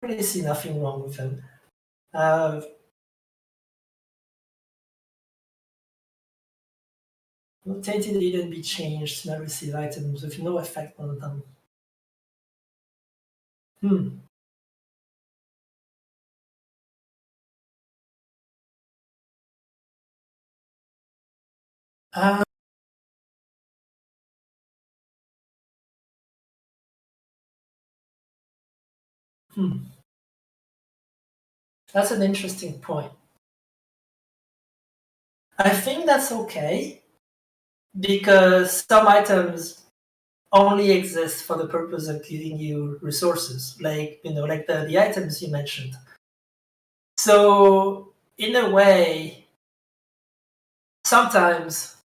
really see nothing wrong with them. Uh, Tainted Eden be changed, not receive items with no effect on them. Hmm. Uh, hmm. That's an interesting point. I think that's okay because some items only exist for the purpose of giving you resources, like like the items you mentioned. So in a way, sometimes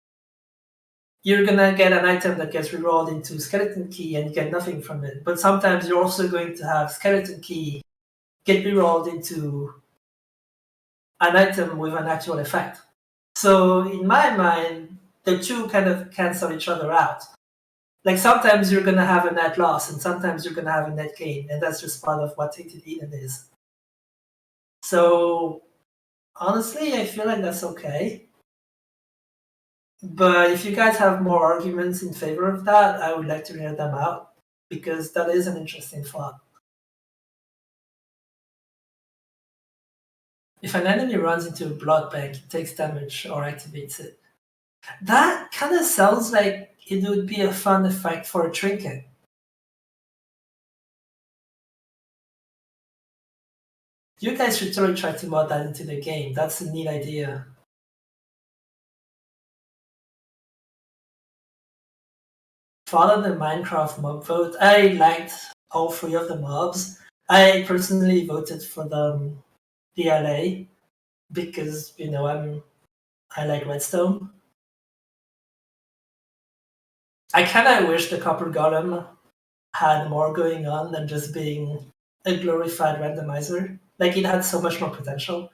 you're gonna get an item that gets rerolled into skeleton key and you get nothing from it. But sometimes you're also going to have skeleton key get rerolled into an item with an actual effect. So in my mind, the two kind of cancel each other out. Like sometimes you're gonna have a net loss and sometimes you're gonna have a net gain, and that's just part of what Tainted Eden is. So honestly, I feel like that's okay. But if you guys have more arguments in favor of that, I would like to hear them out because that is an interesting thought. If an enemy runs into a blood bank, it takes damage or activates it. That kind of sounds like it would be a fun effect for a trinket. You guys should totally try to mod that into the game. That's a neat idea. Follow the Minecraft mob vote. I liked all three of the mobs. I personally voted for the DLA because I like redstone. I kind of wish the Copper Golem had more going on than just being a glorified randomizer. Like it had so much more potential.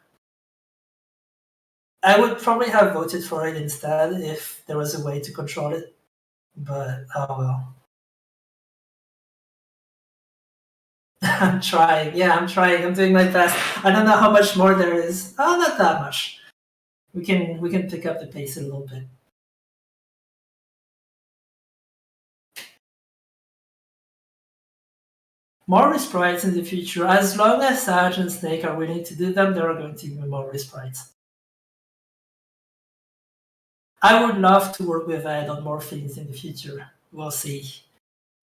I would probably have voted for it instead if there was a way to control it. But oh well. I'm trying. Yeah, I'm trying. I'm doing my best. I don't know how much more there is. Oh, not that much. We can pick up the pace a little bit. More resprites in the future. As long as Sarge and Snake are willing to do them, there are going to be more resprites. I would love to work with Ed on more things in the future. We'll see.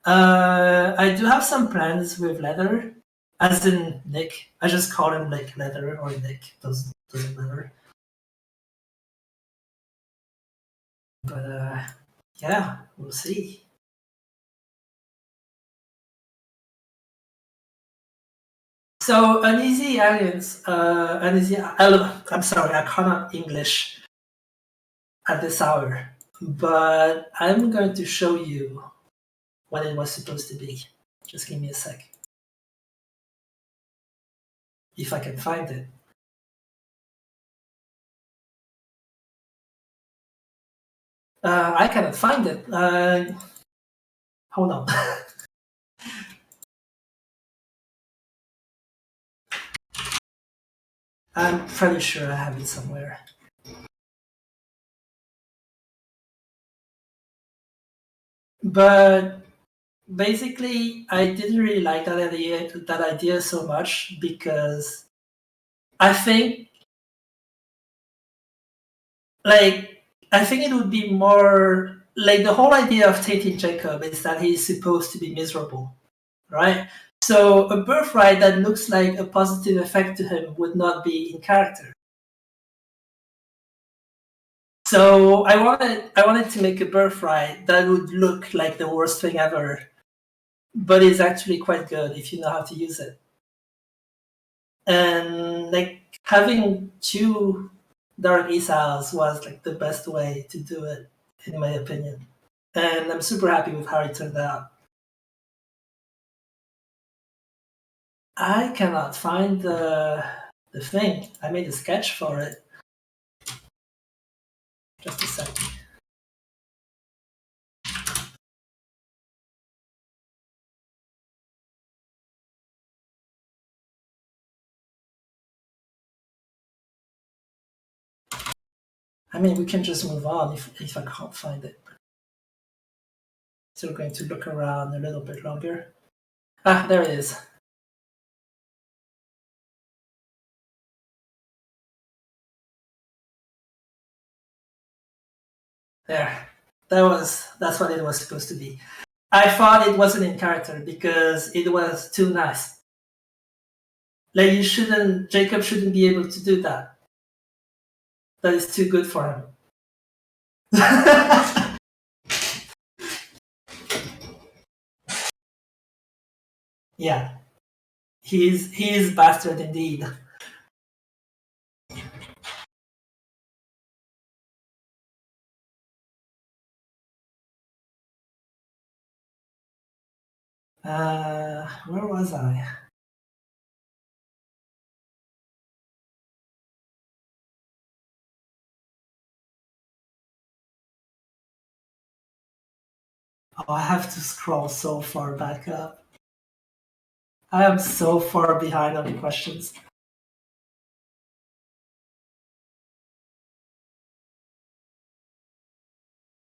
I do have some plans with Leather, as in Nick. I just call him like Leather or Nick. Doesn't matter. But yeah, we'll see. So uneasy aliens, I'm sorry, I cannot English at this hour, but I'm going to show you what it was supposed to be. Just give me a sec, if I can find it. I cannot find it. Hold on. I'm pretty sure I have it somewhere. But basically, I didn't really like that idea so much because I think I think it would be more like the whole idea of Tainted Jacob is that he's supposed to be miserable, right? So a birthright that looks like a positive effect to him would not be in character. So I wanted to make a birthright that would look like the worst thing ever, but is actually quite good if you know how to use it. And like having two Dark Exiles was like the best way to do it, in my opinion. And I'm super happy with how it turned out. I cannot find the thing. I made a sketch for it. Just a sec. I mean, we can just move on if I can't find it. Still going to look around a little bit longer. Ah, there it is. There. That's what it was supposed to be. I thought it wasn't in character because it was too nice. Like Jacob shouldn't be able to do that. That is too good for him. Yeah, he is bastard indeed. Where was I? Oh, I have to scroll so far back up. I am so far behind on the questions.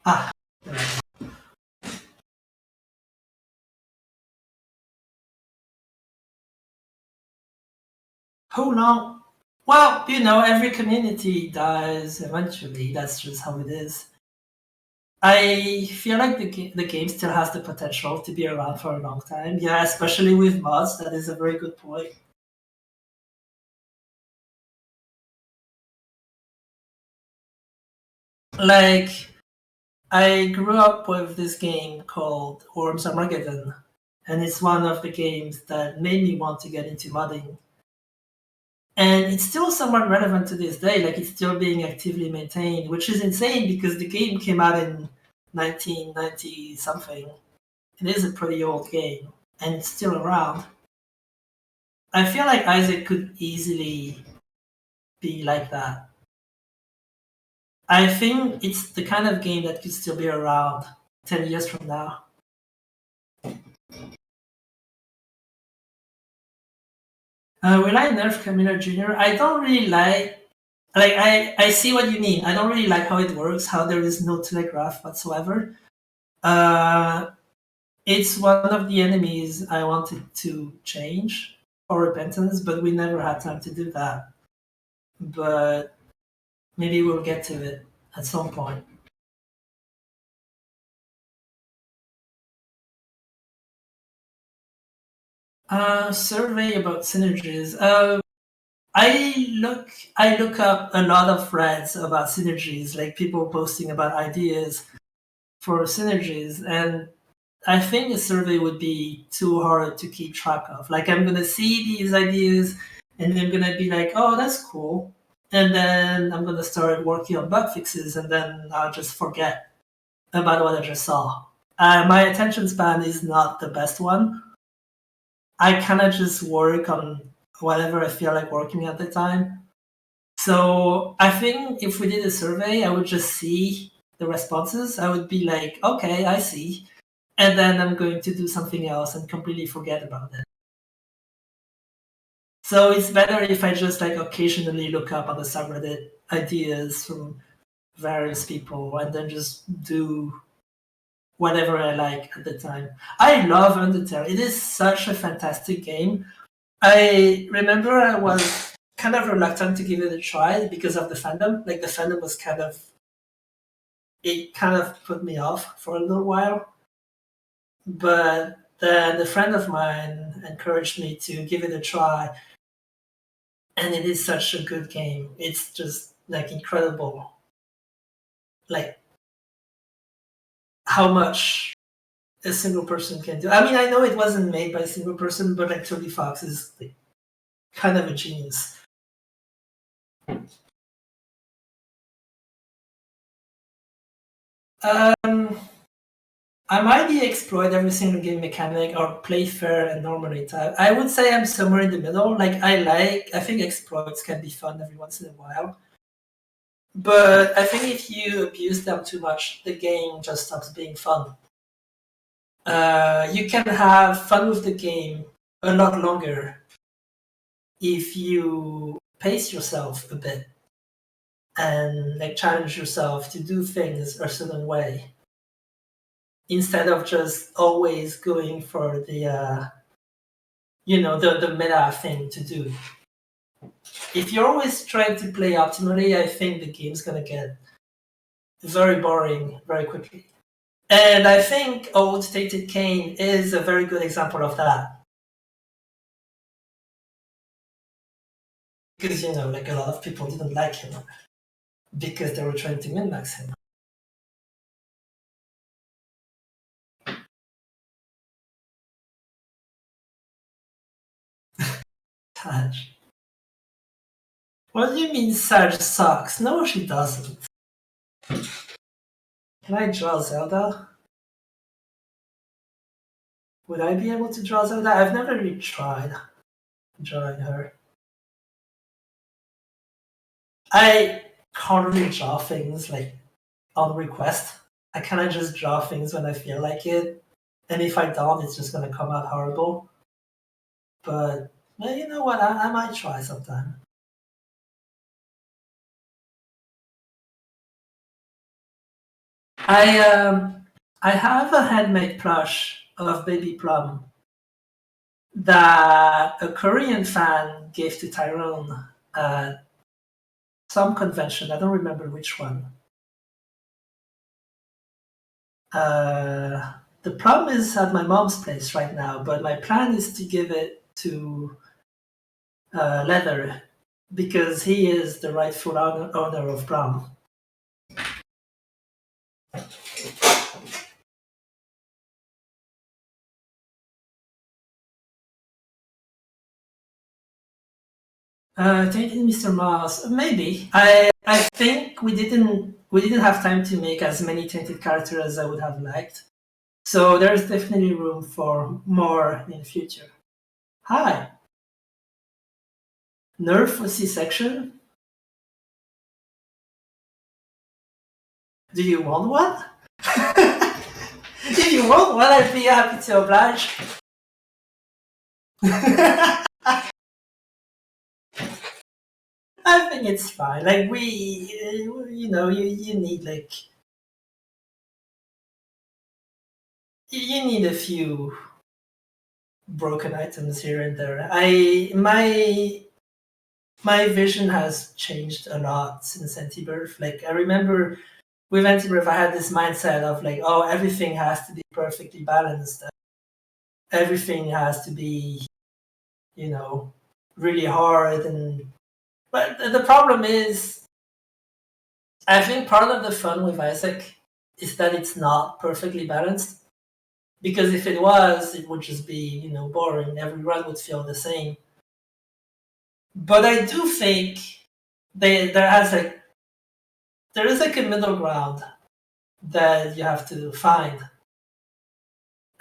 Ah. Who knows? Well, every community dies eventually. That's just how it is. I feel like the game still has the potential to be around for a long time. Yeah, especially with mods. That is a very good point. Like, I grew up with this game called Worms Armageddon, and it's one of the games that made me want to get into modding. And it's still somewhat relevant to this day, like it's still being actively maintained, which is insane because the game came out in 1990 something. It is a pretty old game, and it's still around. I feel like Isaac could easily be like that. I think it's the kind of game that could still be around 10 years from now. Will I nerf Camilo Jr.? I don't really I see what you mean. I don't really like how it works, how there is no telegraph whatsoever. It's one of the enemies I wanted to change for repentance, but we never had time to do that. But maybe we'll get to it at some point. Survey about synergies. I look up a lot of threads about synergies, like people posting about ideas for synergies, and I think a survey would be too hard to keep track of. Like I'm gonna see these ideas, and I'm gonna be like, "Oh, that's cool," and then I'm gonna start working on bug fixes, and then I'll just forget about what I just saw. My attention span is not the best one. I kind of just work on whatever I feel like working at the time. So I think if we did a survey, I would just see the responses. I would be like, okay, I see. And then I'm going to do something else and completely forget about it. So it's better if I just like occasionally look up on the subreddit ideas from various people and then just do whatever I like at the time. I love Undertale. It is such a fantastic game. I remember I was kind of reluctant to give it a try because of the fandom. Like the fandom was it kind of put me off for a little while. But then a friend of mine encouraged me to give it a try. And it is such a good game. It's just like incredible. Like how much a single person can do. I mean, I know it wasn't made by a single person, but like Toby Fox is like kind of a genius. Um, I might be exploit every single game mechanic or play fair and normally type. I would say I'm somewhere in the middle. I think exploits can be fun every once in a while. But I think if you abuse them too much, the game just stops being fun. You can have fun with the game a lot longer if you pace yourself a bit. and like challenge yourself to do things a certain way instead of just always going for the the meta thing to do. If you're always trying to play optimally, I think the game's gonna get very boring very quickly. And I think Old Tainted Cain is a very good example of that. Because, like a lot of people didn't like him because they were trying to min-max him. Saj. What do you mean Saj sucks? No, she doesn't. Can I draw Zelda? Would I be able to draw Zelda? I've never really tried drawing her. I can't really draw things like on request. I kind of just draw things when I feel like it, and if I don't, it's just gonna come out horrible. But well, you know what? I might try sometime. I have a handmade plush of Baby Plum that a Korean fan gave to Tyrone at some convention. I don't remember which one. The plum is at my mom's place right now, but my plan is to give it to Leather because he is the rightful owner of plum. Taking Mr. Mars, maybe. I think we didn't have time to make as many tainted characters as I would have liked. So there's definitely room for more in the future. Hi. Nerf for C-section? Do you want one? If you want one, I'd be happy to oblige. I think it's fine. Like you need you need a few broken items here and there. My vision has changed a lot since Antibirth. Like I remember with Antibirth, I had this mindset of like, oh, everything has to be perfectly balanced. Everything has to be, really hard. But the problem is, I think part of the fun with Isaac is that it's not perfectly balanced. Because if it was, it would just be, boring. Every run would feel the same. But I do think there is like a middle ground that you have to find.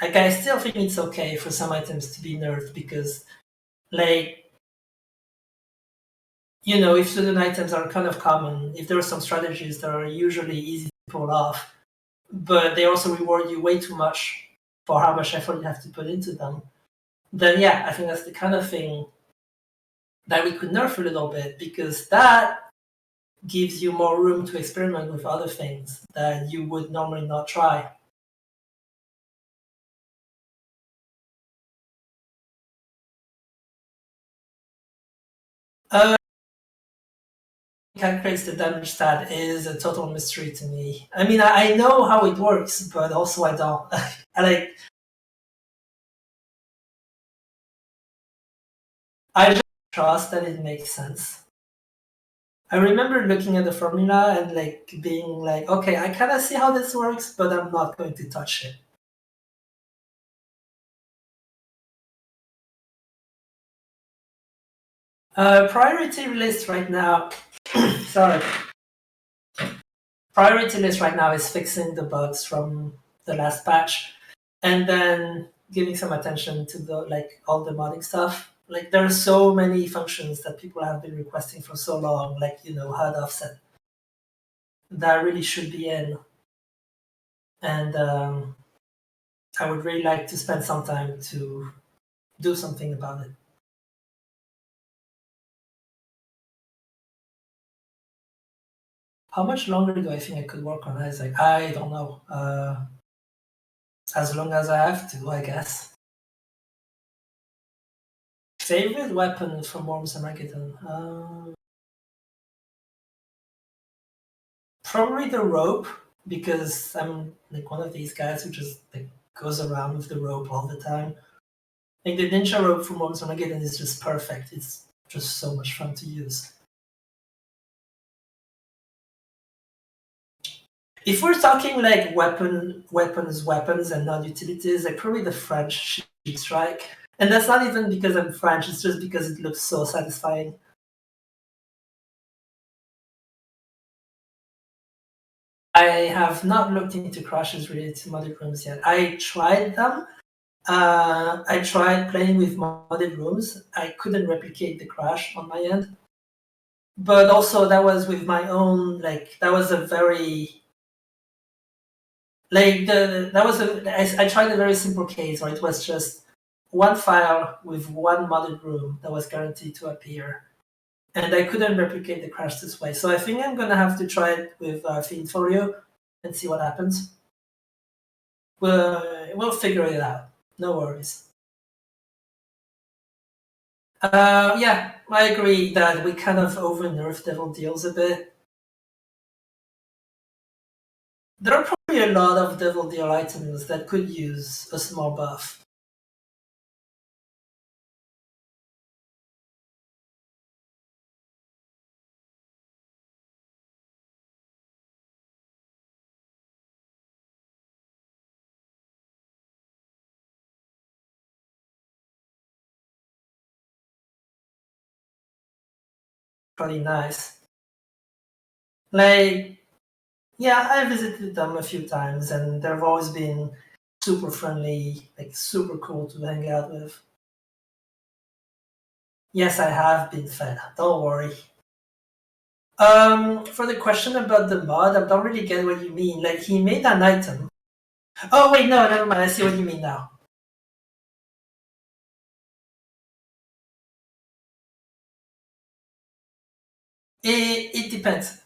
Like I still think it's okay for some items to be nerfed because, like, if certain items are kind of common, if there are some strategies that are usually easy to pull off, but they also reward you way too much for how much effort you have to put into them, then yeah, I think that's the kind of thing that we could nerf a little bit because that gives you more room to experiment with other things that you would normally not try. Uh, calculates the damage stat is a total mystery to me. I mean, I know how it works, but also I don't. I just trust that it makes sense. I remember looking at the formula and like being like, okay, I kind of see how this works, but I'm not going to touch it. Priority list right now. Sorry. Priority list right now is fixing the bugs from the last patch, and then giving some attention to the all the modding stuff. Like there are so many functions that people have been requesting for so long, like HUD offset, that really should be in, and I would really like to spend some time to do something about it. How much longer do I think I could work on Isaac? I don't know. As long as I have to, I guess. Favorite weapon from Worms Armageddon? Probably the rope, because I'm like one of these guys who just like goes around with the rope all the time. Like the ninja rope from Worms Armageddon is just perfect. It's just so much fun to use. If we're talking like weapons, and non-utilities, like probably the French sheep strike. And that's not even because I'm French, it's just because it looks so satisfying. I have not looked into crashes related to modded rooms yet. I tried them. I tried playing with modded rooms. I couldn't replicate the crash on my end. But also that was with my own, like that was a very like the that was a I tried a very simple case where it was just one file with one modded room that was guaranteed to appear, and I couldn't replicate the crash this way. So I think I'm gonna have to try it with Fiendfolio and see what happens. We'll figure it out. No worries. Yeah, I agree that we kind of over nerfed Devil Deals a bit. There are probably a lot of Devil Deal items that could use a small buff. Pretty nice. Like, yeah, I visited them a few times, and they've always been super friendly, like super cool to hang out with. Yes, I have been fed. Don't worry. For the question about the mod, I don't really get what you mean. Like, he made an item. Oh wait, no, never mind. I see what you mean now. It depends.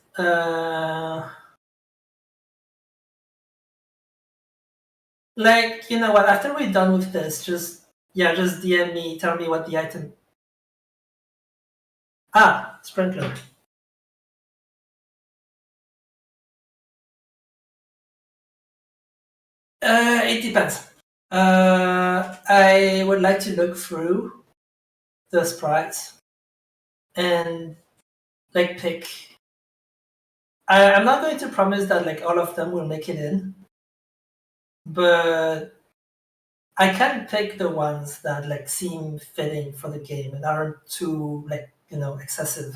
Like, you know what? After we're done with this, just DM me. Tell me what the item. Ah, sprinkler. It depends. I would like to look through the sprites and like pick. I'm not going to promise that like all of them will make it in, but I can pick the ones that like seem fitting for the game and aren't too like excessive.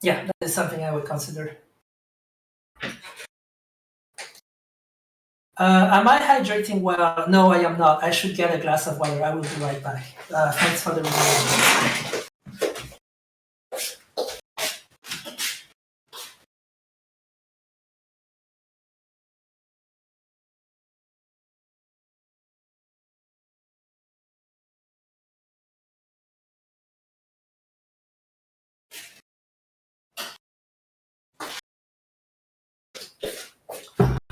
Yeah, that is something I would consider. Am I hydrating well? No, I am not. I should get a glass of water. I will be right back. Thanks for the reminder.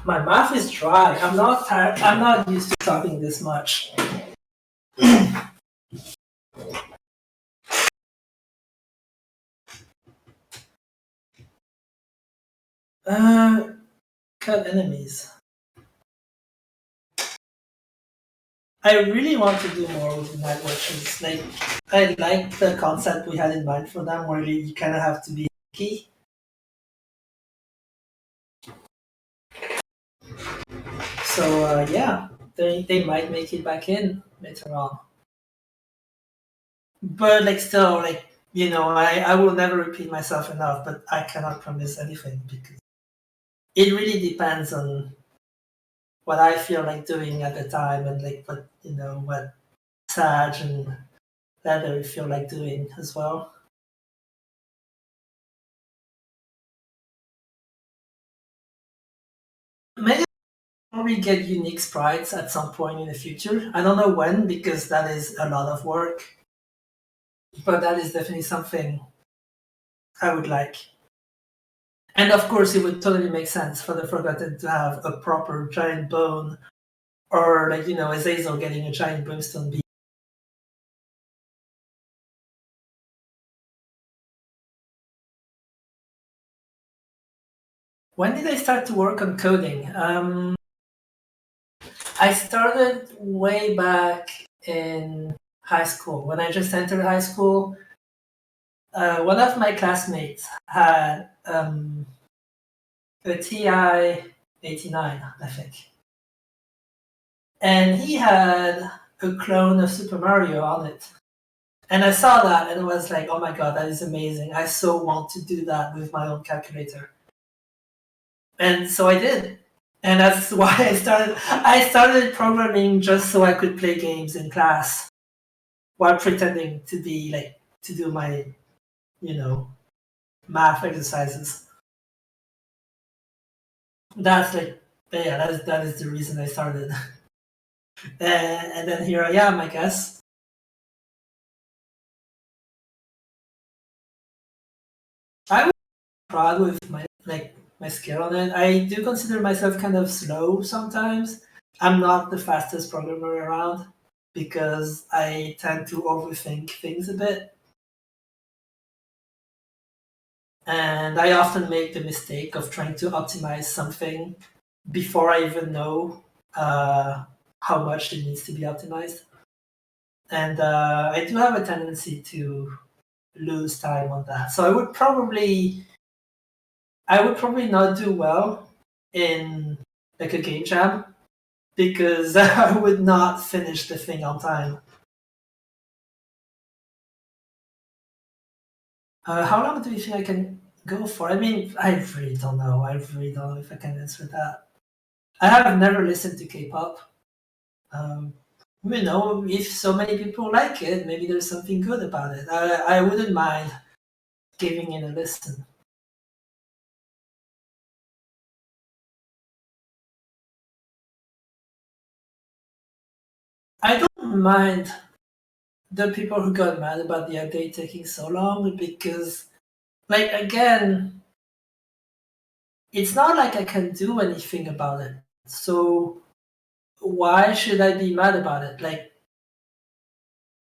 My mouth is dry. I'm not tired. I'm not used to talking this much. Uh, cut enemies. I really want to do more with the night watches. Like, I like the concept we had in mind for them, where you kind of have to be picky. So yeah, they might make it back in later on. But like still, like I will never repeat myself enough. But I cannot promise anything because it really depends on what I feel like doing at the time and like what Sag and Leather feel like doing as well. Maybe probably get unique sprites at some point in the future. I don't know when because that is a lot of work, but that is definitely something I would like. And of course, it would totally make sense for the Forgotten to have a proper giant bone, or like Azazel getting a giant brimstone beam. When did I start to work on coding? I started way back in high school. When I just entered high school, one of my classmates had a TI 89, I think. And he had a clone of Super Mario on it. And I saw that and was like, oh my god, that is amazing. I so want to do that with my own calculator. And so I did. And that's why I started programming just so I could play games in class while pretending to be like to do my, you know, math exercises. That's like yeah, that is the reason I started. And then here I am, I guess. I was proud with my skill on it. I do consider myself kind of slow sometimes. I'm not the fastest programmer around because I tend to overthink things a bit. And I often make the mistake of trying to optimize something before I even know how much it needs to be optimized. And I do have a tendency to lose time on that. So I would probably not do well in like a game jam because I would not finish the thing on time. How long do you think I can go for? I mean, I really don't know. I really don't know if I can answer that. I have never listened to K-pop. Um, if so many people like it, maybe there's something good about it. I wouldn't mind giving it a listen. I don't mind the people who got mad about the update taking so long because, like, again, it's not like I can do anything about it. So why should I be mad about it? Like,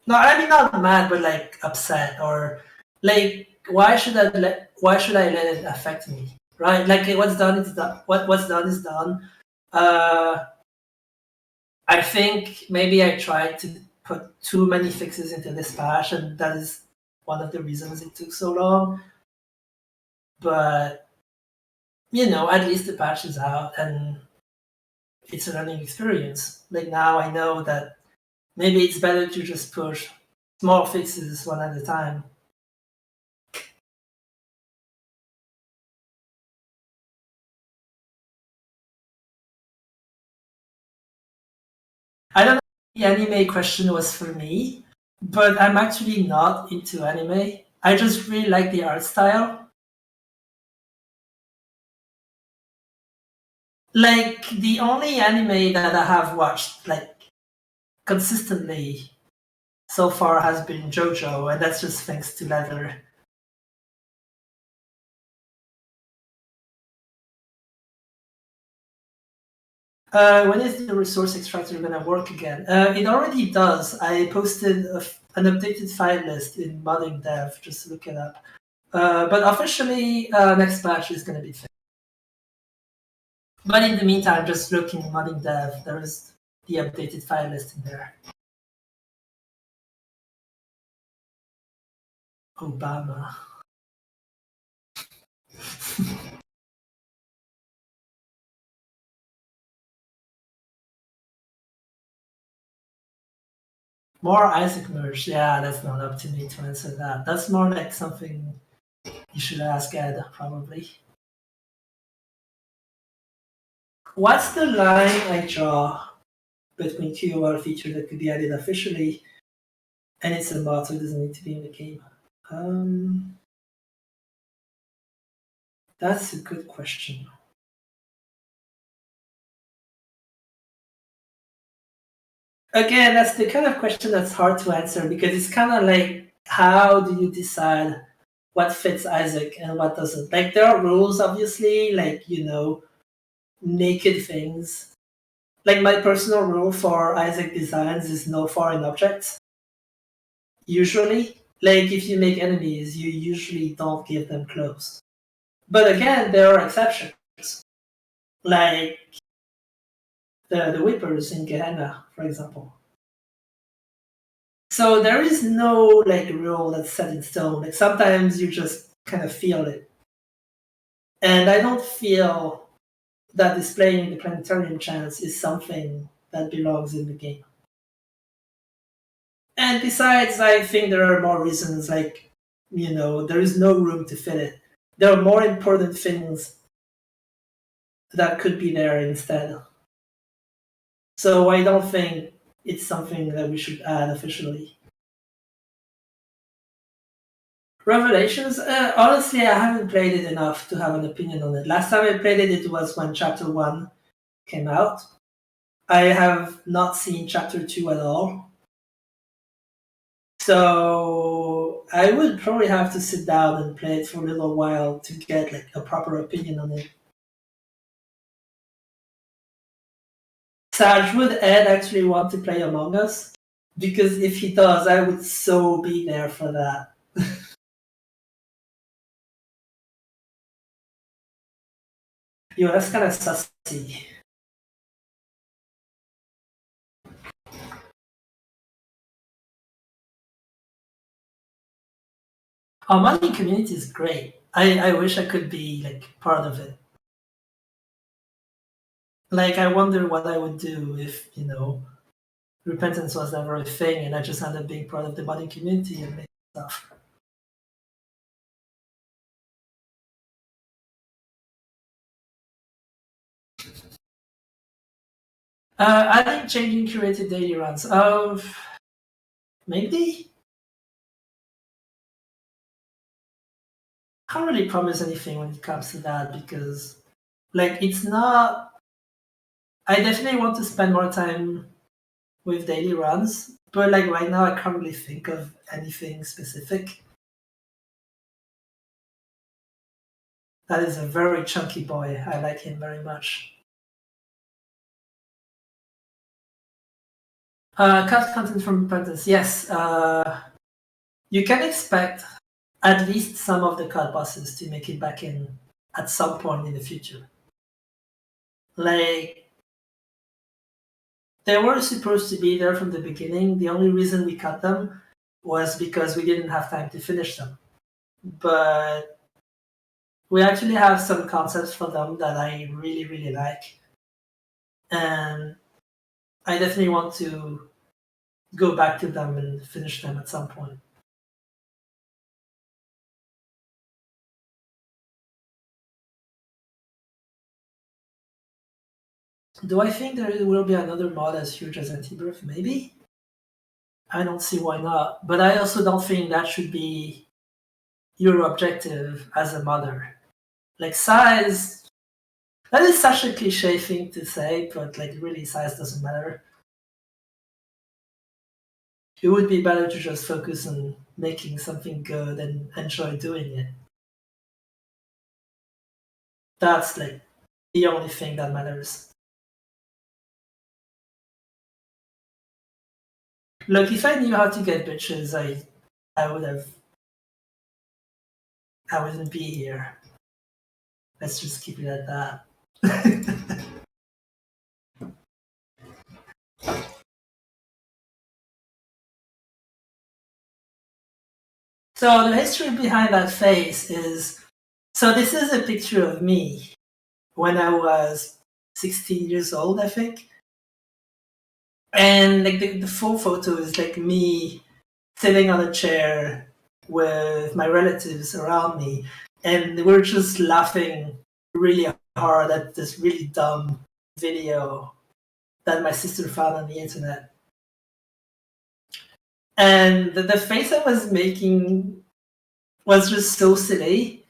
no, I mean not mad, but like upset or like why should I let it affect me? Right? Like what's done is done. What's done is done. Uh, I think maybe I tried to put too many fixes into this patch, and that is one of the reasons it took so long. But at least the patch is out, and it's a learning experience. Like now, I know that maybe it's better to just push small fixes one at a time. I don't know if the anime question was for me, but I'm actually not into anime. I just really like the art style. Like the only anime that I have watched like consistently so far has been JoJo, and that's just thanks to Leather. When is the resource extractor gonna work again? It already does. I posted an updated file list in modding dev. Just look it up. But officially, next patch is gonna be fixed. But in the meantime, just look in modding dev. There is the updated file list in there. Obama. More Isaac merge. Yeah, that's not up to me to answer that. That's more like something you should ask Ed, probably. What's the line I draw between QOL feature that could be added officially and it's a mod, so it doesn't need to be in the game? Um, that's a good question. Again, that's the kind of question that's hard to answer because it's kind of like, how do you decide what fits Isaac and what doesn't? Like, there are rules, obviously, like, naked things. Like, my personal rule for Isaac designs is no foreign objects. Usually, like, if you make enemies, you usually don't give them clothes. But again, there are exceptions, like the Whippers in Gehenna, for example. So there is no like rule that's set in stone. Like sometimes you just kind of feel it. And I don't feel that displaying the planetarium chance is something that belongs in the game. And besides, I think there are more reasons, like, there is no room to fit it. There are more important things that could be there instead. So I don't think it's something that we should add officially. Revelations, honestly, I haven't played it enough to have an opinion on it. Last time I played it, it was when Chapter 1 came out. I have not seen Chapter 2 at all. So I would probably have to sit down and play it for a little while to get like a proper opinion on it. Saj, would Ed actually want to play Among Us? Because if he does, I would so be there for that. That's kind of sussy. Our modding community is great. I wish I could be like part of it. Like I wonder what I would do if repentance was never a thing and I just ended up being part of the modding community and making stuff. I think changing curated daily runs. Maybe. Can't really promise anything when it comes to that because like it's not. I definitely want to spend more time with daily runs, but like right now I can't really think of anything specific. That is a very chunky boy. I like him very much. Cut content from Repentance. Yes, you can expect at least some of the cut bosses to make it back in at some point in the future. Like they were supposed to be there from the beginning. The only reason we cut them was because we didn't have time to finish them. But we actually have some concepts for them that I really, really like. And I definitely want to go back to them and finish them at some point. Do I think there will be another mod as huge as Antibirth? Maybe. I don't see why not. But I also don't think that should be your objective as a mother. Like size, that is such a cliche thing to say, but like really size doesn't matter. It would be better to just focus on making something good and enjoy doing it. That's like the only thing that matters. Look, if I knew how to get bitches, I would have I wouldn't be here. Let's just keep it at that. So the history behind that face is so this is a picture of me when I was 16 years old, I think. And like the full photo is like me sitting on a chair with my relatives around me, and we're just laughing really hard at this really dumb video that my sister found on the internet. And the face I was making was just so silly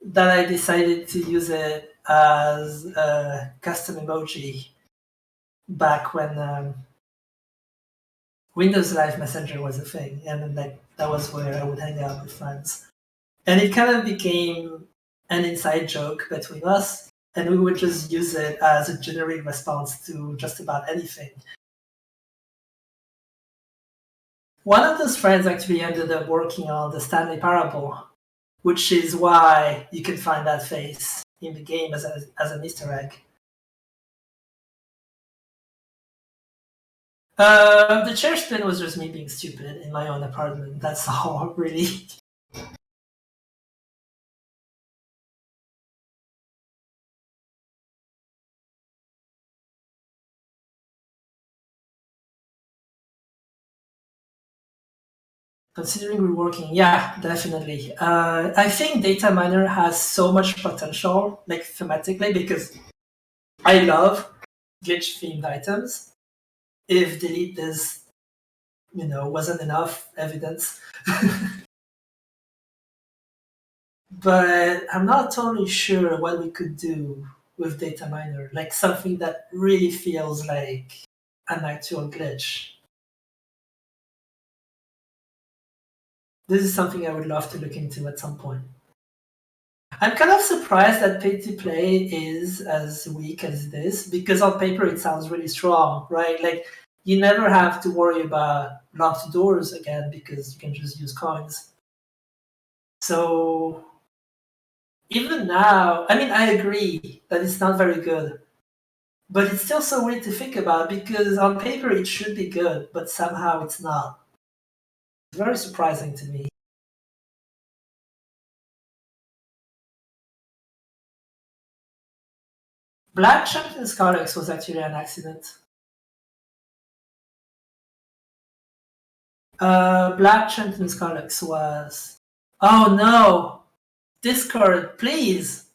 that I decided to use it as a custom emoji back when Windows Live Messenger was a thing, and then that was where I would hang out with friends. And it kind of became an inside joke between us, and we would just use it as a generic response to just about anything. One of those friends actually ended up working on the Stanley Parable, which is why you can find that face in the game as an Easter egg. The chair spin was just me being stupid in my own apartment. That's all, really. Considering reworking, yeah, definitely. I think Data Miner has so much potential, like thematically, because I love glitch themed items. If delete this, wasn't enough evidence. But I'm not totally sure what we could do with Data Miner, like something that really feels like an actual glitch. This is something I would love to look into at some point. I'm kind of surprised that pay to play is as weak as it is, because on paper it sounds really strong, right? Like you never have to worry about locked doors again because you can just use coins. So even now, I mean, I agree that it's not very good, but it's still so weird to think about because on paper it should be good, but somehow it's not. It's very surprising to me. Black Champion Scarlex was actually an accident. Black Champion Scarlex was. Oh no! Discord, please!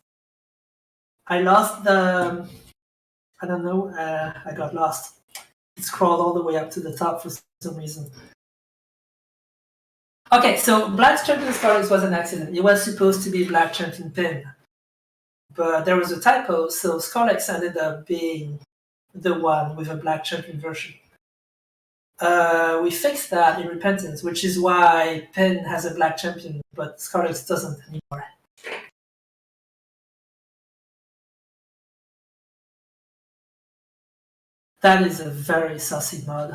I lost the. I don't know, I got lost. It scrolled all the way up to the top for some reason. Okay, so Black Champion Scarlex was an accident. It was supposed to be Black Champion Pin. But there was a typo, so Scarlex ended up being the one with a Black Champion version. We fixed that in Repentance, which is why Pin has a Black Champion, but Scarlex doesn't anymore. That is a very saucy mod.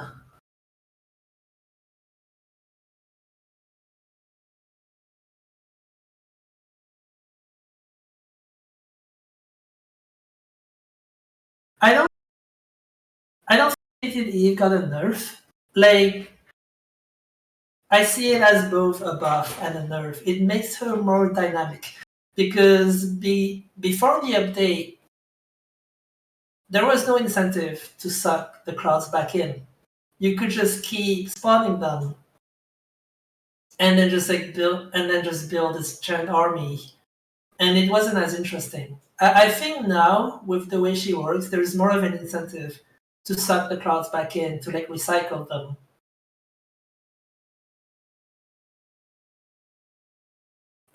I don't I don't think Fated Eve got a nerf. Like I see it as both a buff and a nerf. It makes her more dynamic. Because before the update, there was no incentive to suck the clouds back in. You could just keep spawning them and then just build this giant army. And it wasn't as interesting. I think now, with the way she works, there's more of an incentive to suck the clouds back in, to like recycle them.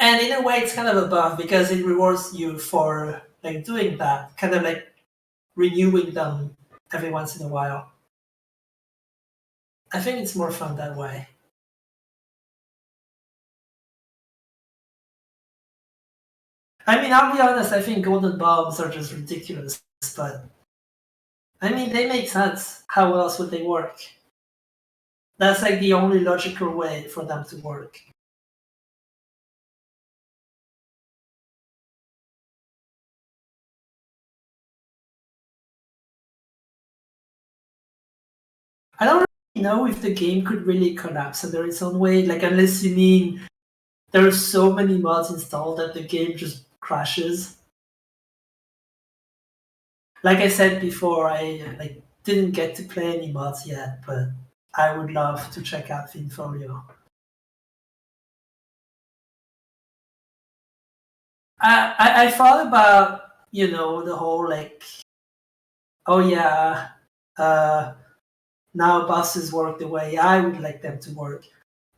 And in a way, it's kind of a buff because it rewards you for like doing that, kind of like renewing them every once in a while. I think it's more fun that way. I mean, I'll be honest, I think golden bombs are just ridiculous, but I mean, they make sense. How else would they work? That's like the only logical way for them to work. I don't really know if the game could really collapse under its own weight, like unless you mean there are so many mods installed that the game just crashes. Like I said before, I like didn't get to play any mods yet, but I would love to check out Finfolio. I thought about the whole like, oh yeah, uh, now bosses work the way I would like them to work.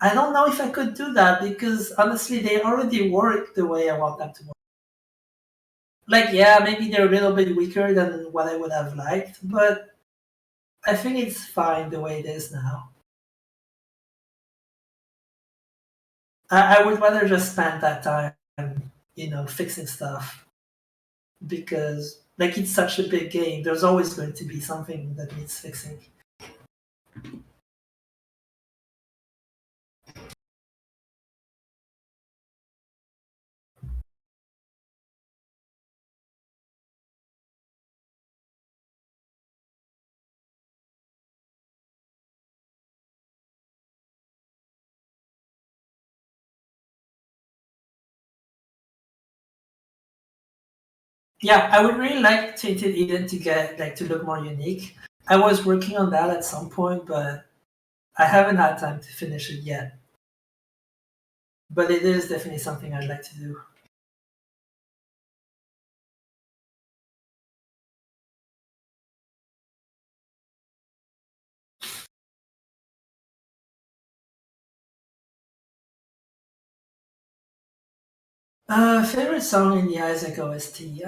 I don't know if I could do that because honestly, they already work the way I want them to work. Like, yeah, maybe they're a little bit weaker than what I would have liked, but I think it's fine the way it is now. I would rather just spend that time, fixing stuff because like it's such a big game. There's always going to be something that needs fixing. Yeah, I would really like Tainted Eden to get like to look more unique. I was working on that at some point, but I haven't had time to finish it yet. But it is definitely something I'd like to do. Favorite song in the Isaac OST?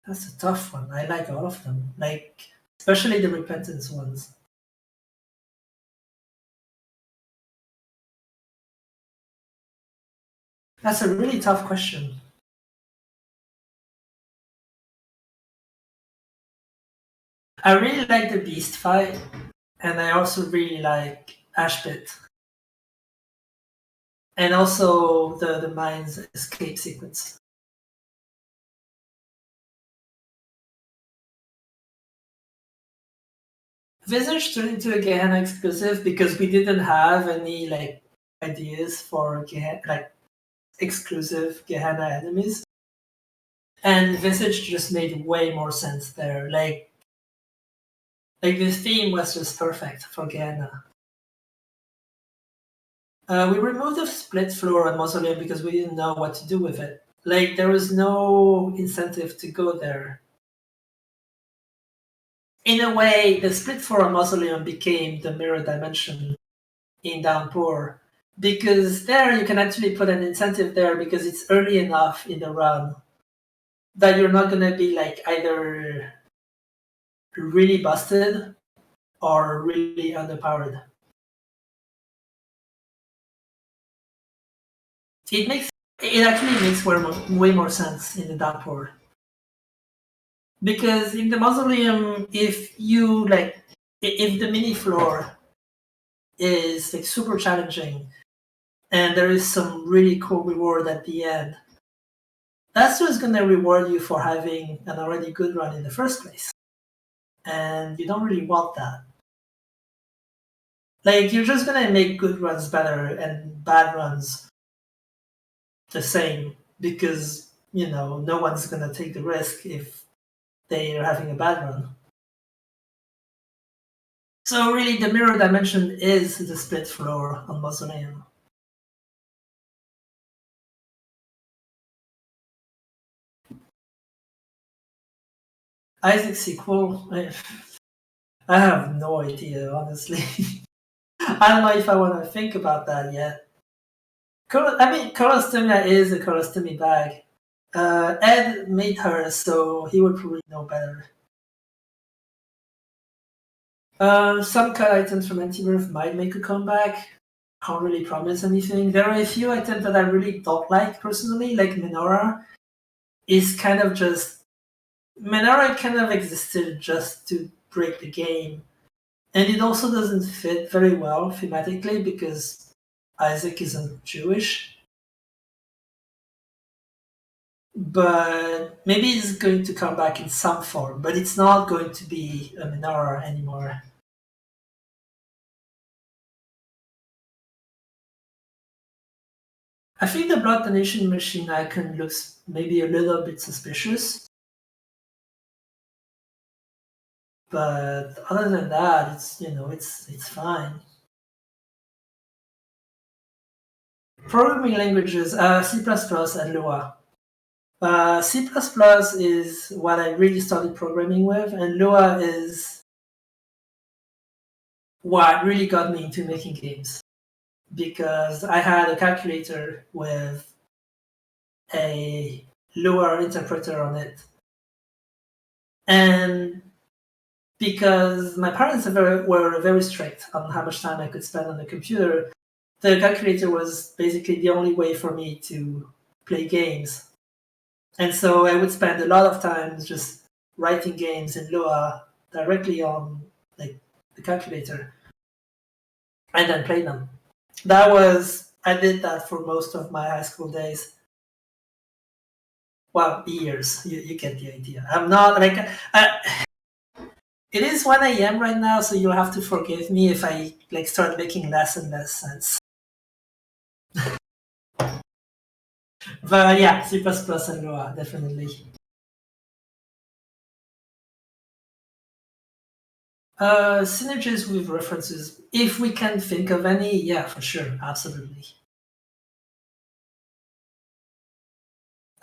That's a tough one. I like all of them, like especially the Repentance ones. That's a really tough question. I really like the Beast fight, and I also really like Ashpit, and also the Mind's escape sequence. Visage turned into a Gehenna exclusive because we didn't have any like ideas for like exclusive Gehenna enemies, and Visage just made way more sense there. Like the theme was just perfect for Gehenna. We removed the split floor on Mausoleum because we didn't know what to do with it. Like there was no incentive to go there. In a way, the split floor on Mausoleum became the mirror dimension in Downpour because there you can actually put an incentive there because it's early enough in the run that you're not gonna be like either really busted or really underpowered. It makes it actually makes way more sense in the Downpour. Because in the Mausoleum, if you like if the mini floor is like super challenging and there is some really cool reward at the end, that's just gonna reward you for having an already good run in the first place. And you don't really want that. Like you're just gonna make good runs better and bad runs the same because no one's gonna take the risk if they are having a bad run. So really, the mirror dimension is the split floor on Mausoleum. Isaac sequel, I have no idea, honestly. I don't know if I want to think about that yet. I mean, Korostomia is a Korostomy bag. Ed made her, so he would probably know better. Some cut items from Antivirth might make a comeback. Can't really promise anything. There are a few items that I really don't like personally, like Menorah. Is kind of just Menorah kind of existed just to break the game, and it also doesn't fit very well thematically because Isaac isn't Jewish. But maybe it's going to come back in some form, but it's not going to be a Menorah anymore. I think the blood donation machine icon looks maybe a little bit suspicious, but other than that, it's fine. Programming languages, C++ and Lua. C++ is what I really started programming with, and Lua is what really got me into making games because I had a calculator with a Lua interpreter on it. And because my parents were very strict on how much time I could spend on the computer. The calculator was basically the only way for me to play games. And so I would spend a lot of time just writing games in Lua directly on like the calculator and then play them. I did that for most of my high school days. Well, years. You get the idea. I'm not like it is 1 a.m. right now, so you'll have to forgive me if I like start making less and less sense. But yeah, C++ and Lua, definitely. Synergies with references, if we can think of any, yeah, for sure, absolutely.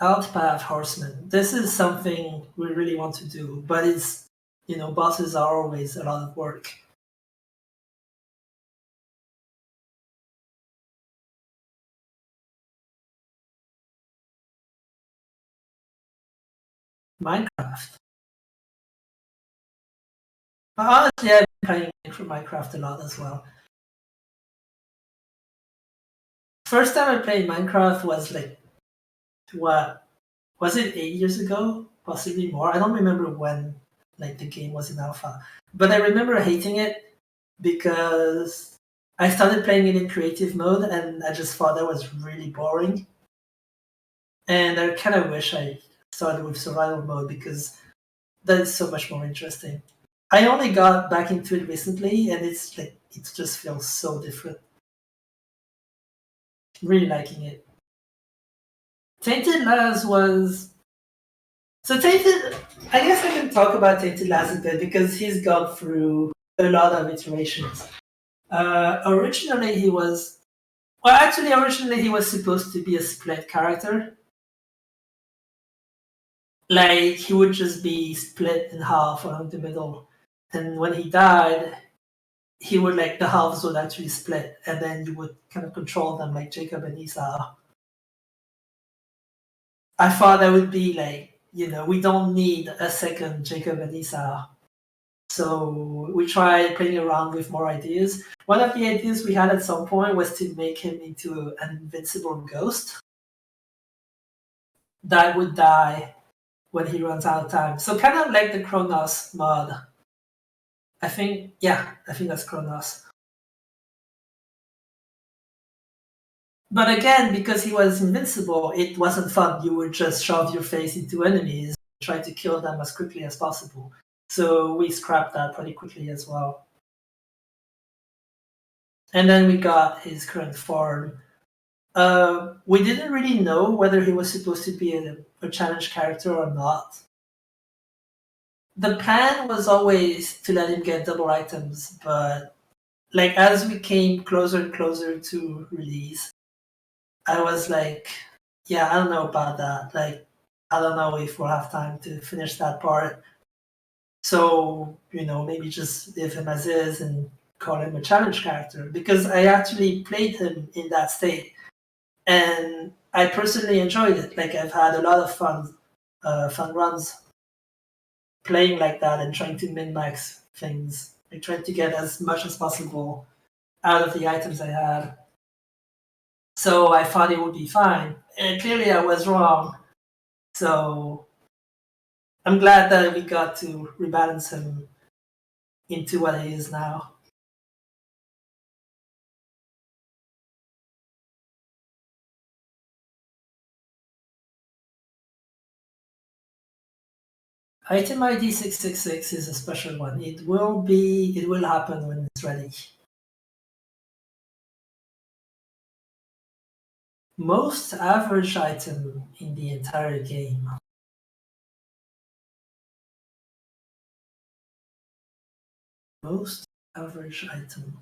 Outpath Horseman. This is something we really want to do, but it's, bosses are always a lot of work. Minecraft. Honestly, I've been playing Minecraft a lot as well. First time I played Minecraft was like, what? Was it 8 years ago? Possibly more. I don't remember when like the game was in alpha. But I remember hating it because I started playing it in creative mode and I just thought that was really boring. And I kind of wish I started with survival mode because that is so much more interesting. I only got back into it recently and it's like it just feels so different. Really liking it. Tainted Laz was so Tainted. I guess I can talk about Tainted Laz a bit because he's gone through a lot of iterations. Originally, originally he was supposed to be a split character. Like he would just be split in half along the middle, and when he died, he would like the halves would actually split, and then you would kind of control them like Jacob and Esau. I thought that would be like we don't need a second Jacob and Esau. So we tried playing around with more ideas. One of the ideas we had at some point was to make him into an invincible ghost that would die when he runs out of time. So kind of like the Kronos mod. I think that's Kronos. But again, because he was invincible, it wasn't fun. You would just shove your face into enemies, try to kill them as quickly as possible. So we scrapped that pretty quickly as well. And then we got his current form. We didn't really know whether he was supposed to be a challenge character or not. The plan was always to let him get double items, but like as we came closer and closer to release, I was like, yeah, I don't know about that. Like, I don't know if we'll have time to finish that part. So, maybe just leave him as is and call him a challenge character because I actually played him in that state and I personally enjoyed it. Like, I've had a lot of fun runs playing like that and trying to min max things. I tried to get as much as possible out of the items I had. So I thought it would be fine. And clearly I was wrong. So I'm glad that we got to rebalance him into what he is now. Item ID 666 is a special one. It will happen when it's ready. Most average item in the entire game. Most average item.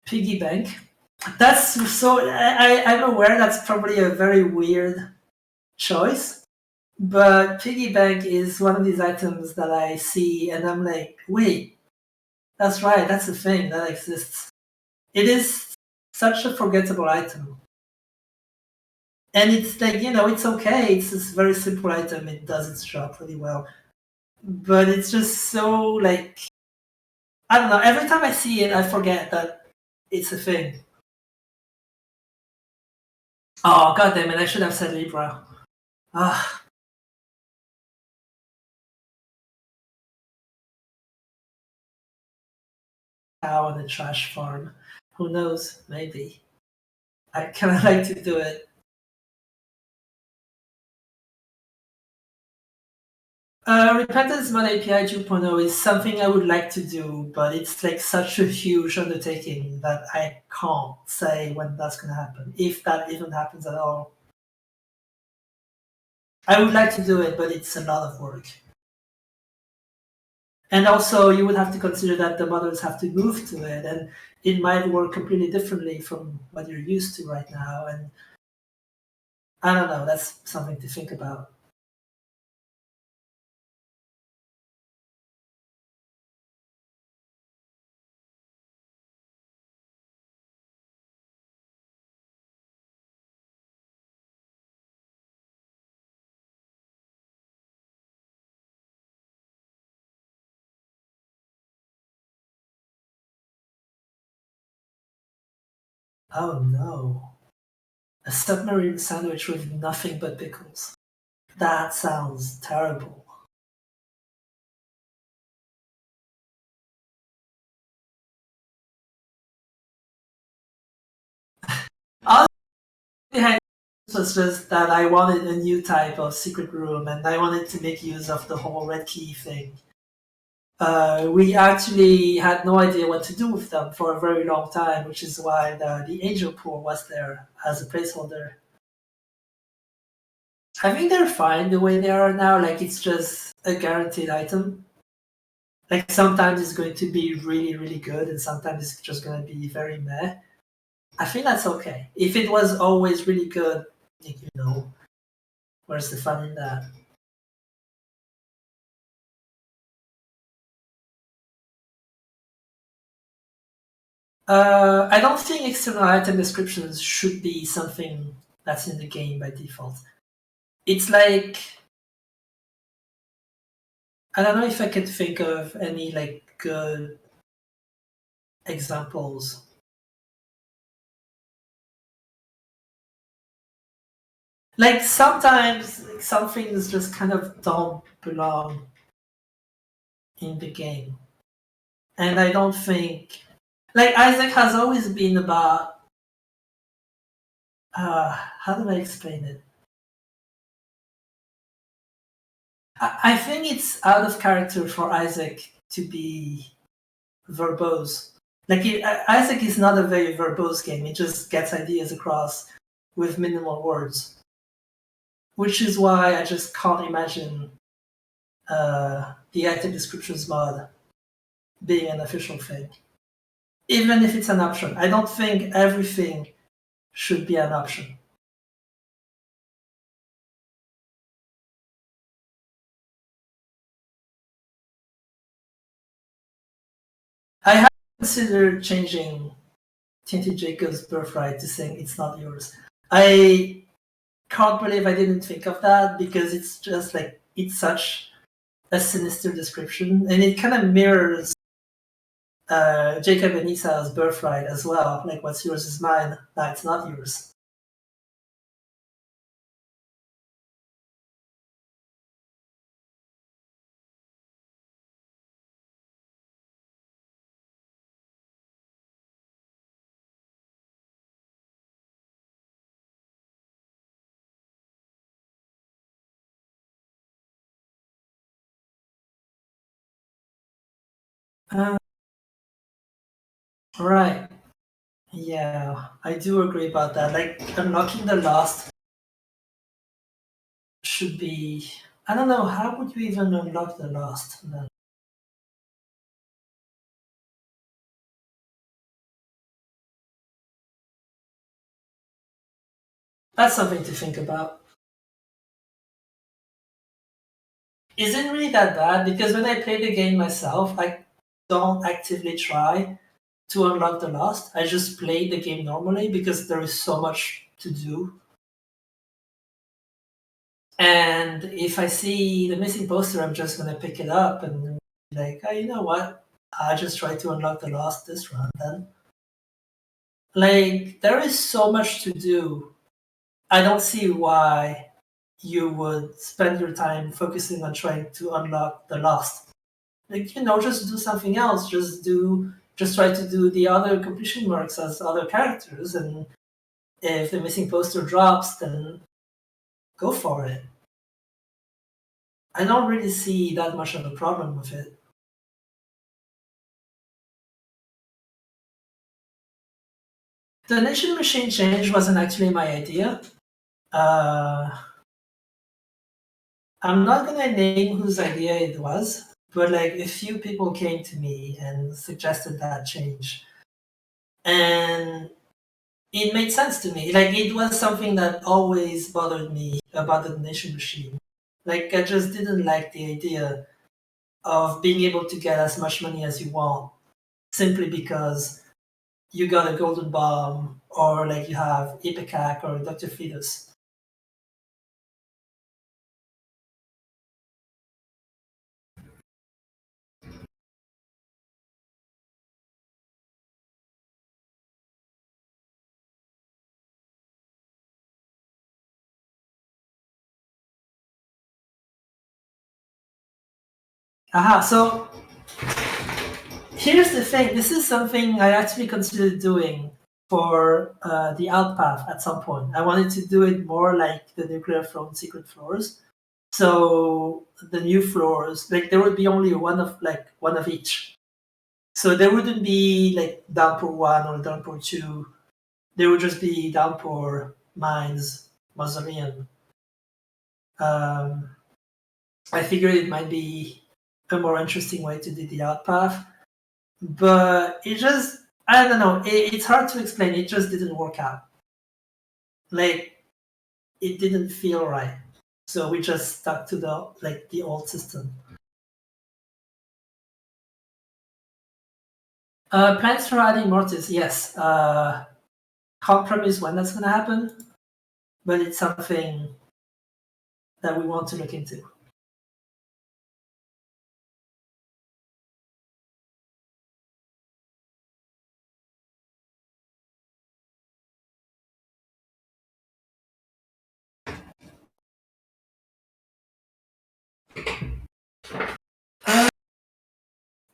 Piggy bank. That's so. I'm aware that's probably a very weird choice, but piggy bank is one of these items that I see and I'm like, wait, that's right, that's a thing that exists. It is such a forgettable item. And it's like, it's okay. It's this very simple item. It does its job pretty well. But it's just so, like, I don't know. Every time I see it, I forget that it's a thing. Oh, god damn it. I should have said Libra. Ah, cow on a trash farm. Who knows? Maybe. I kind of like to do it. Repentance Mod API 2.0 is something I would like to do, but it's like such a huge undertaking that I can't say when that's going to happen, if that even happens at all. I would like to do it, but it's a lot of work. And also, you would have to consider that the models have to move to it, and it might work completely differently from what you're used to right now. And I don't know, that's something to think about. Oh no. A submarine sandwich with nothing but pickles. That sounds terrible. All behind this was just that I wanted a new type of secret room and I wanted to make use of the whole red key thing. We actually had no idea what to do with them for a very long time, which is why the angel pool was there as a placeholder. I think they're fine the way they are now. Like, it's just a guaranteed item. Like, sometimes it's going to be really, really good, and sometimes it's just going to be very meh. I think that's okay. If it was always really good, where's the fun in that? I don't think external item descriptions should be something that's in the game by default. It's like, I don't know if I can think of any like good examples. Like, sometimes some things just kind of don't belong in the game, and I don't think, like, Isaac has always been about, how do I explain it? I think it's out of character for Isaac to be verbose. Like, Isaac is not a very verbose game. It just gets ideas across with minimal words, which is why I just can't imagine the item descriptions mod being an official thing. Even if it's an option, I don't think everything should be an option. I have considered changing Tinted Jacob's birthright to saying it's not yours. I can't believe I didn't think of that because it's just like, it's such a sinister description, and it kind of mirrors Jacob and Esau's birthright as well. Like, what's yours is mine. That's not yours. Uh, right. Yeah, I do agree about that. Like, unlocking the lost should be. I don't know, how would you even unlock the lost? No. That's something to think about. Isn't really that bad because when I play the game myself, I don't actively try to unlock the lost. I just play the game normally because there is so much to do. And if I see the missing poster, I'm just gonna pick it up and be like, oh, you know what? I just try to unlock the last this run then. Like, there is so much to do. I don't see why you would spend your time focusing on trying to unlock the lost. Like, just do something else. Just try to do the other completion marks as other characters, and if the missing poster drops, then go for it. I don't really see that much of a problem with it. The Nation Machine change wasn't actually my idea. Uh, I'm not gonna name whose idea it was, but like a few people came to me and suggested that change, and it made sense to me. Like it was something that always bothered me about the Nation Machine. Like I just didn't like the idea of being able to get as much money as you want simply because you got a golden bomb or like you have Ipecac or Dr. Fetus. Aha, so here's the thing. This is something I actually considered doing for the Outpath at some point. I wanted to do it more like the Nuclear Throne Secret Floors. So the new floors, like there would be only one of each. So there wouldn't be like Downpour 1 or Downpour 2. There would just be Downpour, Mines, Mausoleum. Um, I figured it might be a more interesting way to do the Outpath. But it just, I don't know, it's hard to explain. It just didn't work out. Like, it didn't feel right. So we just stuck to the old system. Plans for adding Mortis, yes. Can't promise when that's gonna happen, but it's something that we want to look into.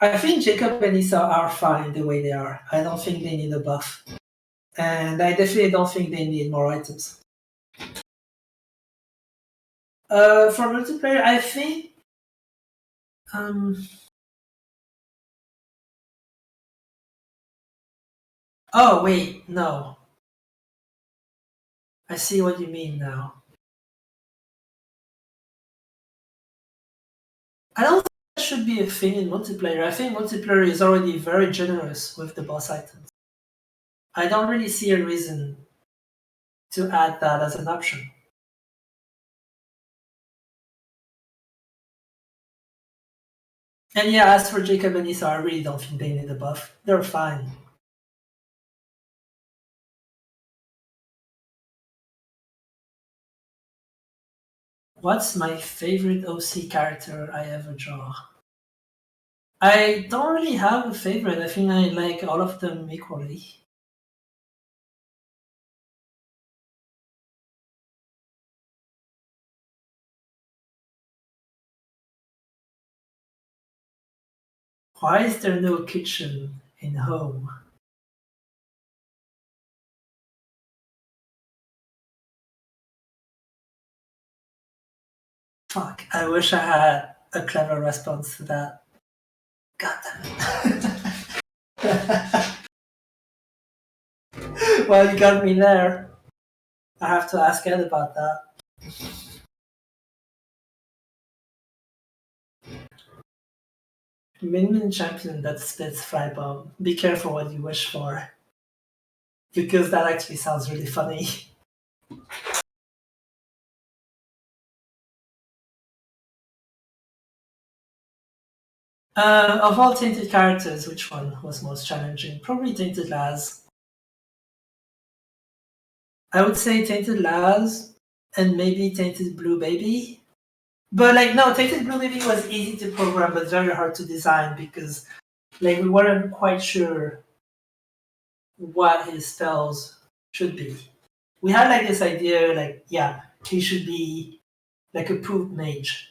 I think Jacob and Issa are fine the way they are. I don't think they need a buff. And I definitely don't think they need more items. For multiplayer, I think um, oh wait, no. I see what you mean now. I don't think that should be a thing in multiplayer. I think multiplayer is already very generous with the boss items. I don't really see a reason to add that as an option. And yeah, as for Jacob and Issa, I really don't think they need a buff. They're fine. What's my favorite OC character I ever draw? I don't really have a favorite. I think I like all of them equally. Why is there no kitchen in home? Fuck, I wish I had a clever response to that. God damn it. Well, you got me there. I have to ask Ed about that. Min champion that spits fry bomb. Be careful what you wish for. Because that actually sounds really funny. Of all Tainted characters, which one was most challenging? Probably Tainted Laz. I would say Tainted Laz and maybe Tainted Blue Baby. But like no, Tainted Blue Baby was easy to program but very hard to design because like we weren't quite sure what his spells should be. We had like this idea like yeah, he should be like a poop mage.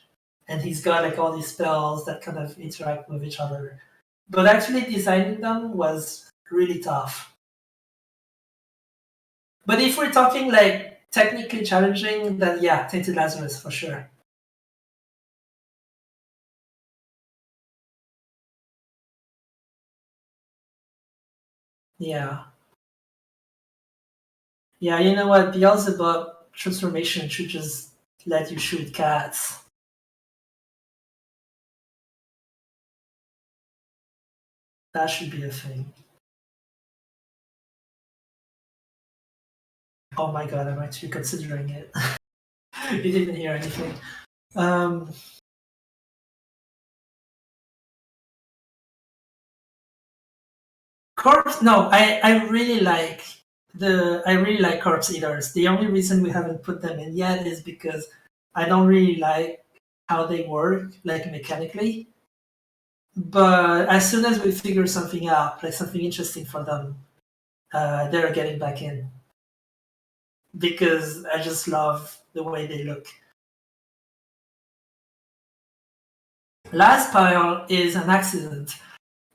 And he's got like all these spells that kind of interact with each other. But actually designing them was really tough. But if we're talking like technically challenging, then yeah, Tainted Lazarus for sure. Yeah. Yeah, you know what? Beelzebub transformation should just let you shoot cats. That should be a thing. Oh my god, I'm actually considering it. You didn't hear anything. Um, Corpse, no, I really like Corpse Eaters. The only reason we haven't put them in yet is because I don't really like how they work, like mechanically. But as soon as we figure something out, like something interesting for them, they're getting back in because I just love the way they look. Last pile is an accident,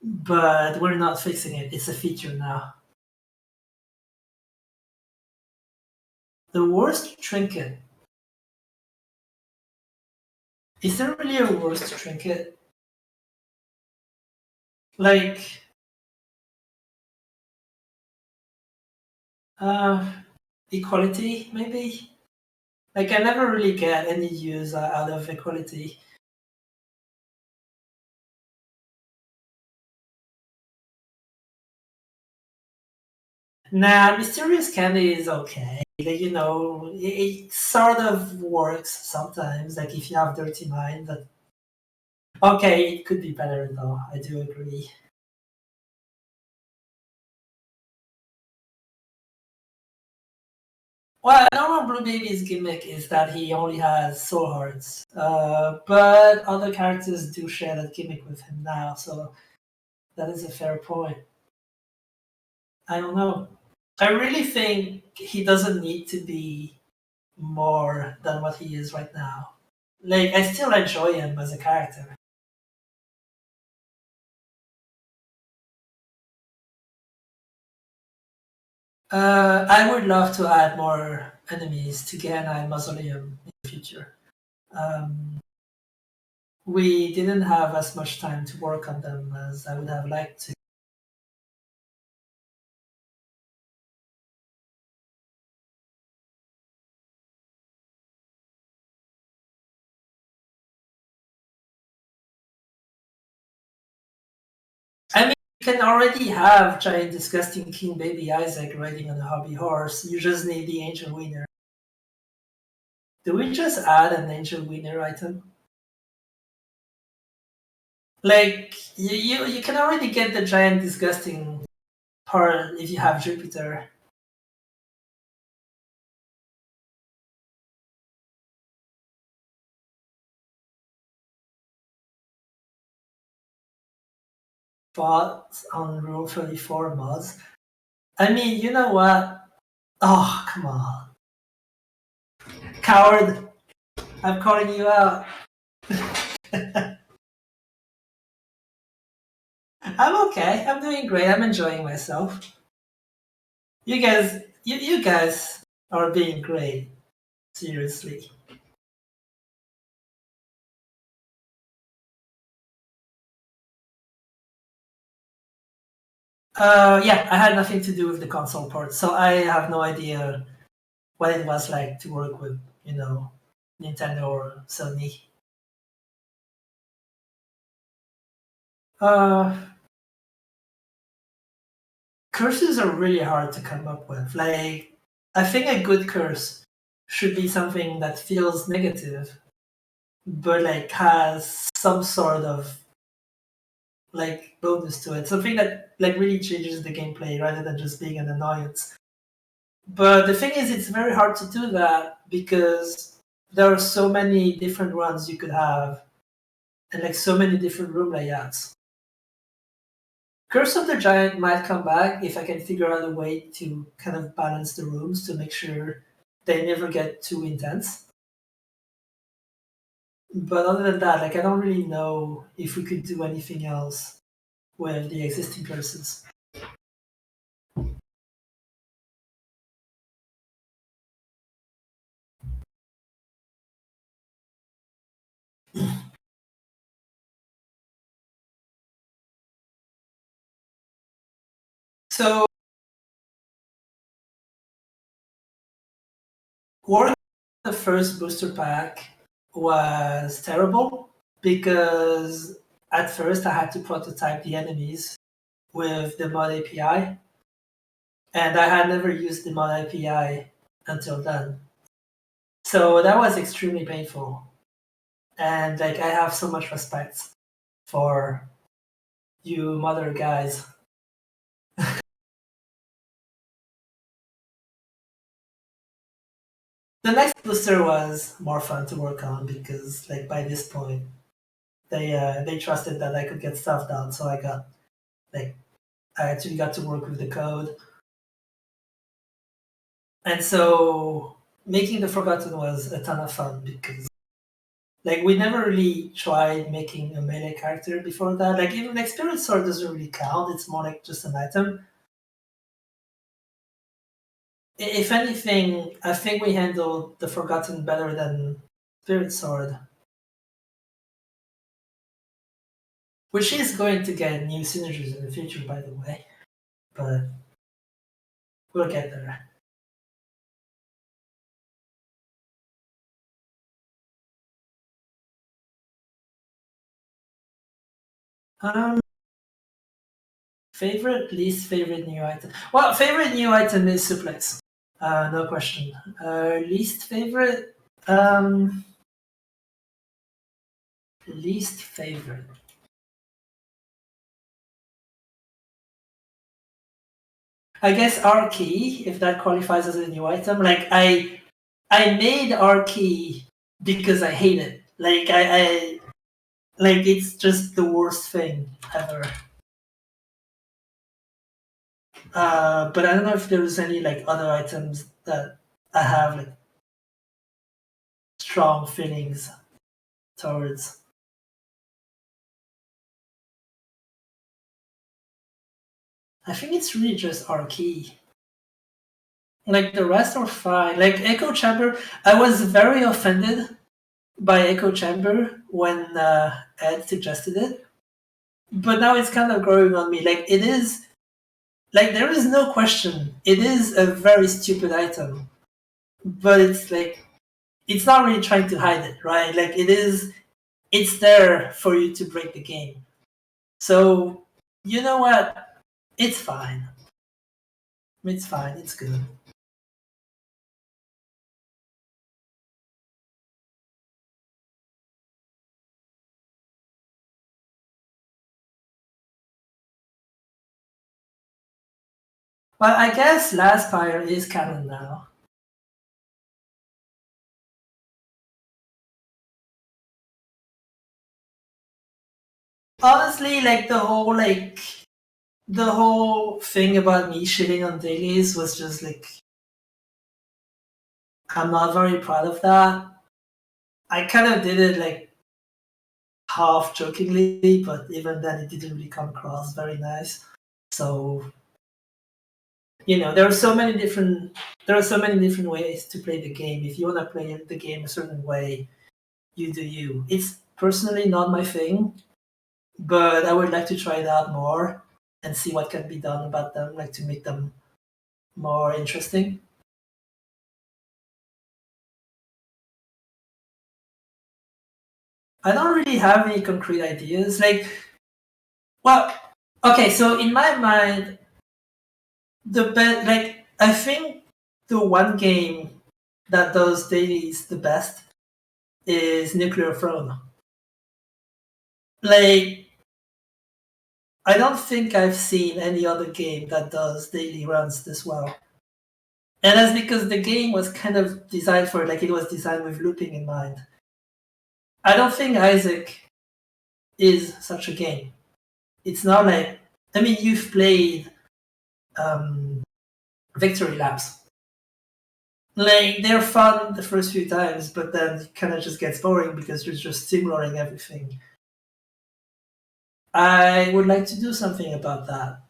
but we're not fixing it. It's a feature now. The worst trinket. Is there really a worst trinket? Like, uh, equality, maybe? Like, I never really get any use out of equality. Nah, Mysterious Candy is okay. Like, you know, it sort of works sometimes. Like, if you have Dirty Mind, but okay, it could be better though. I do agree. Well, normal Blue Baby's gimmick is that he only has soul hearts, but other characters do share that gimmick with him now, so that is a fair point. I don't know. I really think he doesn't need to be more than what he is right now. Like, I still enjoy him as a character. I would love to add more enemies to Gehenna Mausoleum in the future. Um, we didn't have as much time to work on them as I would have liked to. I mean, you can already have giant disgusting King Baby Isaac riding on a hobby horse. You just need the Angel Winner. Do we just add an Angel Winner item? Like you can already get the giant disgusting part if you have Jupiter. Fought on Rule 34 mods. I mean, you know what? Oh, come on. Coward, I'm calling you out. I'm okay. I'm doing great. I'm enjoying myself. You guys are being great. Seriously. Yeah, I had nothing to do with the console port, so I have no idea what it was like to work with, Nintendo or Sony. Uh, Curses are really hard to come up with. Like, I think a good curse should be something that feels negative, but like has some sort of like bonus to it. Something that like really changes the gameplay rather than just being an annoyance. But the thing is, it's very hard to do that because there are so many different runs you could have and like so many different room layouts. Curse of the Giant might come back if I can figure out a way to kind of balance the rooms to make sure they never get too intense. But other than that, like I don't really know if we could do anything else with the existing curses. So working on the first booster pack was terrible because at first I had to prototype the enemies with the mod API, and I had never used the mod API until then. So that was extremely painful. And like I have so much respect for you mother guys. The next booster was more fun to work on because like by this point they trusted that I could get stuff done, so like I actually got to work with the code. And so making the Forgotten was a ton of fun because like we never really tried making a melee character before that. Like even like Spirit Sword doesn't really count, it's more like just an item. If anything, I think we handled the Forgotten better than Spirit Sword. Which is going to get new synergies in the future, by the way. But we'll get there. Um, favorite, least favorite new item. Well, favorite new item is Suplex. No question. Least favorite. Um, least favorite. I guess R key, if that qualifies as a new item. Like I made R key because I hate it. Like I like it's just the worst thing ever. But I don't know if there's any like other items that I have like strong feelings towards. I think it's really just R key. Like the rest are fine. Like Echo Chamber, I was very offended by Echo Chamber when Ed suggested it, but now it's kind of growing on me. Like it is, like there is no question, it is a very stupid item, but it's like it's not really trying to hide it, right? Like it is, it's there for you to break the game. So you know what? It's fine. It's fine. It's good. Well, I guess Last Fire is canon now. Honestly, like the whole thing about me shitting on dailies was just like I'm not very proud of that. I kind of did it like half jokingly, but even then it didn't really come across very nice. So you know, there are so many different ways to play the game. If you want to play the game a certain way, you do you. It's personally not my thing, but I would like to try it out more and see what can be done about them, like to make them more interesting. I don't really have any concrete ideas. Like, well, okay, so in my mind, like I think the one game that does dailies the best is Nuclear Throne. Like, I don't think I've seen any other game that does daily runs this well. And that's because the game was kind of designed for it, like it was designed with looping in mind. I don't think Isaac is such a game. It's not like, I mean, you've played Victory Laps. Like, they're fun the first few times, but then it kind of just gets boring because you're just steamrolling everything. I would like to do something about that.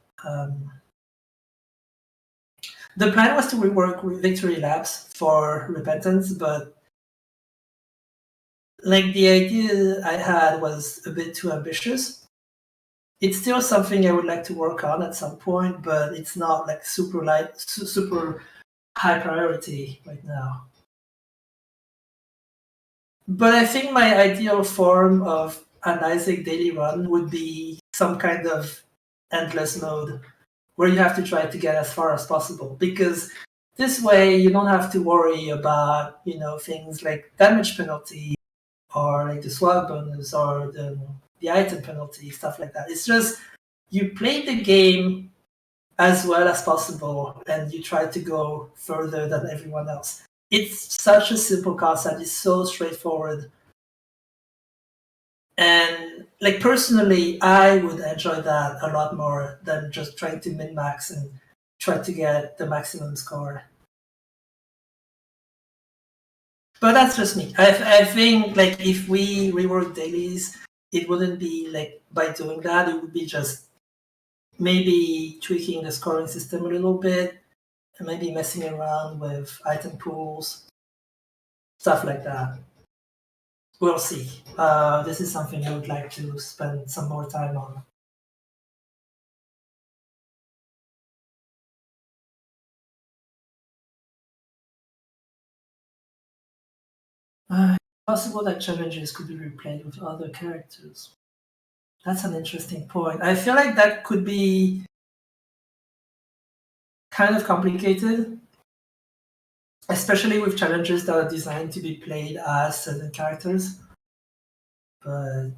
The plan was to rework Victory Laps for Repentance, but like the idea I had was a bit too ambitious. It's still something I would like to work on at some point, but it's not like super high priority right now. But I think my ideal form of an Isaac daily run would be some kind of endless mode where you have to try to get as far as possible, because this way you don't have to worry about, things like damage penalty or like the swag bonus or the item penalty, stuff like that. It's just you play the game as well as possible and you try to go further than everyone else. It's such a simple concept, it's so straightforward. And like personally, I would enjoy that a lot more than just trying to min max and try to get the maximum score. But that's just me. I think like if we rework dailies, it wouldn't be like by doing that. It would be just maybe tweaking the scoring system a little bit and maybe messing around with item pools, stuff like that. We'll see. This is something I would like to spend some more time on. Possible that challenges could be replayed with other characters. That's an interesting point. I feel like that could be kind of complicated, especially with challenges that are designed to be played as certain characters. But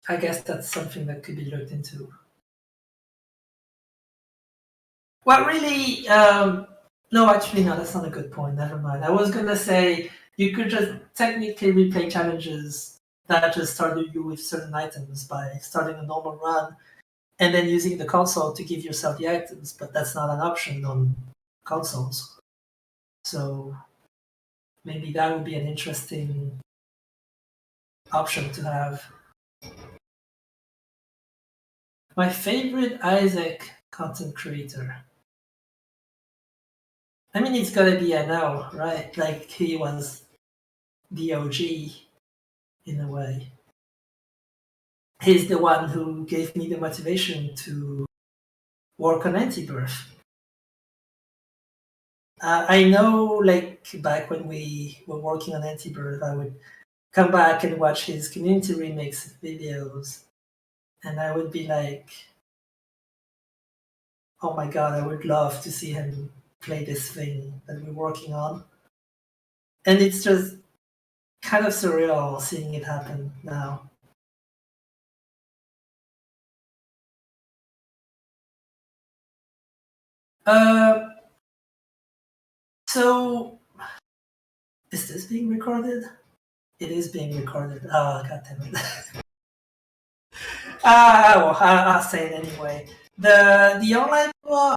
I guess that's something that could be looked into. Well, really, no, actually, no, that's not a good point. Never mind. I was gonna say you could just technically replay challenges that just started you with certain items by starting a normal run and then using the console to give yourself the items, but that's not an option on consoles. So maybe that would be an interesting option to have. My favorite Isaac content creator. I mean, it's gotta be NL, right? Like he was the OG in a way. He's the one who gave me the motivation to work on Anti-Birth. I know, like back when we were working on Anti-Birth, I would come back and watch his community remix videos, and I would be like, "Oh my god, I would love to see him play this thing that we're working on." And it's just kind of surreal seeing it happen now. Uh, so is this being recorded? It is being recorded. Oh, god damn it. Well, I'll say it anyway. The online blog,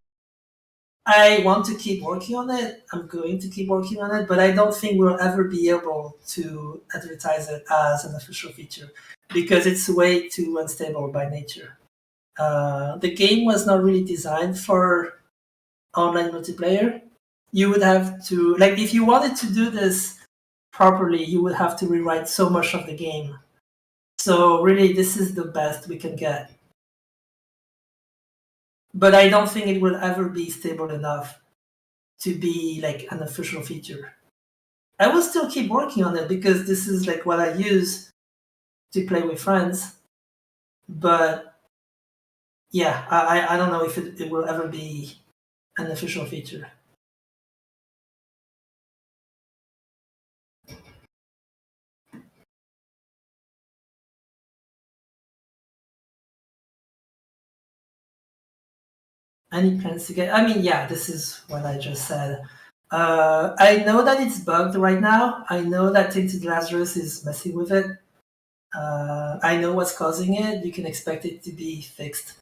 I want to keep working on it. I'm going to keep working on it, but I don't think we'll ever be able to advertise it as an official feature because it's way too unstable by nature. The game was not really designed for online multiplayer. You would have to, like, if you wanted to do this properly, you would have to rewrite so much of the game. So really, this is the best we can get. But I don't think it will ever be stable enough to be like an official feature. I will still keep working on it because this is like what I use to play with friends. But yeah, I don't know if it will ever be an official feature. Any plans to get? I mean, yeah, this is what I just said. I know that it's bugged right now. I know that Tinted Lazarus is messing with it. I know what's causing it. You can expect it to be fixed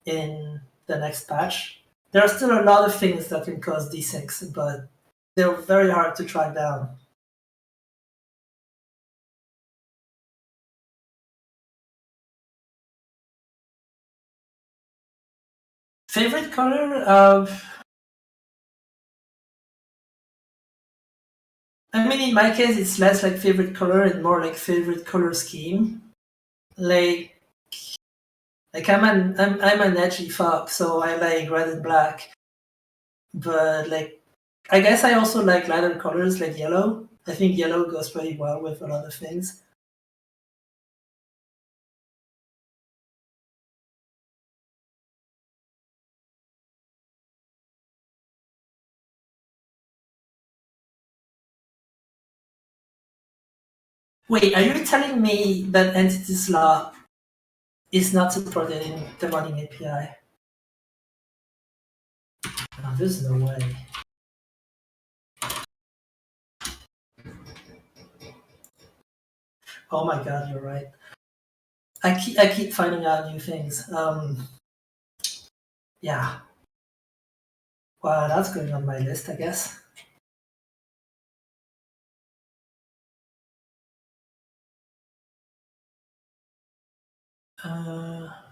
in the next patch. There are still a lot of things that can cause desyncs, but they're very hard to track down. Favorite color? I mean, in my case, it's less like favorite color and more like favorite color scheme. Like, I'm an edgy fox, so I like red and black. But like, I guess I also like lighter colors like yellow. I think yellow goes pretty well with a lot of things. Wait, are you telling me that entity slot is not supported in the modding API? No, there's no way. Oh my god, you're right. I keep finding out new things. Yeah. Well, that's going on my list, I guess.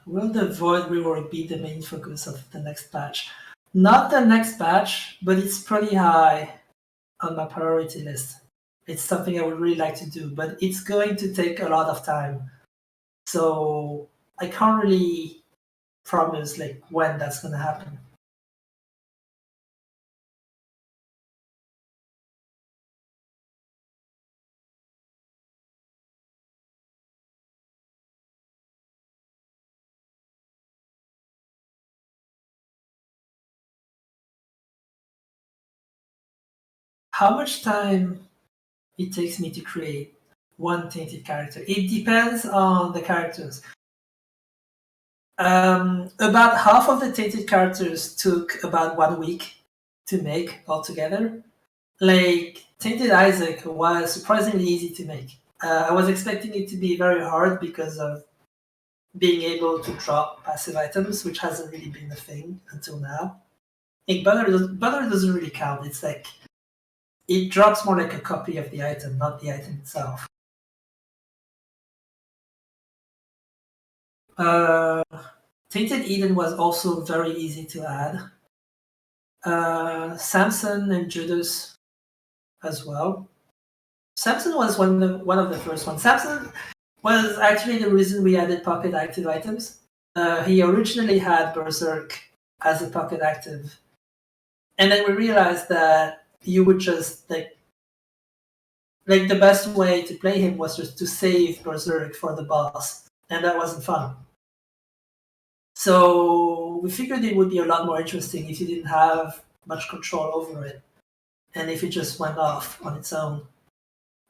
Will the void rework be the main focus of the next patch? Not the next patch, but it's pretty high on my priority list. It's something I would really like to do, but it's going to take a lot of time. So I can't really promise like when that's gonna happen. How much time it takes me to create one tainted character? It depends on the characters. About half of the tainted characters took about 1 week to make altogether. Like Tainted Isaac was surprisingly easy to make. I was expecting it to be very hard because of being able to drop passive items, which hasn't really been a thing until now. Like butter doesn't really count. It's like it drops more like a copy of the item, not the item itself. Uh, Tainted Eden was also very easy to add. Samson and Judas as well. Samson was one of the first ones. Samson was actually the reason we added pocket active items. He originally had Berserk as a pocket active, and then we realized that you would just like the best way to play him was just to save Berserk for the boss, and that wasn't fun. So we figured it would be a lot more interesting if you didn't have much control over it, and if it just went off on its own.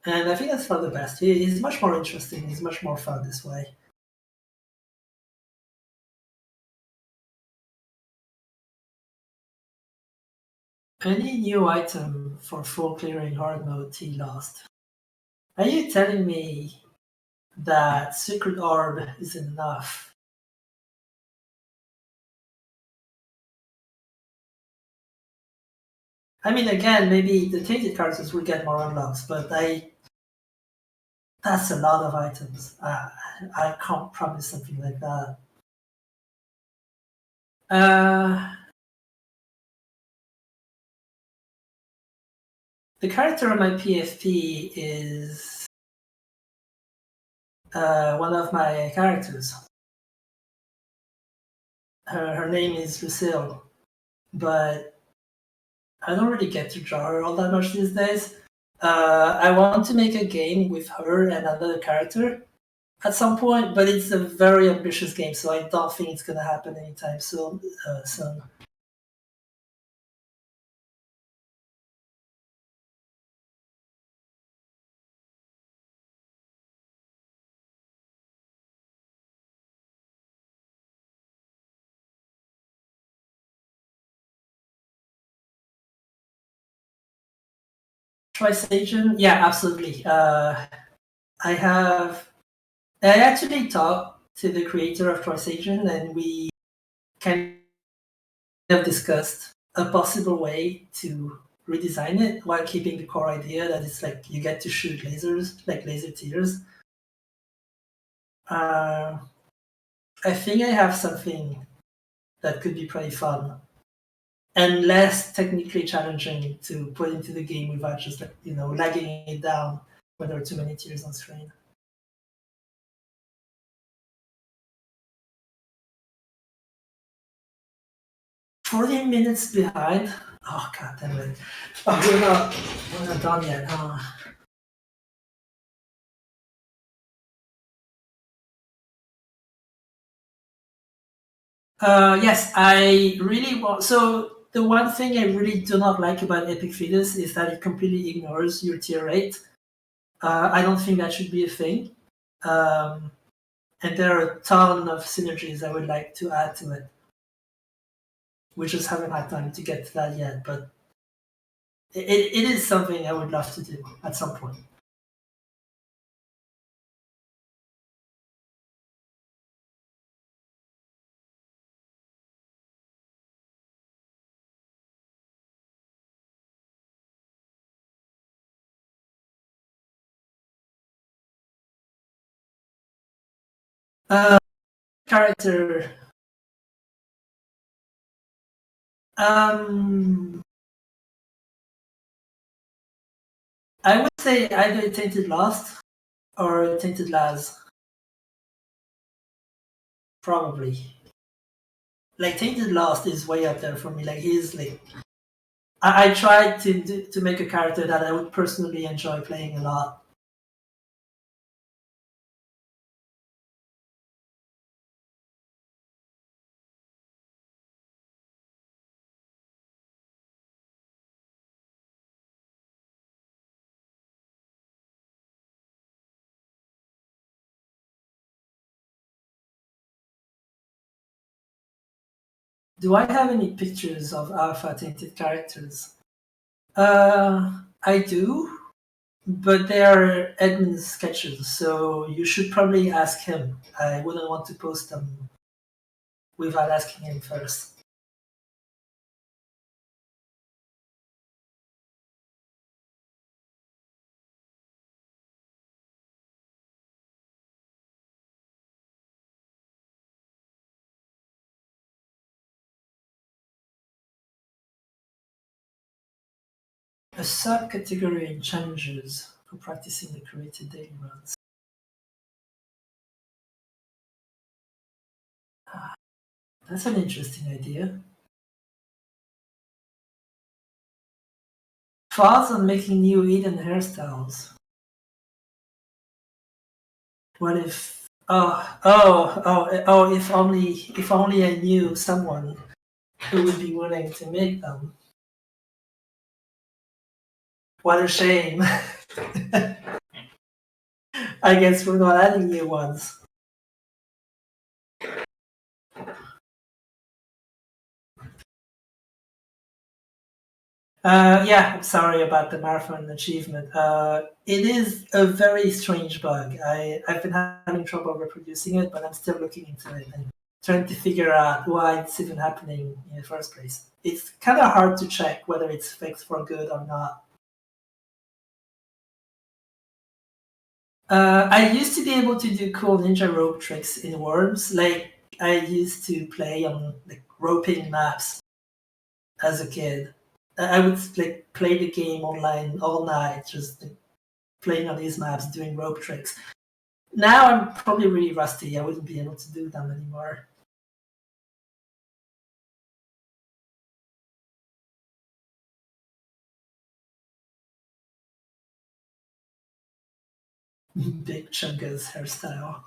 And I think that's for the best. He's much more interesting. He's much more fun this way. Any new item for full clearing hard mode T lost? Are you telling me that Secret Orb is enough? I mean, again, maybe the tainted characters will get more unlocks, but that's a lot of items. I can't promise something like that. Uh, the character on my PFP is one of my characters. Her name is Lucille, but I don't really get to draw her all that much these days. I want to make a game with her and another character at some point, but it's a very ambitious game, so I don't think it's gonna happen anytime soon. Trisagion, yeah, absolutely. I actually talked to the creator of Trisagion, and we kind of discussed a possible way to redesign it while keeping the core idea that it's like you get to shoot lasers, like laser tears. Uh, I think I have something that could be pretty fun and less technically challenging to put into the game without just like, lagging it down when there are too many tears on screen. 40 minutes behind. Oh god damn it! Oh, we're not done yet. Yes, I really want. So the one thing I really do not like about Epic Fetus is that it completely ignores your tier rate. I don't think that should be a thing. Um, and there are a ton of synergies I would like to add to it. We just haven't had time to get to that yet, but it is something I would love to do at some point. Uh, Character. Um, I would say either Tainted Lost or Tainted Laz. Probably. Like Tainted Lost is way up there for me. Like he's like I tried to make a character that I would personally enjoy playing a lot. Do I have any pictures of alpha tainted characters? I do, but they are Edmund's sketches, so you should probably ask him. I wouldn't want to post them without asking him first. A subcategory in challenges for practicing the created daily runs. That's an interesting idea. Thoughts on making new Eden hairstyles. What if? If only I knew someone who would be willing to make them. What a shame. I guess we're not adding new ones. Yeah, I'm sorry about the marathon achievement. It is a very strange bug. I've been having trouble reproducing it, but I'm still looking into it and trying to figure out why it's even happening in the first place. It's kind of hard to check whether it's fixed for good or not. I used to be able to do cool ninja rope tricks in Worms. Like I used to play on like roping maps as a kid. I would like play the game online all night, just like, playing on these maps, doing rope tricks. Now I'm probably really rusty. I wouldn't be able to do them anymore. Big Chunga's hairstyle.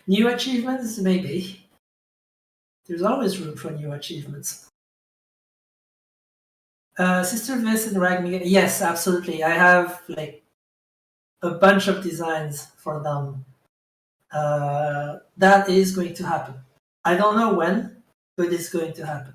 New achievements, maybe. There's always room for new achievements. Sister Viss and Ragmi, yes, absolutely. I have like a bunch of designs for them. That is going to happen. I don't know when, but it's going to happen.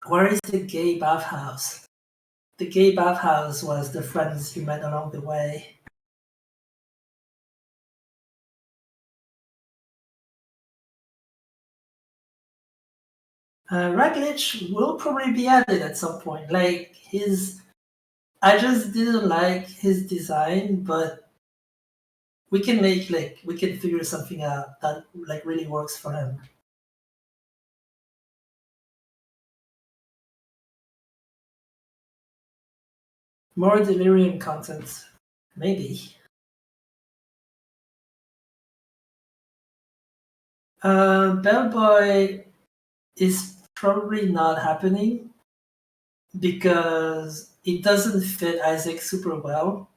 Where is the gay bathhouse? The gay bathhouse was the friends you met along the way. Raglitch will probably be added at some point. Like his, I just didn't like his design, but we can figure something out that like really works for him. More delirium content, maybe. Bellboy is probably not happening because it doesn't fit Isaac super well.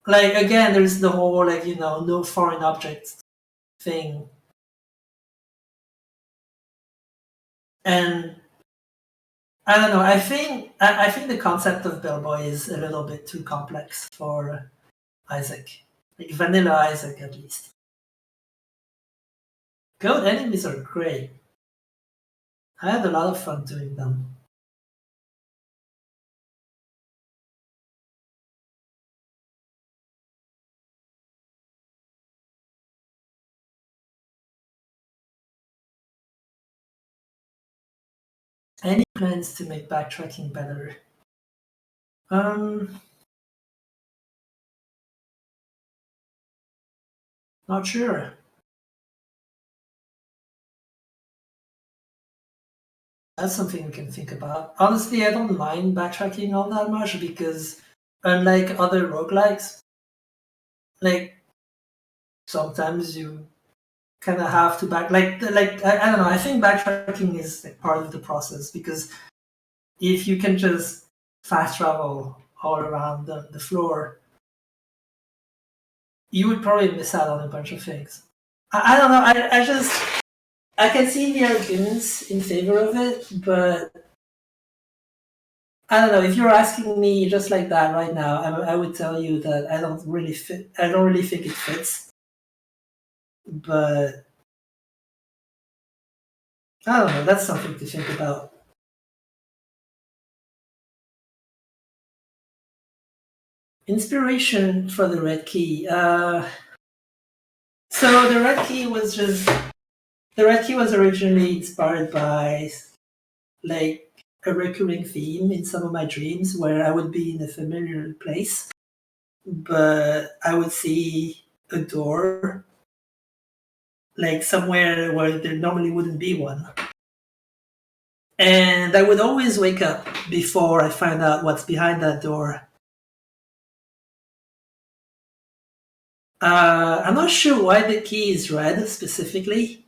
Like again, there's the whole like no foreign objects thing, and I don't know. I think the concept of Bellboy is a little bit too complex for Isaac, like vanilla Isaac at least. Goat enemies are great. I had a lot of fun doing them. Any plans to make backtracking better? Um, Not sure. That's something we can think about. Honestly, I don't mind backtracking all that much because unlike other roguelikes, like sometimes you kind of have to I don't know. I think backtracking is like part of the process because if you can just fast travel all around the floor, you would probably miss out on a bunch of things. I don't know. I can see the arguments in favor of it, but I don't know. If you're asking me just like that right now, I would tell you that I don't really fit. I don't really think it fits. But I don't know. That's something to think about. Inspiration for the red key. So the red key was originally inspired by like a recurring theme in some of my dreams where I would be in a familiar place, but I would see a door like somewhere where there normally wouldn't be one. And I would always wake up before I find out what's behind that door. I'm not sure why the key is red specifically.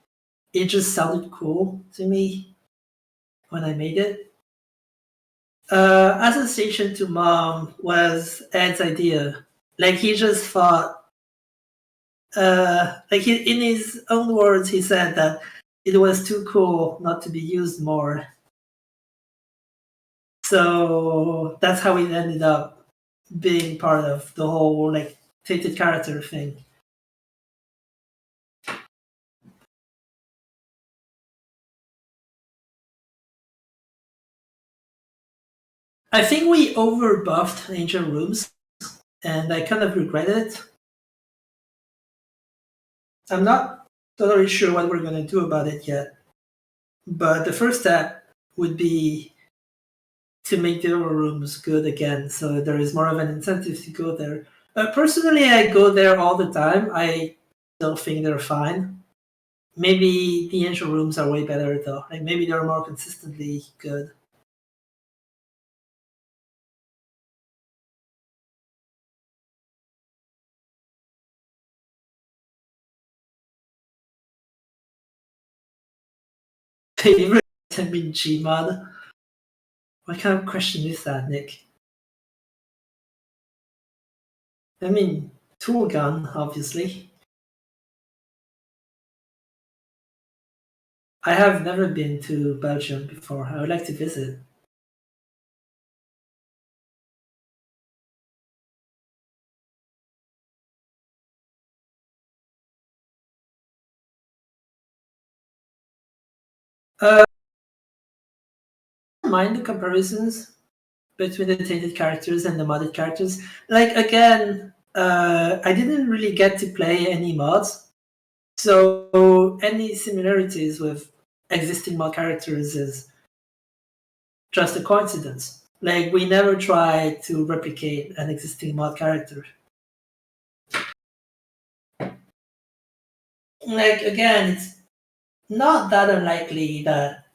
It just sounded cool to me when I made it. Association to mom was Ed's idea. Like he just thought, in his own words, he said that it was too cool not to be used more. So that's how it ended up being part of the whole like tainted character thing. I think we over buffed Ancient Rooms, and I kind of regret it. I'm not totally sure what we're going to do about it yet, but the first step would be to make the other rooms good again, so there is more of an incentive to go there. Personally, I go there all the time. I still think they're fine. Maybe the Ancient Rooms are way better though. Like maybe they're more consistently good. Favorite item in Gmod? What kind of question is that, Nick? I mean, tool gun, obviously. I have never been to Belgium before. I would like to visit. Uh, mind the comparisons between the tainted characters and the modded characters. Like again, I didn't really get to play any mods, so any similarities with existing mod characters is just a coincidence. Like we never tried to replicate an existing mod character. Like again, it's not that unlikely that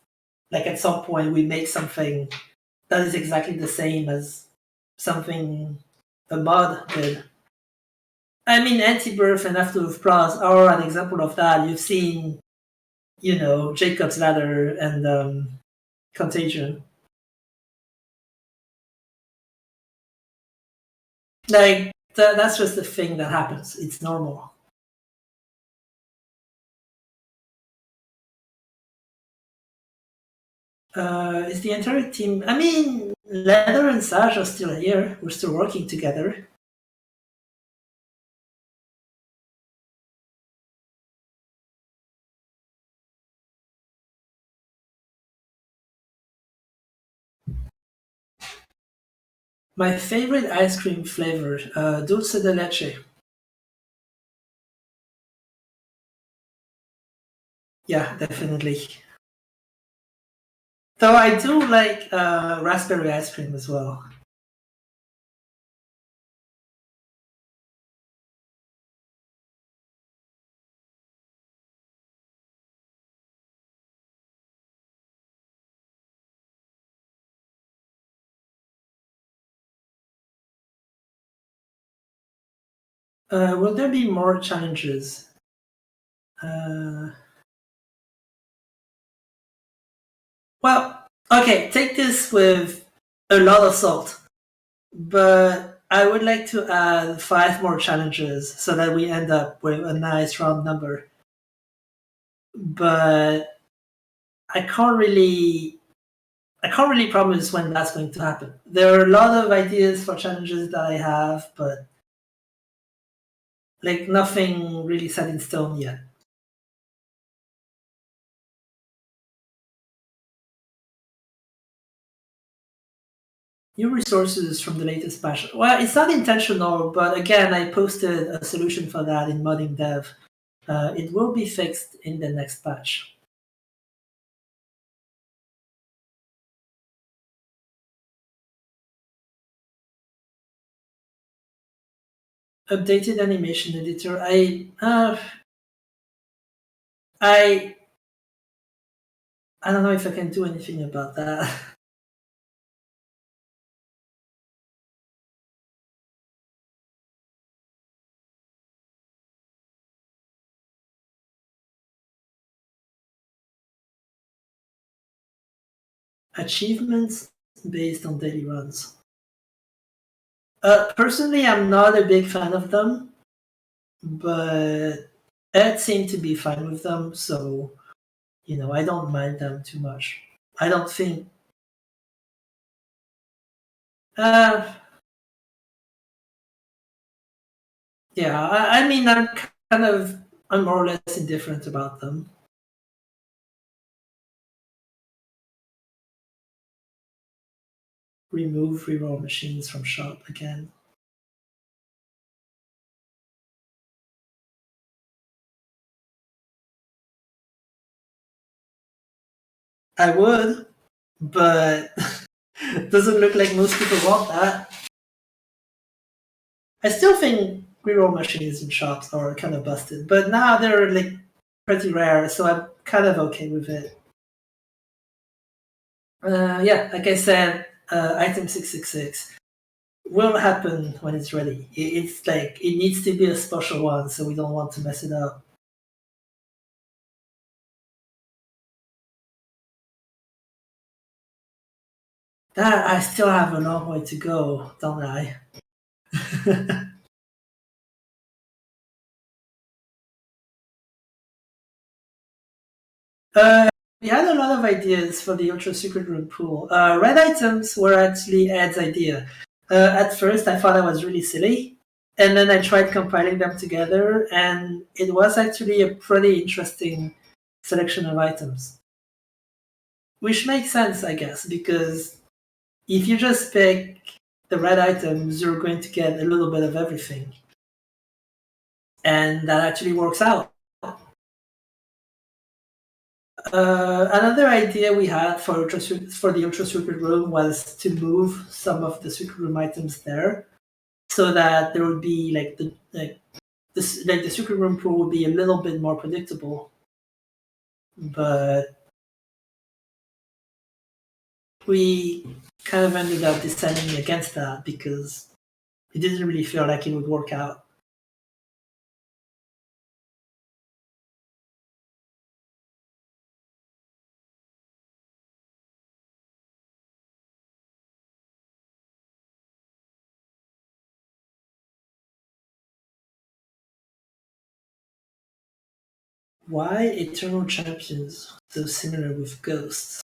like at some point we make something that is exactly the same as something a mod did. I mean, Anti-Birth and Afterbirth Plus are an example of that. You've seen, Jacob's Ladder and Contagion. Like, that's just a thing that happens. It's normal. Is the entire team... I mean, Leather and Saj are still here. We're still working together. My favorite ice cream flavor, dulce de leche. Yeah, definitely. Though I do like raspberry ice cream as well. Will there be more challenges? Well, okay, take this with a lot of salt. But I would like to add 5 more challenges so that we end up with a nice round number. But I can't really promise when that's going to happen. There are a lot of ideas for challenges that I have, but like nothing really set in stone yet. New resources from the latest patch. Well, it's not intentional, but again, I posted a solution for that in modding dev. It will be fixed in the next patch. Updated animation editor. I don't know if I can do anything about that. Achievements based on daily runs. Personally, I'm not a big fan of them, but Ed seemed to be fine with them, so I don't mind them too much. I don't think. Uh, yeah, I mean, I'm more or less indifferent about them. Remove reroll machines from shop again. I would, but doesn't look like most people want that. I still think reroll machines in shops are kind of busted, but now they're like pretty rare, so I'm kind of okay with it. Yeah, like I said, item 666 will happen when it's ready. It's like it needs to be a special one, so we don't want to mess it up. That I still have a long way to go, don't I? We had a lot of ideas for the Ultra Secret Room pool. Red items were actually Ed's idea. At first, I thought I was really silly, and then I tried compiling them together, and it was actually a pretty interesting selection of items. which makes sense, I guess, because if you just pick the red items, you're going to get a little bit of everything, and that actually works out. Another idea we had for the Ultra Secret Room was to move some of the Secret Room items there, so that there would be like the Secret Room pool would be a little bit more predictable. But we kind of ended up deciding against that because it didn't really feel like it would work out. Why Eternal Champions so similar with Ghosts?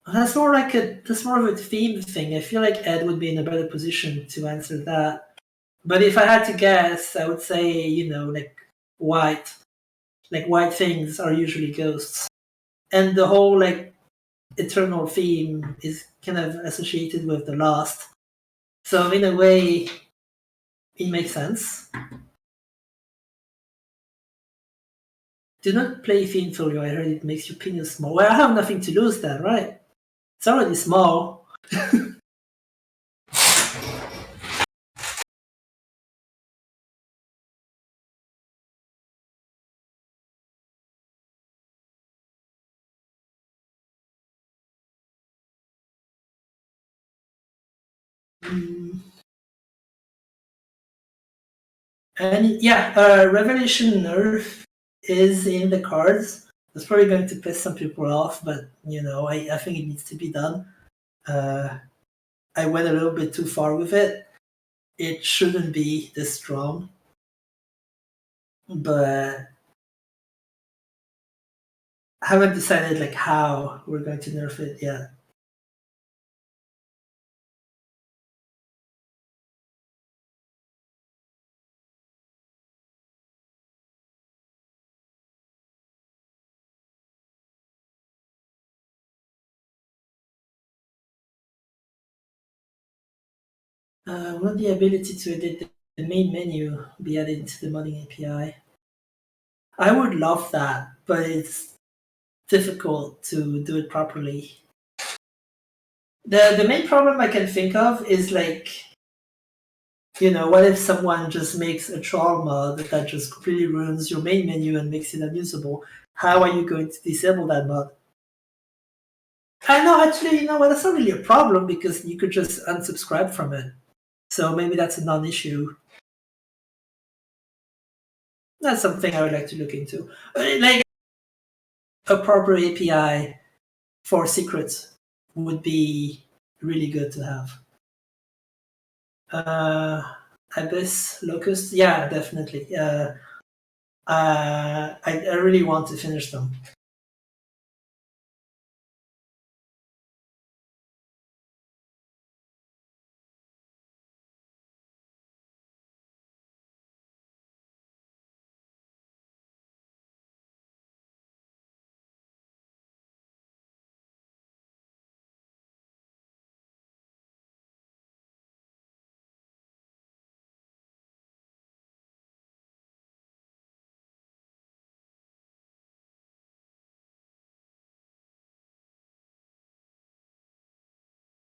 That's more of a theme thing. I feel like Ed would be in a better position to answer that. But if I had to guess, I would say, like white. Like white things are usually ghosts. And the whole like eternal theme is kind of associated with the lost. So in a way it makes sense. Do not play Fiend Folio, I heard it makes your penis small. Well, I have nothing to lose then, right? It's already small. Mm. And yeah, Revelation Nerf is in the cards. It's probably going to piss some people off, but I think it needs to be done. I went a little bit too far with it. It shouldn't be this strong, but I haven't decided like how we're going to nerf it yet. Will the ability to edit the main menu be added into the modding API? I would love that, but it's difficult to do it properly. The main problem I can think of is like, what if someone just makes a troll mod that just completely ruins your main menu and makes it unusable? How are you going to disable that mod? I know, actually, you know what? That's not really a problem because you could just unsubscribe from it. So maybe that's a non-issue. That's something I would like to look into. Like a proper API for secrets would be really good to have. Abyss, Locust, yeah, definitely. I really want to finish them.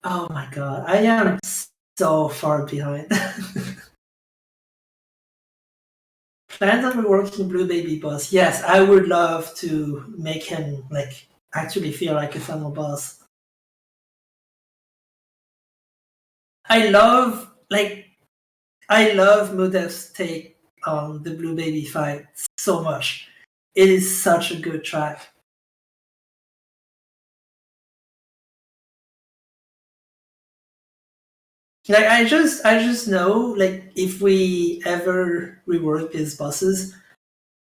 Oh my god, I am so far behind. Plans on reworking Blue Baby Boss. Yes, I would love to make him like actually feel like a final boss. I love Mudev's take on the Blue Baby fight so much. It is such a good track. Like I just know like if we ever rework his bosses,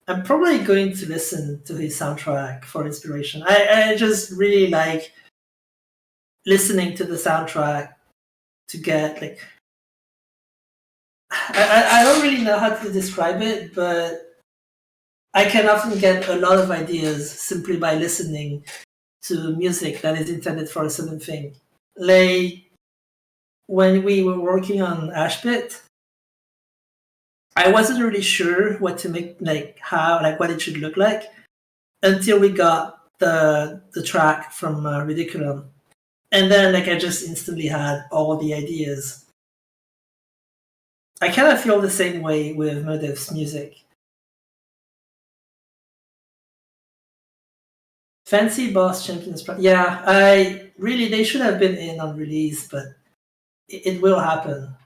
I'm probably going to listen to his soundtrack for inspiration. I just really like listening to the soundtrack to get like I don't really know how to describe it, but I can often get a lot of ideas simply by listening to music that is intended for a certain thing. Like when we were working on Ashbit, I wasn't really sure what to make, like how, like what it should look like until we got the track from Ridiculum, and then like I just instantly had all the ideas. I kind of feel the same way with Modev's music. Fancy Boss Champions, yeah, I really they should have been in on release, but it will happen.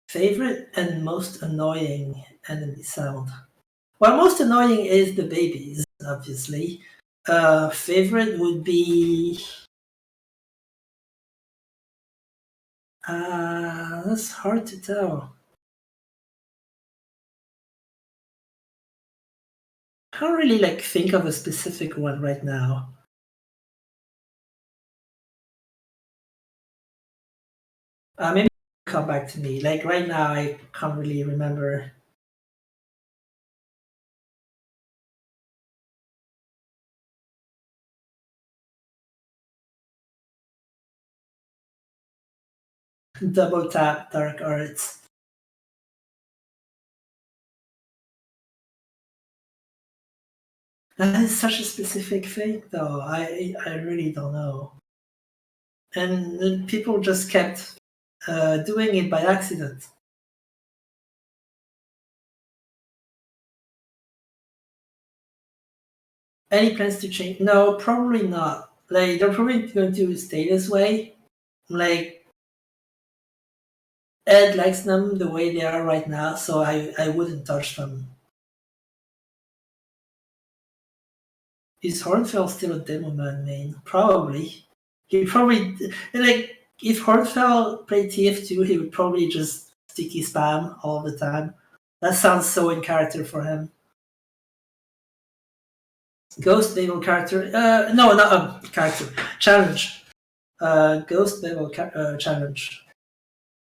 Favorite and most annoying enemy sound. Well, most annoying is the babies, obviously. Favorite would be. That's hard to tell. I can't really like think of a specific one right now. Maybe come back to me. Like right now, I can't really remember. Double tap dark arts. That is such a specific thing, though. I really don't know. And people just kept doing it by accident. Any plans to change? No, probably not. Like they're probably going to stay this way. Like Ed likes them the way they are right now, so I wouldn't touch them. Is Hornfell still a demo man main? Probably. He probably like if Hornfell played TF2, he would probably just sticky spam all the time. That sounds so in character for him. Ghost Babel character? No, not character. Challenge. Ghost Babel challenge.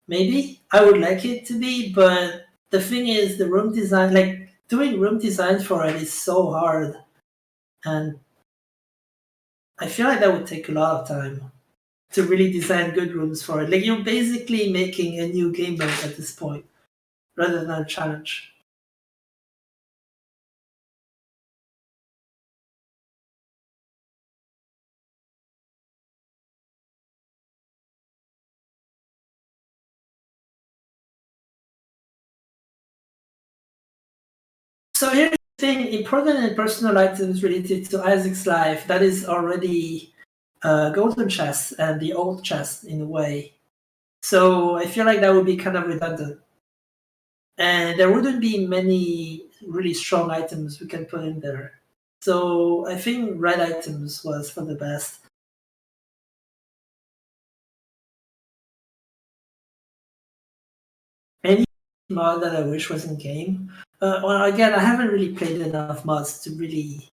Maybe I would like it to be, but the thing is, the room design, like doing room design for it, is so hard, and I feel like that would take a lot of time to really design good rooms for it. Like you're basically making a new game mode at this point, rather than a challenge. So here's the thing: important and personal items related to Isaac's life that is already golden chest and the old chest in a way. So I feel like that would be kind of redundant. And there wouldn't be many really strong items we can put in there. So I think red items was for the best. Any mod that I wish was in game. Well, again, I haven't really played enough mods to really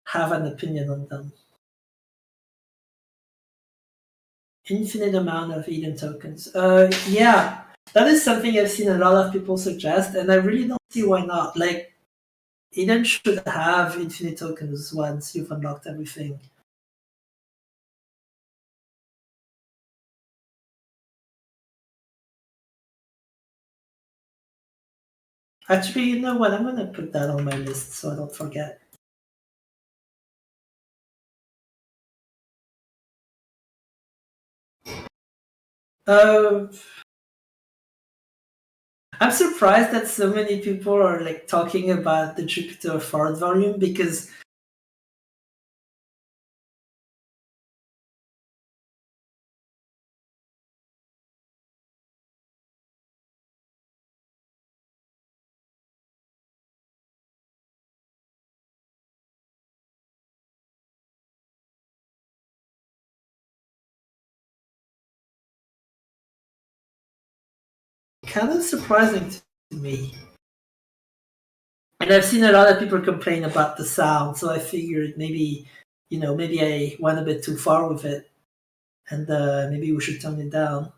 have an opinion on them. Infinite amount of Eden tokens. Yeah, that is something I've seen a lot of people suggest, and I really don't see why not. Like, Eden should have infinite tokens once you've unlocked everything. Actually, you know what? I'm gonna put that on my list so I don't forget. Uh, I'm surprised that so many people are like talking about the Jupiter Ford volume because kind of surprising to me. And I've seen a lot of people complain about the sound, so I figured maybe, maybe I went a bit too far with it, and maybe we should tone it down.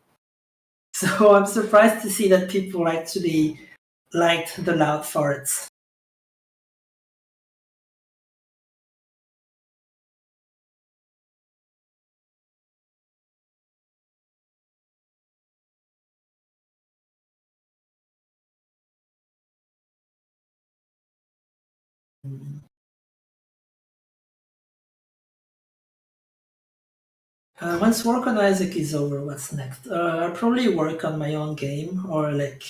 So I'm surprised to see that people actually liked the loud farts. Once work on Isaac is over, what's next? I'll probably work on my own game, or like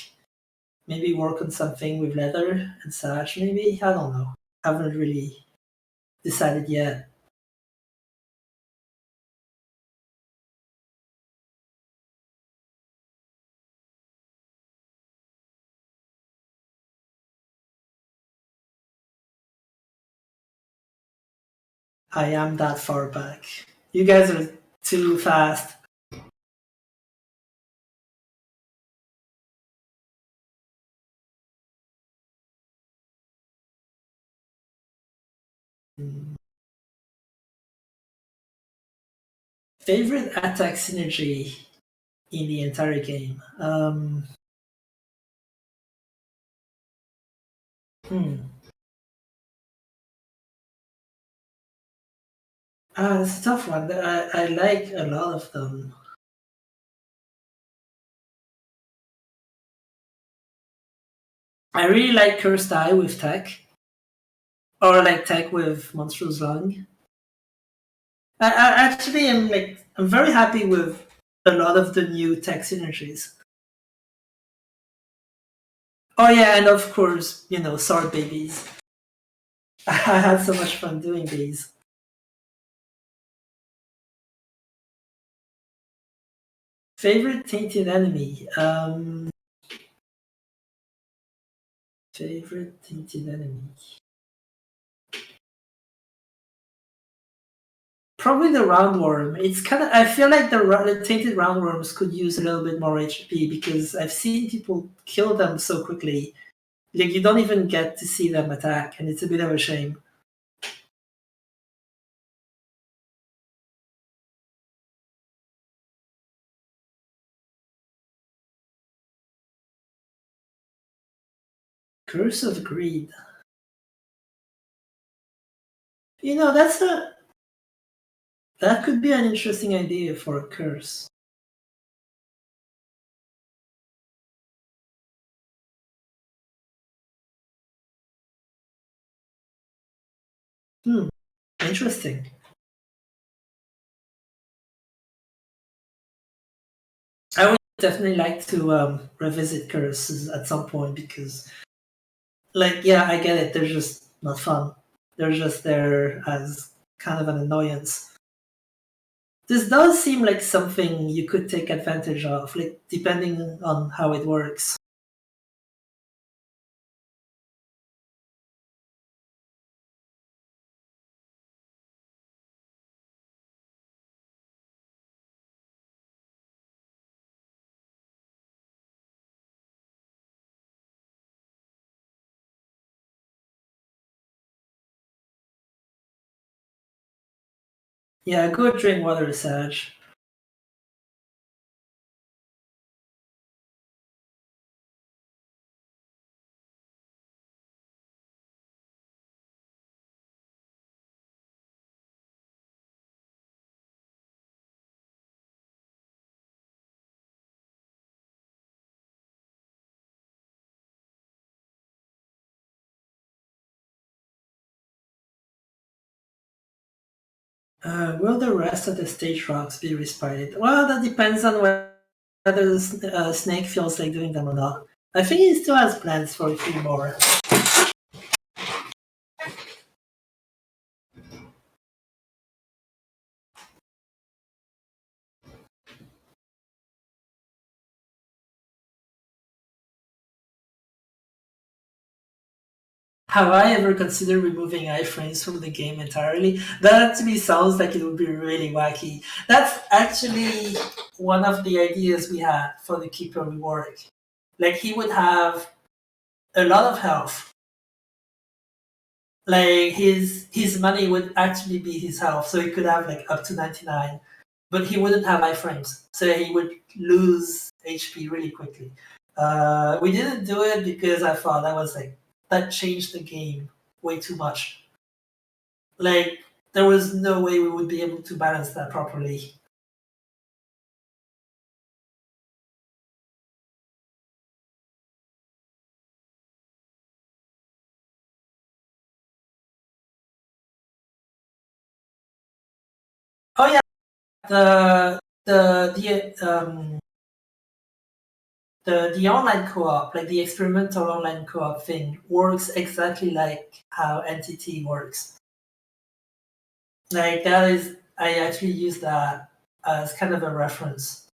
maybe work on something with leather and such. Maybe I don't know. Haven't really decided yet. I am that far back. You guys are too fast. Mm. Favorite attack synergy in the entire game? Hmm. It's a tough one. I like a lot of them. I really like Cursed Eye with Tech, or like Tech with Monstrous Lung. I actually am like I'm very happy with a lot of the new Tech synergies. Oh yeah, and of course, Sword Babies. I had so much fun doing these. Favorite tainted enemy? Favorite tainted enemy? Probably the roundworm. It's kind of. I feel like the tainted roundworms could use a little bit more HP because I've seen people kill them so quickly. Like you don't even get to see them attack, and it's a bit of a shame. Curse of Greed. That's a that could be an interesting idea for a curse. Hmm. Interesting. I would definitely like to revisit curses at some point because, like, yeah, I get it. They're just not fun. They're just there as kind of an annoyance. This does seem like something you could take advantage of, like depending on how it works. Yeah, go drink water, Sage. Will the rest of the stage rocks be respited? Well, that depends on whether Snake feels like doing them or not. I think he still has plans for a few more. Have I ever considered removing iframes from the game entirely? That to me sounds like it would be really wacky. That's actually one of the ideas we had for the Keeper rework. Like he would have a lot of health. Like his money would actually be his health, so he could have like up to 99, but he wouldn't have iframes, so he would lose HP really quickly. We didn't do it because I thought that changed the game way too much. Like there was no way we would be able to balance that properly. Oh yeah, the the the um the online co-op, like the experimental online co-op thing, works exactly like how NTT works. Like that is, I actually use that as kind of a reference.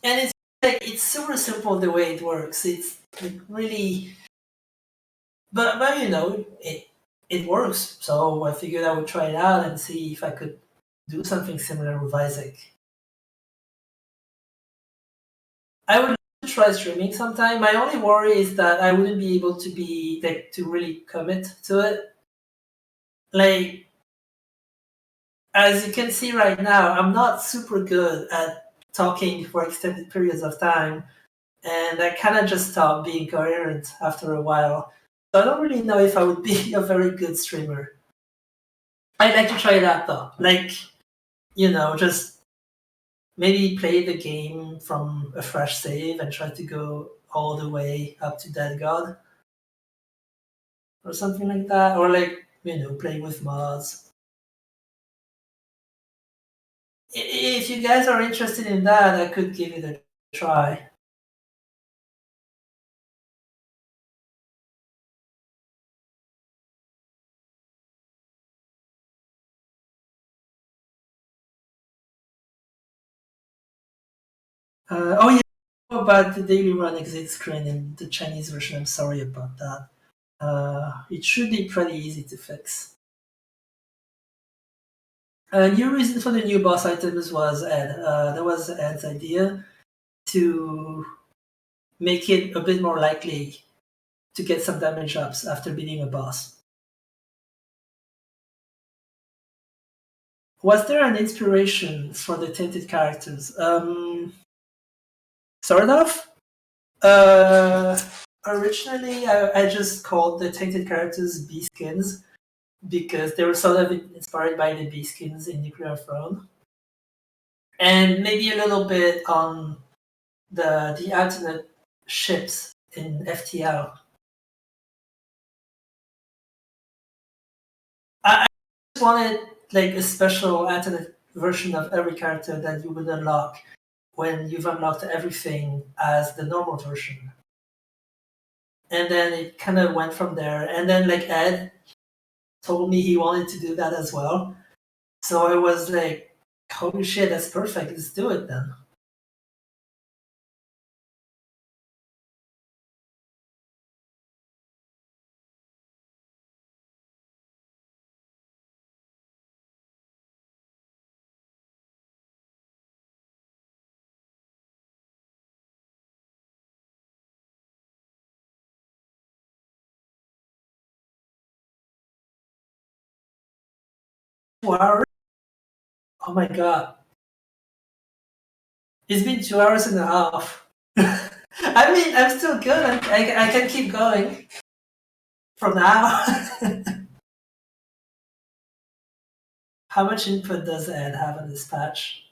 And it's super simple the way it works. It's like really, but it works. So I figured I would try it out and see if I could do something similar with Isaac. I would try streaming sometime. My only worry is that I wouldn't be able to be like to really commit to it. Like as you can see right now, I'm not super good at talking for extended periods of time, and I kind of just stopped being coherent after a while. So I don't really know if I would be a very good streamer. I'd like to try it out though. Like, just maybe play the game from a fresh save and try to go all the way up to Dead God or something like that. Or like, play with mods. If you guys are interested in that, I could give it a try. Oh yeah, about the daily run exit screen in the Chinese version. I'm sorry about that. It should be pretty easy to fix. A new reason for the new boss items was Ed. That was Ed's idea to make it a bit more likely to get some damage ups after beating a boss. Was there an inspiration for the tainted characters? Sort of. Uh, Originally, I just called the tainted characters bee skins because they were sort of inspired by the bee skins in Nuclear Throne, and maybe a little bit on the alternate ships in FTL. I just wanted like a special alternate version of every character that you would unlock when you've unlocked everything as the normal version. And then it kind of went from there. And then like Ed told me he wanted to do that as well. So I was like, holy shit, that's perfect. Let's do it then. Wow. Oh my god. It's been 2 hours and a half. I mean, I'm still good. I can keep going from now. How much input does Ed have on this patch?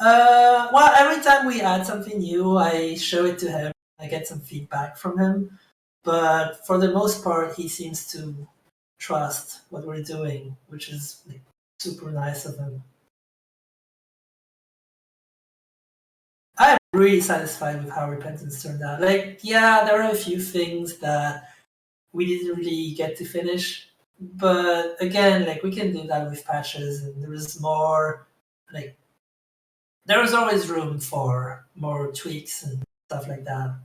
Well, every time we add something new, I show it to him. I get some feedback from him. But for the most part, he seems to trust what we're doing, which is like, super nice of him. I'm really satisfied with how Repentance turned out. Like, yeah, there are a few things that we didn't really get to finish, but again, like we can do that with patches, and there is more. Like, there is always room for more tweaks and stuff like that.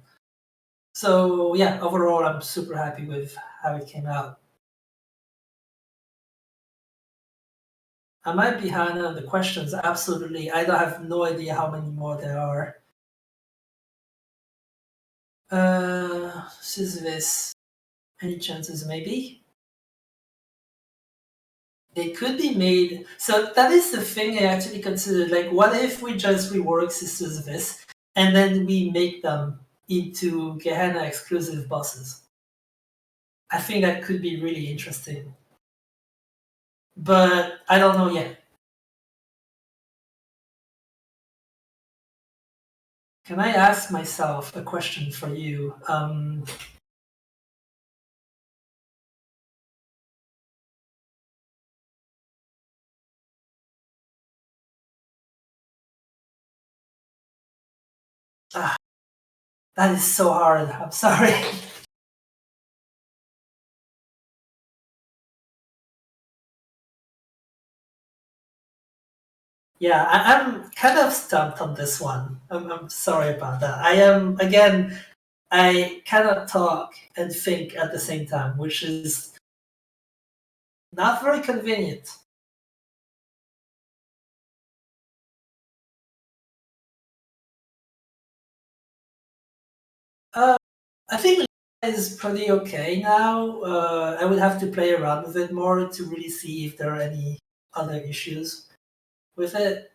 So yeah, overall, I'm super happy with how it came out. Am I behind on the questions? Absolutely. I don't have no idea how many more there are. Sisyphus. Any chances? Maybe. they could be made. So that is the thing I actually considered. Like, what if we just rework Sisters of This and then we make them into Gehenna exclusive bosses? I think that could be really interesting. But I don't know yet. Can I ask myself a question for you? That is so hard. I'm sorry. Yeah, I'm kind of stumped on this one. I'm sorry about that. I am, again, I cannot talk and think at the same time, which is not very convenient. I think is pretty okay now. I would have to play around with it more to really see if there are any other issues with it.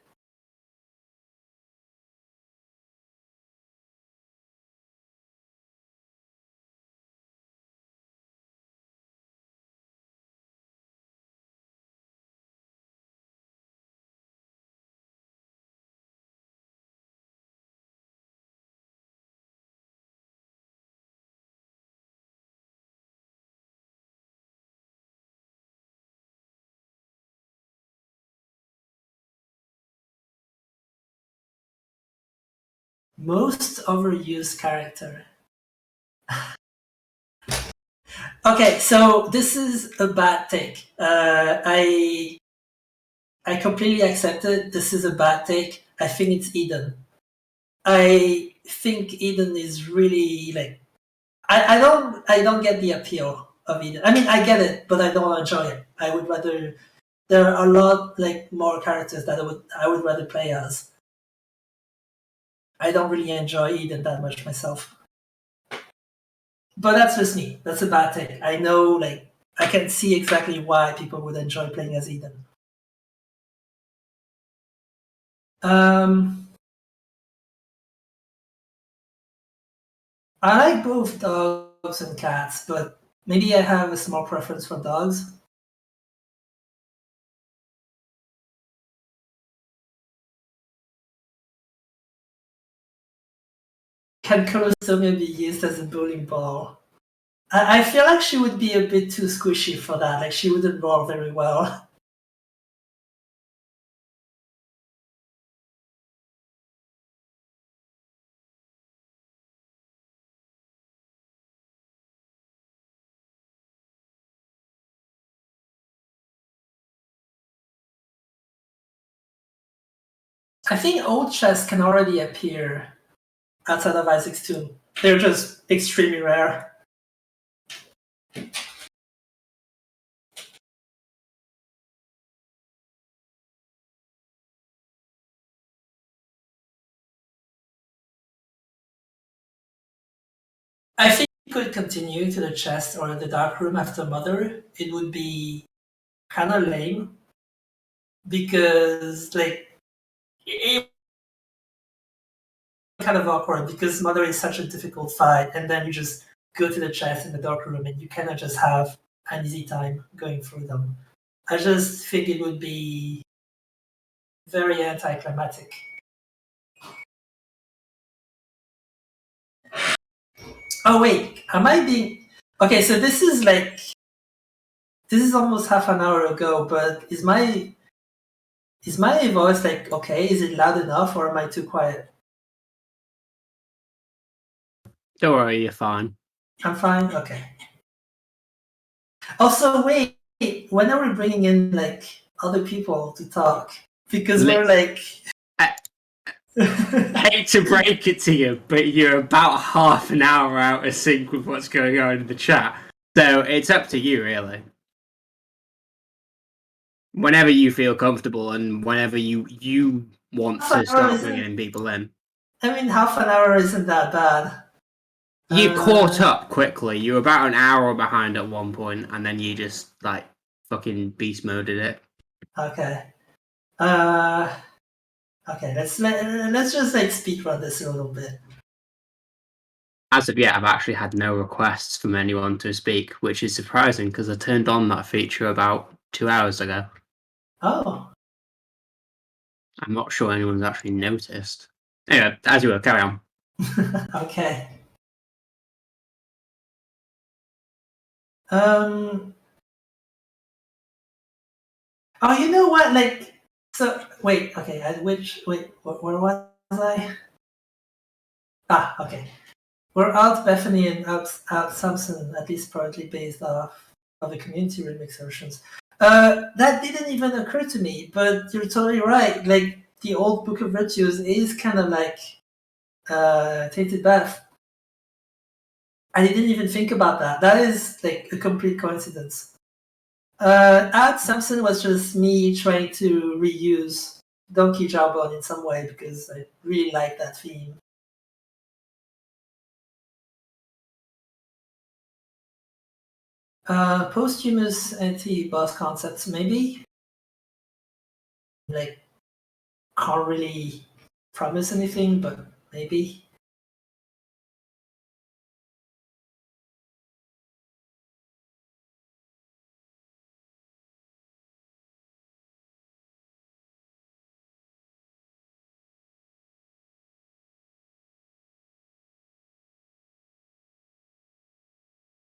Most overused character. Okay, so this is a bad take. I completely accept it. This is a bad take. I think it's Eden. I think Eden is really like I don't get the appeal of Eden. I mean I get it, but I don't enjoy it. I would rather there are a lot like more characters that I would rather play as. I don't really enjoy Eden that much myself. But that's just me. That's a bad take. I know like I can see exactly why people would enjoy playing as Eden. Um I like both dogs and cats, but maybe I have a small preference for dogs. Can Kurosumi be used as a bowling ball? I feel like she would be a bit too squishy for that. Like she wouldn't roll very well. I think old chests can already appear outside of Isaac's tomb. They're just extremely rare. I think you could continue to the chest or the dark room after Mother. It would be kind of lame because like it kind of awkward because Mother is such a difficult fight, and then you just go to the chest in the dark room and you cannot just have an easy time going through them. I just think it would be very anticlimactic. Oh wait, am I being okay? So this is almost half an hour ago, but is my voice like okay? Is it loud enough, or am I too quiet? Don't worry, you're fine. I'm fine. Okay. Also, wait, when are we bringing in like other people to talk? Because we're like. I hate to break it to you, but you're about half an hour out of sync with what's going on in the chat. So it's up to you, really. Whenever you feel comfortable and whenever you want to start bringing people in. I mean, half an hour isn't that bad. You caught up quickly. You were about an hour behind at one point, and then you just like fucking beast moded it. Okay. Okay, let's just like speedrun this a little bit. As of yet, I've actually had no requests from anyone to speak, which is surprising because I turned on that feature about 2 hours ago. Oh. I'm not sure anyone's actually noticed. Anyway, as you will, carry on. Okay. Oh, you know what? Like, so wait. Okay, where was I? Ah, okay. We're out Bethany and out Samson, at least partly based off of the community remix versions. That didn't even occur to me, but you're totally right. Like the old Book of Virtues is kind of like Tainted Bath. I didn't even think about that. That is like a complete coincidence. Ad Samson was just me trying to reuse Donkey Jawbone in some way because I really like that theme. Posthumous anti-boss concepts, maybe? Like, can't really promise anything, but maybe.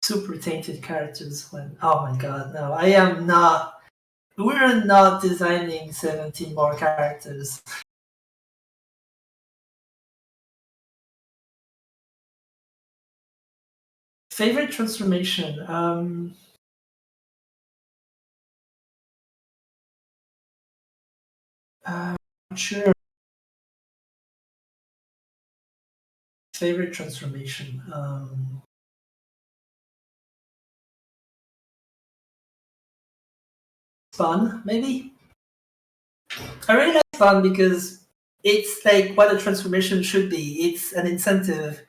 Super tainted characters when. Oh my god, no. I am not. We're not designing 17 more characters. Favorite transformation? Sure. Favorite transformation? Fun, maybe? I really like fun because it's like what a transformation should be. It's an incentive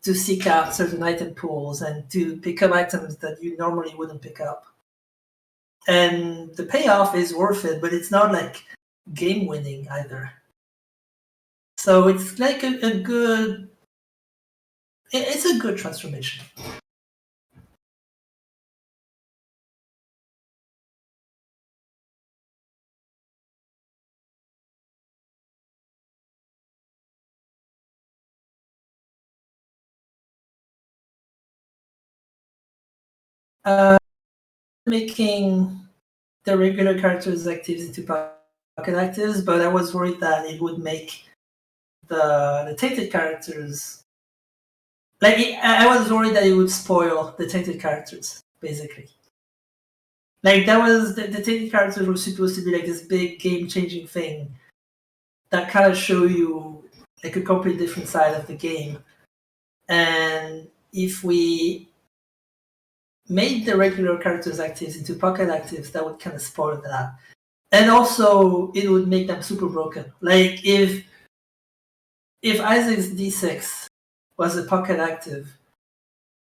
to seek out certain item pools and to pick up items that you normally wouldn't pick up. And the payoff is worth it, but it's not like game winning either. So it's like a good. It's a good transformation. Making the regular characters' actives into pocket actives, but I was worried that it would make the tainted characters. Like, I was worried that it would spoil the tainted characters, basically. Like, that was the tainted characters were supposed to be like this big game changing thing that kind of show you like a completely different side of the game. And if we made the regular characters' actives into pocket actives, that would kind of spoil that. And also, it would make them super broken. Like, if Isaac's D6 was a pocket active,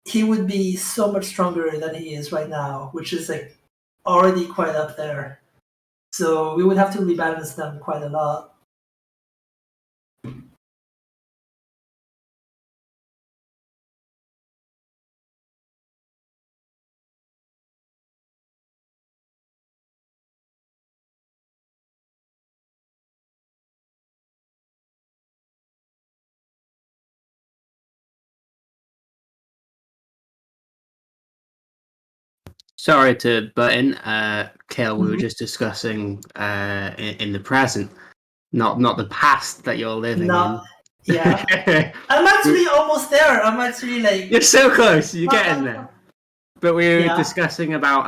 he would be so much stronger than he is right now, which is like already quite up there. So we would have to rebalance them quite a lot. Sorry to butt in, Kale. We were just discussing in the present, not the past that you're living Not, in. yeah. I'm actually almost there. I'm actually like. You're so close. You're getting there. But we were Yeah. discussing about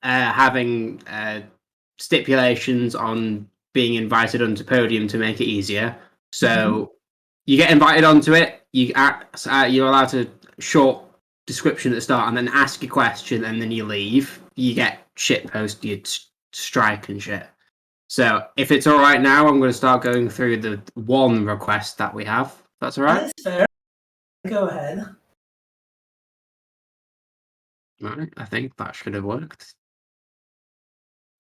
having stipulations on being invited onto podium to make it easier. So you get invited onto it. You're allowed to short description at the start, and then ask your question, and then you leave. You get shit posted, strike and shit. So if it's all right now, I'm going to start going through the one request that we have. That's all right. That's fair. Go ahead. Right, I think that should have worked.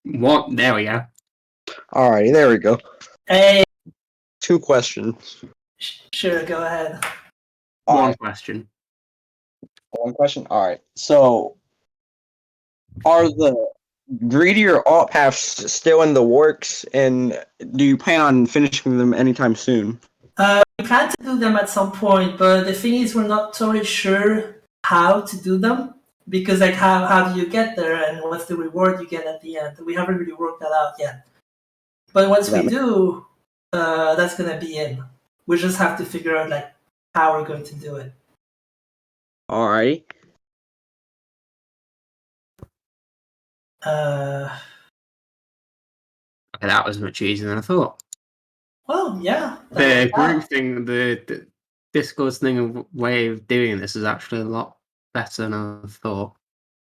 What? There we go. Alrighty, there we go. Hey, 2 questions. sure, go ahead. All One right, question. 1 question. All right. So, are the greedier alt paths still in the works, and do you plan on finishing them anytime soon? We plan to do them at some point, but the thing is, we're not totally sure how to do them because, like, how do you get there and what's the reward you get at the end? We haven't really worked that out yet. But once we do, that's gonna be in. We just have to figure out like how we're going to do it. Alrighty. Uh, Okay, that was much easier than I thought. well, yeah. The group thing, the Discord thing, and way of doing this is actually a lot better than I thought.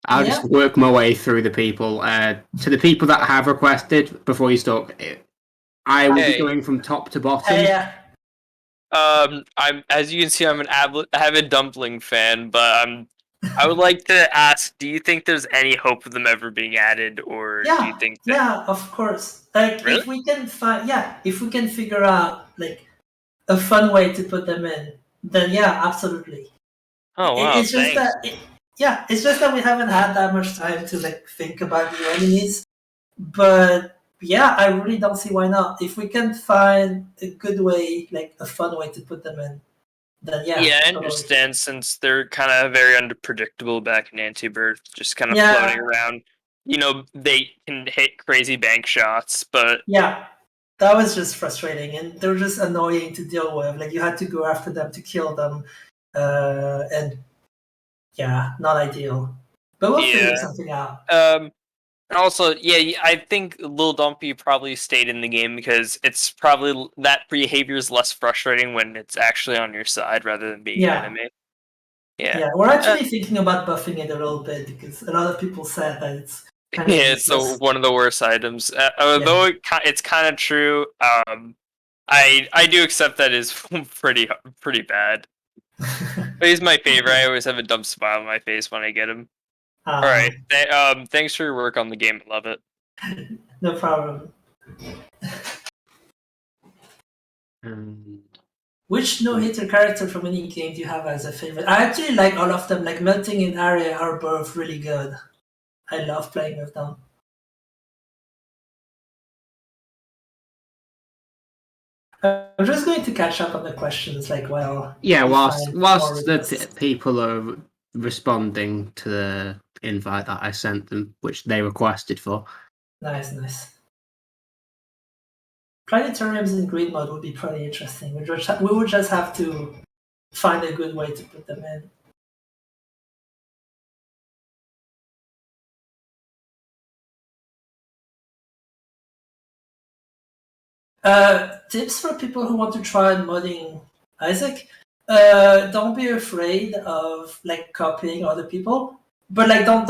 I'll just work my way through the people. To the people that have requested, before you start, I will be going from top to bottom. Yeah. I'm, as you can see, I'm an avid dumpling fan, but I would like to ask: do you think there's any hope of them ever being added, or do you think that... Yeah, of course. Like, really? if we can figure out like a fun way to put them in, then yeah, absolutely. Oh wow! It's just it's just that we haven't had that much time to like think about the enemies. But yeah, I really don't see why not. If we can find a good way, like a fun way to put them in, then yeah. Yeah, I understand, since they're kind of very unpredictable back in Anti-Birth, just kind of floating around. You know, they can hit crazy bank shots, but... Yeah, that was just frustrating, and they're just annoying to deal with. Like, you had to go after them to kill them, and yeah, not ideal. But we'll figure something out. And also, yeah, I think Lil Dumpy probably stayed in the game because it's probably that behavior is less frustrating when it's actually on your side rather than being an enemy. Yeah, we're actually thinking about buffing it a little bit because a lot of people said that it's kind of it's one of the worst items. Although it's kind of true, I do accept that is pretty bad. But he's my favorite. I always have a dumb smile on my face when I get him. All right. Thanks for your work on the game. Love it. No problem. Which no-hitter character from any game do you have as a favorite? I actually like all of them. Like Melting and Arya are both really good. I love playing with them. I'm just going to catch up on the questions, like whilst the people are responding to the invite that I sent them, which they requested for. Nice. Planetariums in Grid mode would be pretty interesting. We would just have to find a good way to put them in. Tips for people who want to try modding Isaac. Don't be afraid of like copying other people, but like don't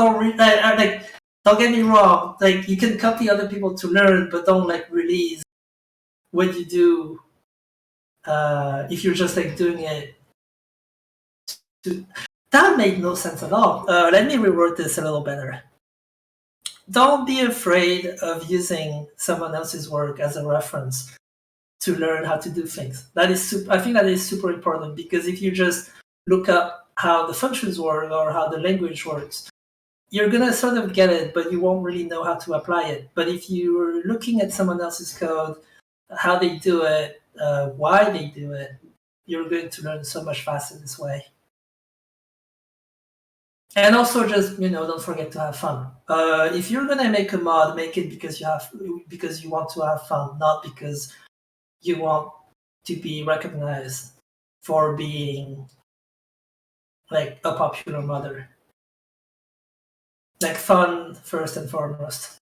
get me wrong. Like, you can copy other people to learn, but don't like release what you do. If you're just like doing it, that made no sense at all. Let me reword this a little better. Don't be afraid of using someone else's work as a reference to learn how to do things. I think that is super important, because if you just look up how the functions work or how the language works, you're gonna sort of get it, but you won't really know how to apply it. But if you're looking at someone else's code, how they do it, why they do it, you're going to learn so much faster this way. And also, just don't forget to have fun. If you're gonna make a mod, make it because you want to have fun, not because you want to be recognized for being like a popular modder. Like, fun first and foremost.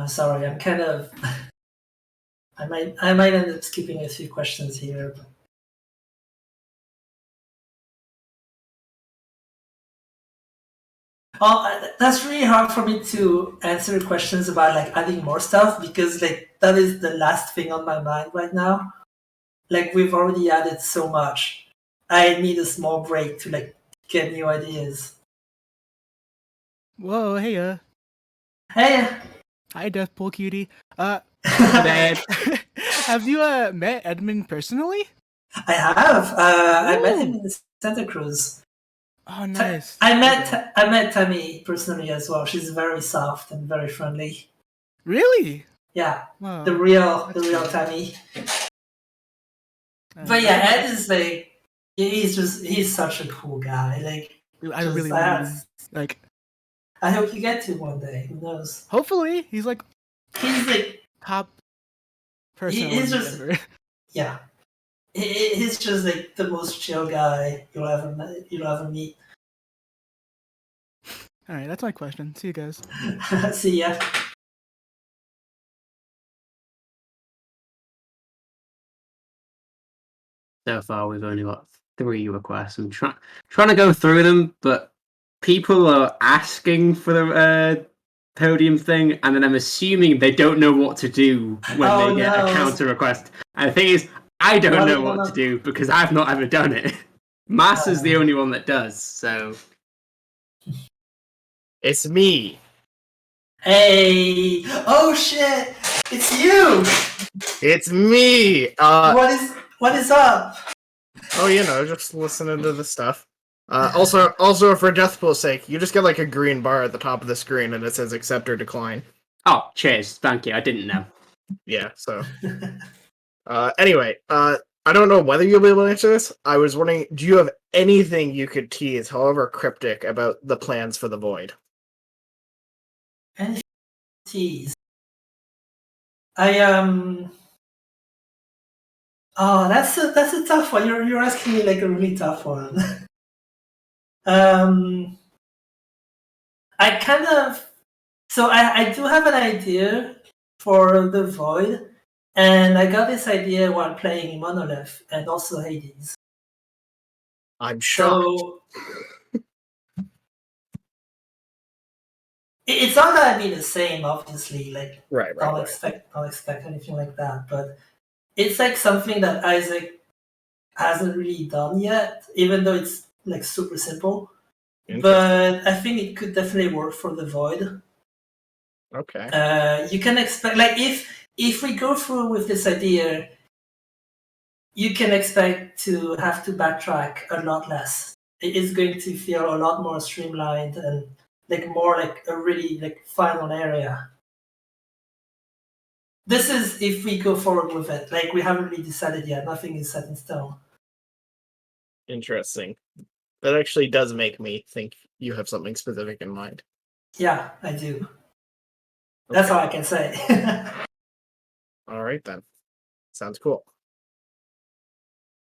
Sorry, I'm kind of. I might end up skipping a few questions here. That's really hard for me to answer questions about like adding more stuff, because like that is the last thing on my mind right now. like we've already added so much. I need a small break to like get new ideas. Whoa, hey, Hey. hi, Deathpool Cutie. Dad. Have you met Edmund personally? I have. I met him Ooh. in Santa Cruz. Oh, nice. I Okay. met Tammy personally as well. She's very soft and very friendly. Really? Yeah, Wow. the real Tammy. But yeah, Ed is like he's such a cool guy. Like Dude, I just- really want to meet him. Like, I hope you get to one day. Who knows? hopefully, he's like He's like top person. He's just- ever. yeah. He's just like the most chill guy you'll ever meet. All right, that's my question. See you guys. See ya. So far, we've only got 3 requests. I'm trying to go through them, but people are asking for the podium thing, and then I'm assuming they don't know what to do when Oh, they get no. a counter request. And the thing is, I don't Well, know no, what no. to do because I've not ever done it. Master's the only one that does, so It's me. Hey! Oh shit! It's you! It's me. What is up? Oh, you know, just listening to the stuff. Also, for Deathpool's sake, you just get like a green bar at the top of the screen, and it says accept or decline. oh, cheers, thank you. I didn't know. Yeah. So, anyway, I don't know whether you'll be able to answer this. I was wondering, do you have anything you could tease, however cryptic, about the plans for the Void? And tease. Oh, that's a tough one. You're asking me like a really tough one. I kind of I do have an idea for the Void, and I got this idea while playing Monolith and also Hades. I'm shocked. So it's not gonna be the same, obviously. Like Right. I'll expect anything like that, but it's like something that Isaac hasn't really done yet, even though it's like super simple. But I think it could definitely work for the Void. Okay. You can expect, like, if we go through with this idea, you can expect to have to backtrack a lot less. It is going to feel a lot more streamlined and like more like a really like final area. This is if we go forward with it. Like, we haven't really decided yet. Nothing is set in stone. Interesting. That actually does make me think you have something specific in mind. Yeah, I do. That's all I can say. All right, then. Sounds cool.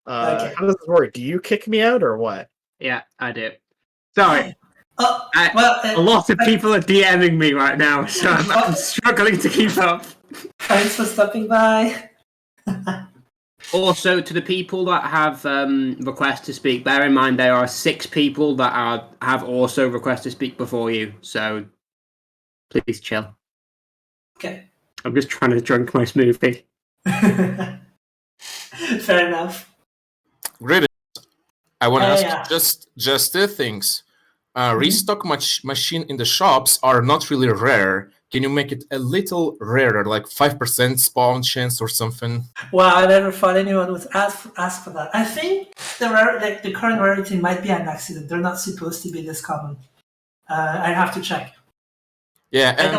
Okay. How does this work? Do you kick me out or what? Yeah, I do. Sorry, Oh, I- well, a lot of people are DMing me right now, so I'm struggling to keep up. thanks for stopping by. Also, to the people that have request to speak, bear in mind there are 6 people that have also request to speak before you, so please chill. Okay. I'm just trying to drink my smoothie. Fair enough. Great. I want to ask Yeah. just 2 things. Restock machine in the shops are not really rare. Can you make it a little rarer, like 5% spawn chance or something? Wow, I never thought anyone would ask for that. I think the current rarity might be an accident. They're not supposed to be this common. I have to check. Yeah, I and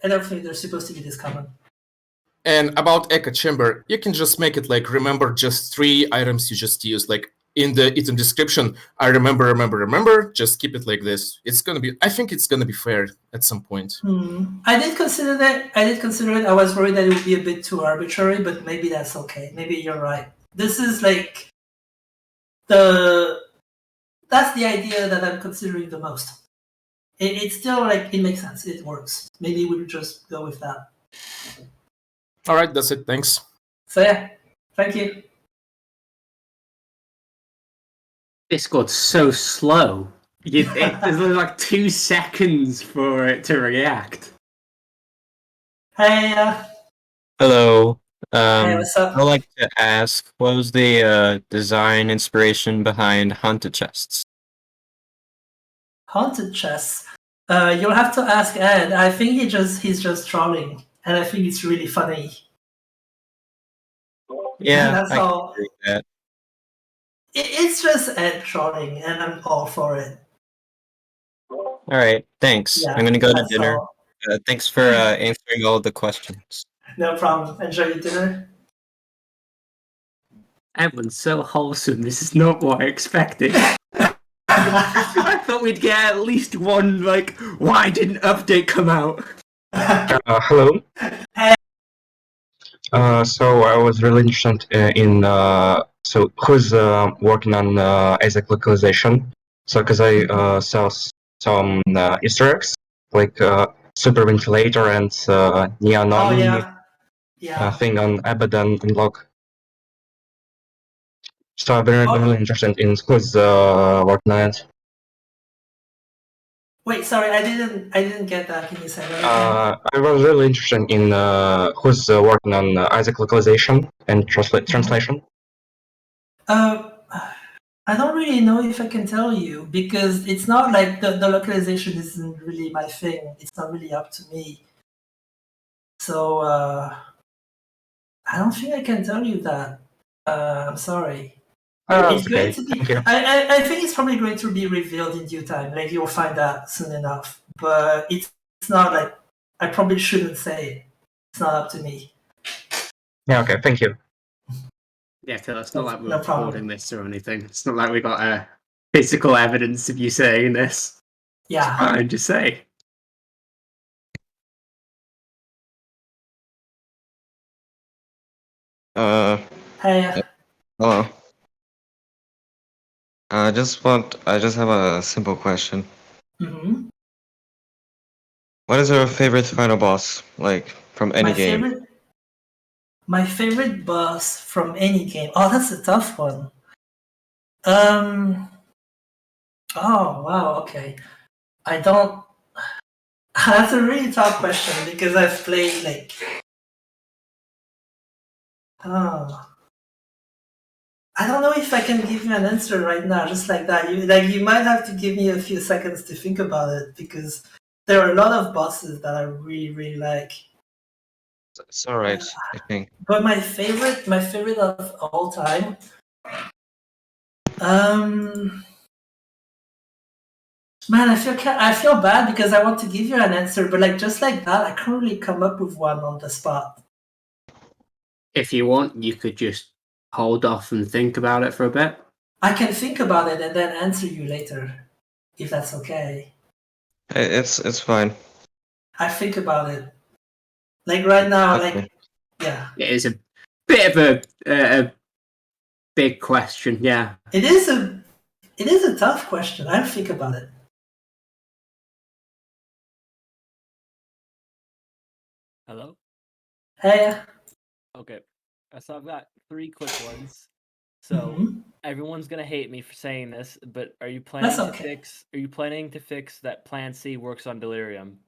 don't think they're supposed to be this common. and about Echo Chamber, you can just make it like remember just 3 items you just use. Like in the item description, I remember. Just keep it like this. I think it's gonna be fair at some point. I did consider that. I was worried that it would be a bit too arbitrary, but maybe that's okay. Maybe you're right. This is like that's the idea that I'm considering the most. It's still like, it makes sense. It works. Maybe we'll just go with that. All right, that's it. Thanks. So yeah, thank you. Discord's so slow. There's like 2 seconds for it to react. Hey, Hello. Hey, what's up? I'd like to ask, what was the design inspiration behind Haunted Chests? Haunted chests. You'll have to ask Ed. I think he's just trolling, and I think it's really funny. Yeah, That's I can all. agree with that. It's just Ed trolling, and I'm all for it. All right, thanks. Yeah, I'm gonna go to that's dinner. all. Thanks for answering all the questions. No problem. Enjoy your dinner. Everyone's so wholesome. This is not what I expected. I thought we'd get at least one, like, why didn't update come out? Hello. Hey. So I was really interested in so who's working on Isaac localization. So because I saw some Easter eggs like Super Ventilator and Oh Neonomy yeah. thing on Abaddon and Log. So I've been really interested in who's working on it. Wait, sorry, I didn't get that. Can you say that again? I was really interested in who's working on Isaac localization and translation. I don't really know if I can tell you because it's not like the localization isn't really my thing. It's not really up to me. So I don't think I can tell you that. I'm sorry. It's Okay, going to be. thank you. I think it's probably going to be revealed in due time. Like you'll find out soon enough. But it's not like I probably shouldn't say it. It's not up to me. Yeah, okay, thank you. Yeah, Phil, it's not like we're No problem. recording this or anything. It's not like we got physical evidence of you saying this. Yeah. Fine, just say. Hey. Hello. I just have a simple question. Mm-hmm. What is your favorite final boss, like, from any game? My favorite boss from any game. Oh, that's a tough one. Oh wow. Okay. I don't. That's a really tough question because I've played like. Oh. I don't know if I can give you an answer right now, just like that. You might have to give me a few seconds to think about it because there are a lot of bosses that I really, really like. It's alright, I think. But my favorite of all time. Man, I feel bad because I want to give you an answer, but like just like that, I can't really come up with one on the spot. If you want, you could just hold off and think about it for a bit. I can think about it and then answer you later, if that's okay. It's fine. I think about it. Like right now, Okay. like yeah. It is a bit of a big question, yeah. It is a tough question. I'll think about it. Hello? Hey. Okay. So I've got 3 quick ones. So everyone's gonna hate me for saying this, but are you planning That's to okay. fix that Plan C works on Delirium?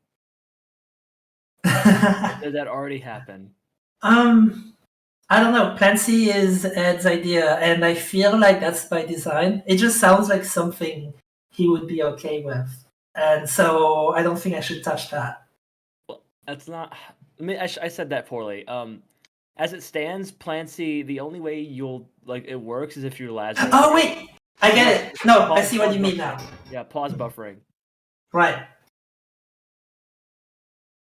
Did that already happen? I don't know. Plan C is Ed's idea, and I feel like that's by design. It just sounds like something he would be okay with, and so I don't think I should touch that. Well, that's not. I mean, I said that poorly. As it stands, Plan C, the only way it works is if you're Lazarus. Oh wait, I get it. No, I see what you mean now. Yeah, pause buffering. Right.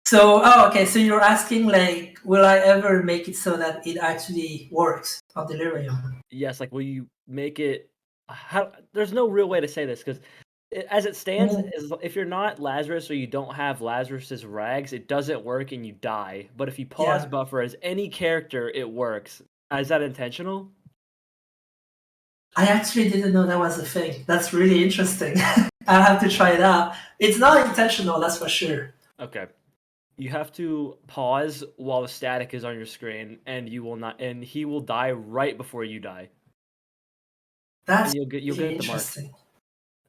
So, okay. So you're asking, like, will I ever make it so that it actually works on Delirium? Yes, like, will you make it? There's no real way to say this because, as it stands, if you're not Lazarus or you don't have Lazarus's rags, it doesn't work and you die. But if you pause buffer as any character, it works. Is that intentional? I actually didn't know that was a thing. That's really interesting. I'll have to try it out. It's not intentional, that's for sure. Okay. You have to pause while the static is on your screen, and he will die right before you die. That's you'll get the mark. interesting.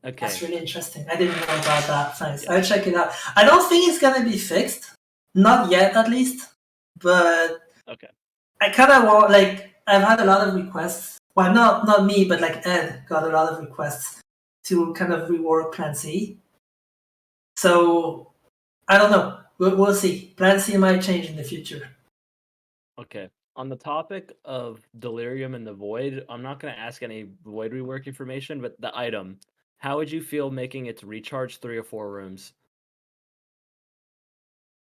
Okay. That's really interesting. I didn't know about that. Thanks. I'll check it out. I don't think it's gonna be fixed. Not yet, at least. But okay. I kind of want, like, I've had a lot of requests. Well, not me, but like Ed got a lot of requests to kind of rework Plan C. So I don't know. We'll see. Plan C might change in the future. Okay. On the topic of Delirium and the Void, I'm not going to ask any Void rework information, but the item. How would you feel making it to recharge 3 or 4 rooms?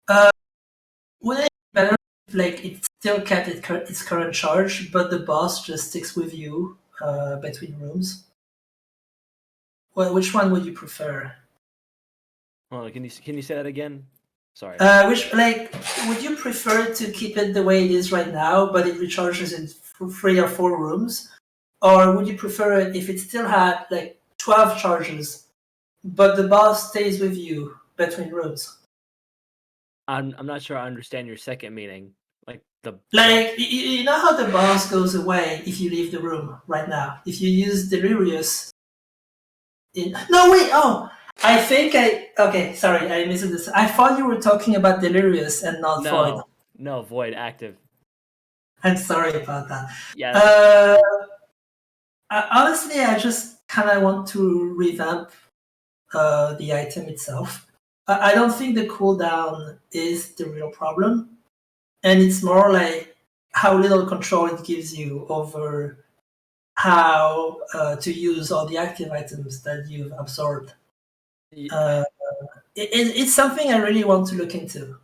Would it be better if, like, it still kept its current charge, but the boss just sticks with you between rooms? Well, which one would you prefer? Hold on, can you say that again? Sorry. Would you prefer to keep it the way it is right now, but it recharges in 3 or 4 rooms? Or would you prefer it if it still had, like, 12 charges, but the boss stays with you between rooms? I'm not sure I understand your second meaning. You know how the boss goes away if you leave the room right now? If you use Delirious... Okay, sorry, I misunderstood. I thought you were talking about Delirious and not Void. No, Void active. I'm sorry about that. Yeah. Honestly, I just kind of want to revamp the item itself. I don't think the cooldown is the real problem, and it's more like how little control it gives you over how to use all the active items that you've absorbed. It's something I really want to look into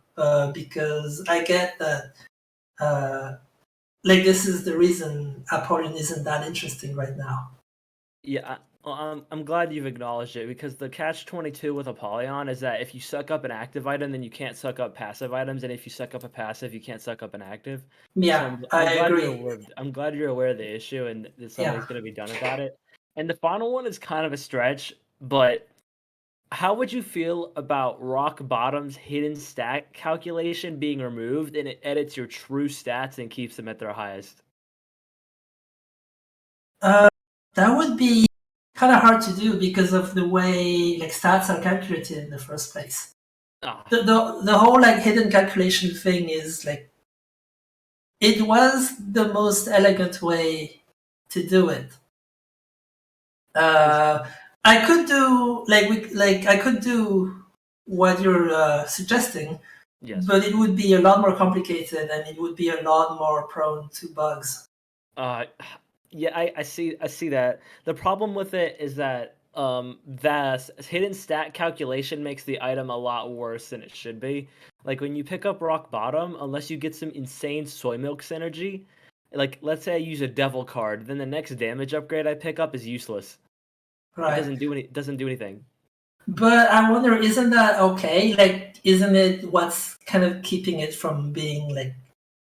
because I get that this is the reason Apollyon isn't that interesting right now. Yeah, I'm glad you've acknowledged it, because the catch-22 with Apollyon is that if you suck up an active item, then you can't suck up passive items, and if you suck up a passive, you can't suck up an active. Yeah, so I agree. I'm glad you're aware of the issue and that something's going to be done about it. And the final one is kind of a stretch, but how would you feel about Rock Bottom's hidden stat calculation being removed, and it edits your true stats and keeps them at their highest? That would be kind of hard to do because of the way stats are calculated in the first place. Oh. The whole hidden calculation thing is it was the most elegant way to do it. I could do I could do what you're suggesting, yes, but it would be a lot more complicated and it would be a lot more prone to bugs. Yeah, I see that. The problem with it is that the hidden stat calculation makes the item a lot worse than it should be. Like when you pick up Rock Bottom, unless you get some insane soy milk synergy, let's say I use a devil card, then the next damage upgrade I pick up is useless. Right. It doesn't do anything. But I wonder, isn't that okay? Isn't it what's kind of keeping it from being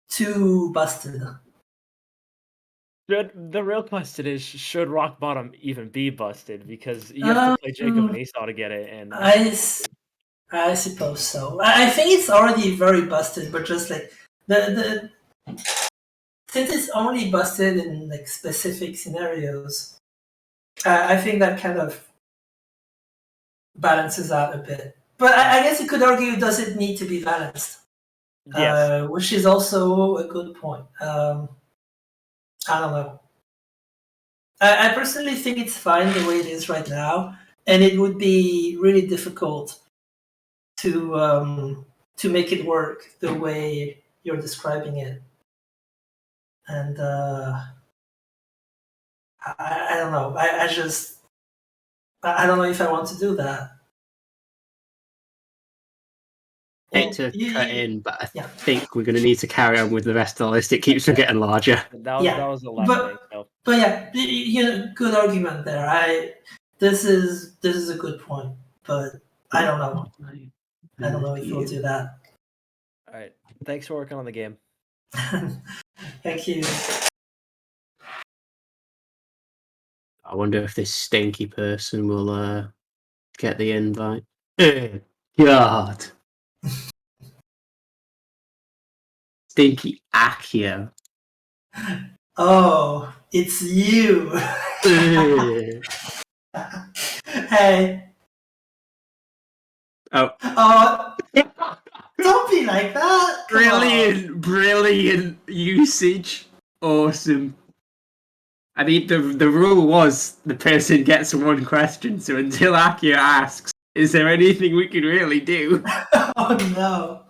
too busted? The real question is, should Rock Bottom even be busted? Because you have to play Jacob and Esau to get it. And I suppose so. I think it's already very busted, but just the since it's only busted in specific scenarios, I think that kind of balances out a bit. But I guess you could argue, does it need to be balanced? Yes. Which is also a good point. I don't know. I personally think it's fine the way it is right now, and it would be really difficult to make it work the way you're describing it. And I don't know. I don't know if I want to do that. I hate to cut in, but I think we're going to need to carry on with the rest of the list. It keeps on getting larger. That was the last thing. So. But yeah, good argument there. This is a good point, but I don't know. I don't know if we'll do that. All right. Thanks for working on the game. Thank you. I wonder if this stinky person will get the invite. God. Stinky Akio. Oh, it's you. Hey. Oh. Don't be like that. Brilliant. usage. Awesome. I mean, the rule was the person gets one question, so until Akio asks, is there anything we can really do? Oh no.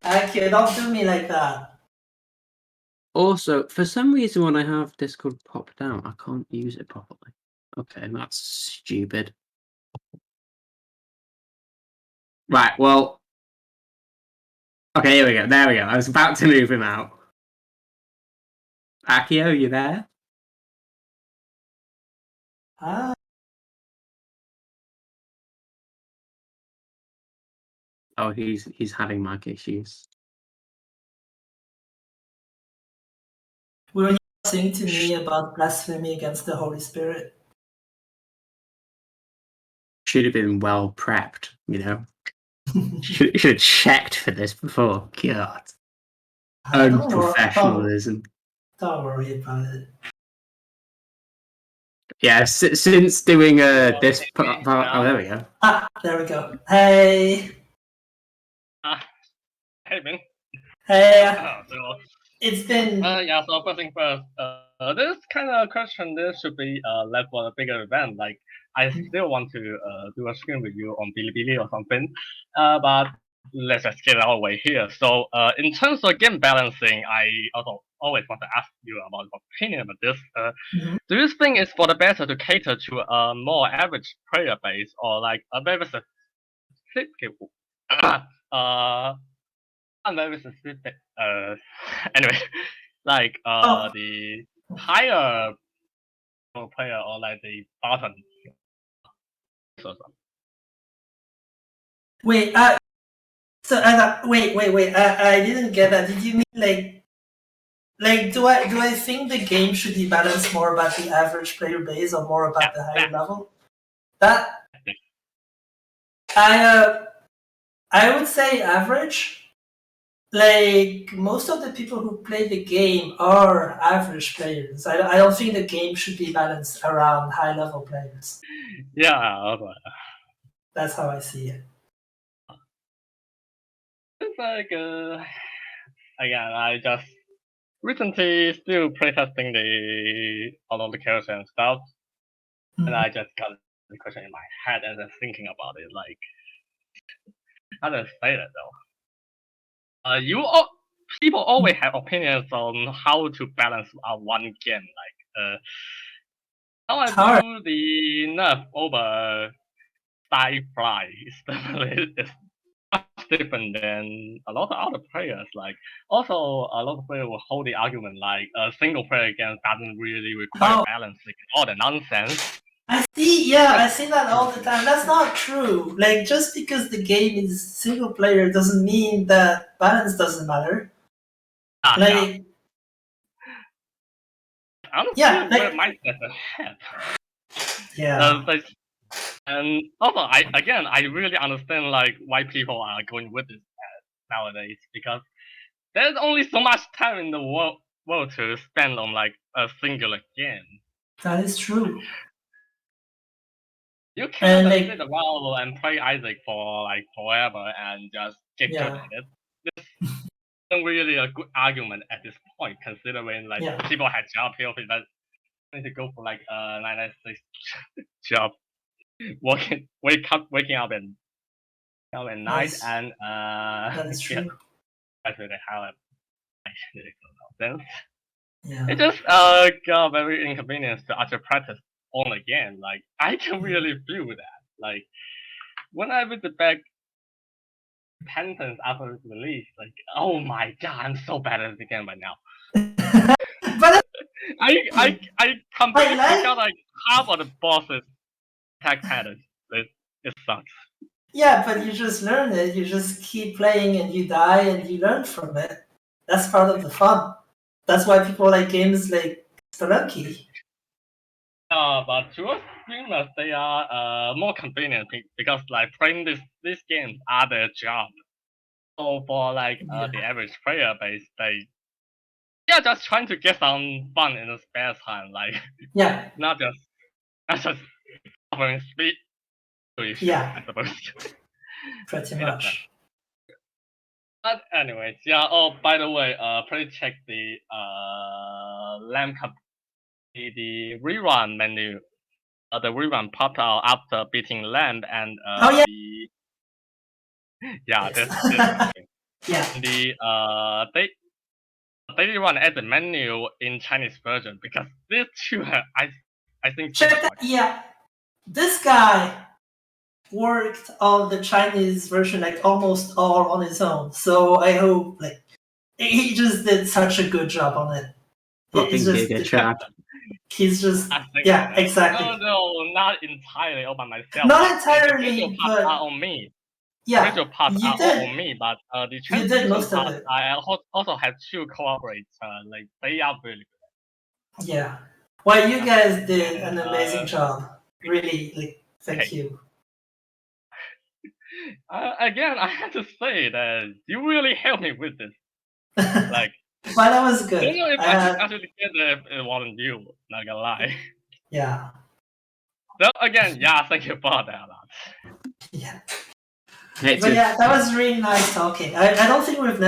Akio, don't do me like that. Also, for some reason, when I have Discord popped out, I can't use it properly. Okay, that's stupid. Right, well... Okay, here we go. There we go. I was about to move him out. Akio, you there? Ah. Oh, he's having mic issues. Were you saying to me about blasphemy against the Holy Spirit? Should have been well prepped, you know? should have checked for this before. God. Unprofessionalism. Don't worry about it. Yeah, since doing this part, oh, there we go. Ah, there we go. Hey. Hey, Ben. Hey. So, it's been. Yeah, so first thing first, this kind of question, this should be left for a bigger event. Like, I still want to do a stream with you on Bilibili or something, but let's just get it out of the way here. So, in terms of game balancing, I also always want to ask you about your opinion about this. Do you think it's for the better to cater to a more average player base, or like a very specific, very specific, anyway, like the higher player or like the bottom? Wait, so wait. I didn't get that. Did you mean like do I think the game should be balanced more about the average player base or more about the higher level? That I would say average. Like most of the people who play the game are average players. I don't think the game should be balanced around high level players. Yeah, that's how I see it. It's like again, I just recently still playtesting all of the characters and stuff, and I just got the question in my head and then thinking about it. Like, how do I say that though? People always have opinions on how to balance one game. Like, how I do the nerf over Firefly is definitely much different than a lot of other players. Like, also a lot of players will hold the argument like a single player game doesn't really require balancing, all the nonsense. I see that all the time. That's not true. Like, just because the game is single player doesn't mean that balance doesn't matter. Like, I don't see where mindset ahead. Yeah. And also, I really understand like why people are going with this nowadays, because there's only so much time in the world to spend on like a singular game. That is true. You can't just sit around and play Isaac for like forever and just get good at it. This isn't really a good argument at this point, considering like people had job here that need to go for like 996 job, waking up at night and that is true. That's really how it actually makes sense. Yeah. It just got very inconvenient to actually practice on again. Like, I can really feel that. Like, when I visit back Repentance after its release, like, oh my god, I'm so bad at the game right now. But I completely forgot like half of the bosses attack patterns. It sucks. Yeah, but you just learn it. You just keep playing and you die and you learn from it. That's part of the fun. That's why people like games like Spelunky. But to us streamers, they are more convenient because like playing these games are their job. So for like the average player base, they are just trying to get some fun in the spare time, like not just offering speed. I suppose. Pretty much. But anyways, yeah. Oh, by the way, please check the LAM the rerun menu. The rerun popped out after beating LAM, and Oh, yeah. yeah, this thing. Yeah. They didn't want to add the menu in Chinese version because these two I think Check that. Yeah, this guy worked on the Chinese version like almost all on his own. So I hope like he just did such a good job on it. Fucking Giga Chad. He's just yeah, exactly. No, not entirely all by myself. Not entirely, the parts but are on me. yeah, Visual parts you are did. all on me, but the You did translation most of parts it. I also had to cooperate. Like they are really good. Yeah. Well, you guys did an amazing job. Really, like, thank you. Again, I have to say that you really helped me with this. Like, well, that was good. I don't know if I should actually get it wasn't you. Not gonna lie. Yeah. So again, yeah, thank you for that a lot. Yeah. Hey, But yeah, that was really nice talking. I don't think we've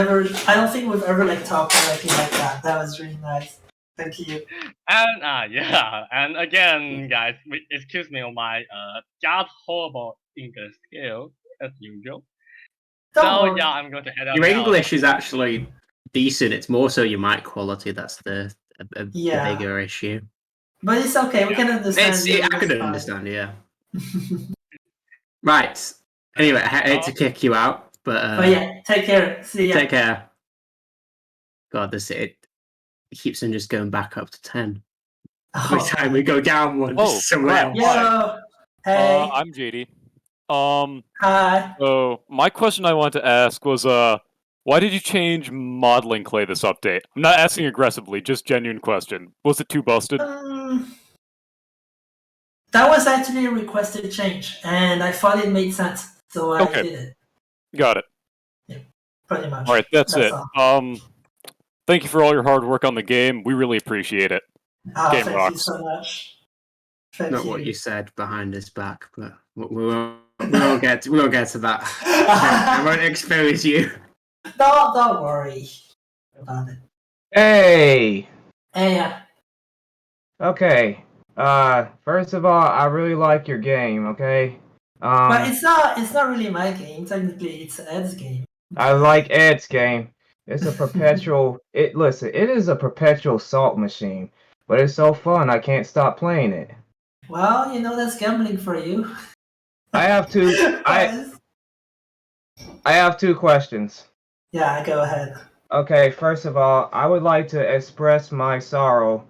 ever like talked directly like that. That was really nice. Thank you. And yeah, and again, guys, excuse me on my just horrible English skills as usual. So yeah, I'm going to head out. Your now. English is actually decent. It's more so your mic quality that's the bigger issue. But it's okay. We can understand. I can understand. Yeah. Right. Anyway, I hate to kick you out, but yeah, take care. See ya. Take care. God, it keeps on just going back up to 10. Every time we go down one, somewhere else. Yo. Hey. I'm JD. Hi. So my question I wanted to ask was, why did you change modeling clay this update? I'm not asking aggressively, just genuine question. Was it too busted? That was actually a requested change, and I thought it made sense, so I did it. Got it. Yeah, pretty much. All right, that's it. all. Thank you for all your hard work on the game. We really appreciate it. Game Thank rocks. you so much. Not what you said behind his back, but we won't get to that. I won't expose you. Don't worry about it. Hey. Hey. Okay. First of all, I really like your game. Okay. But it's not really my game. Technically, it's Ed's game. I like Ed's game. It's a perpetual. It is a perpetual salt machine, but it's so fun. I can't stop playing it. Well, that's gambling for you. I have two. I have two questions. Yeah, go ahead. Okay, first of all, I would like to express my sorrow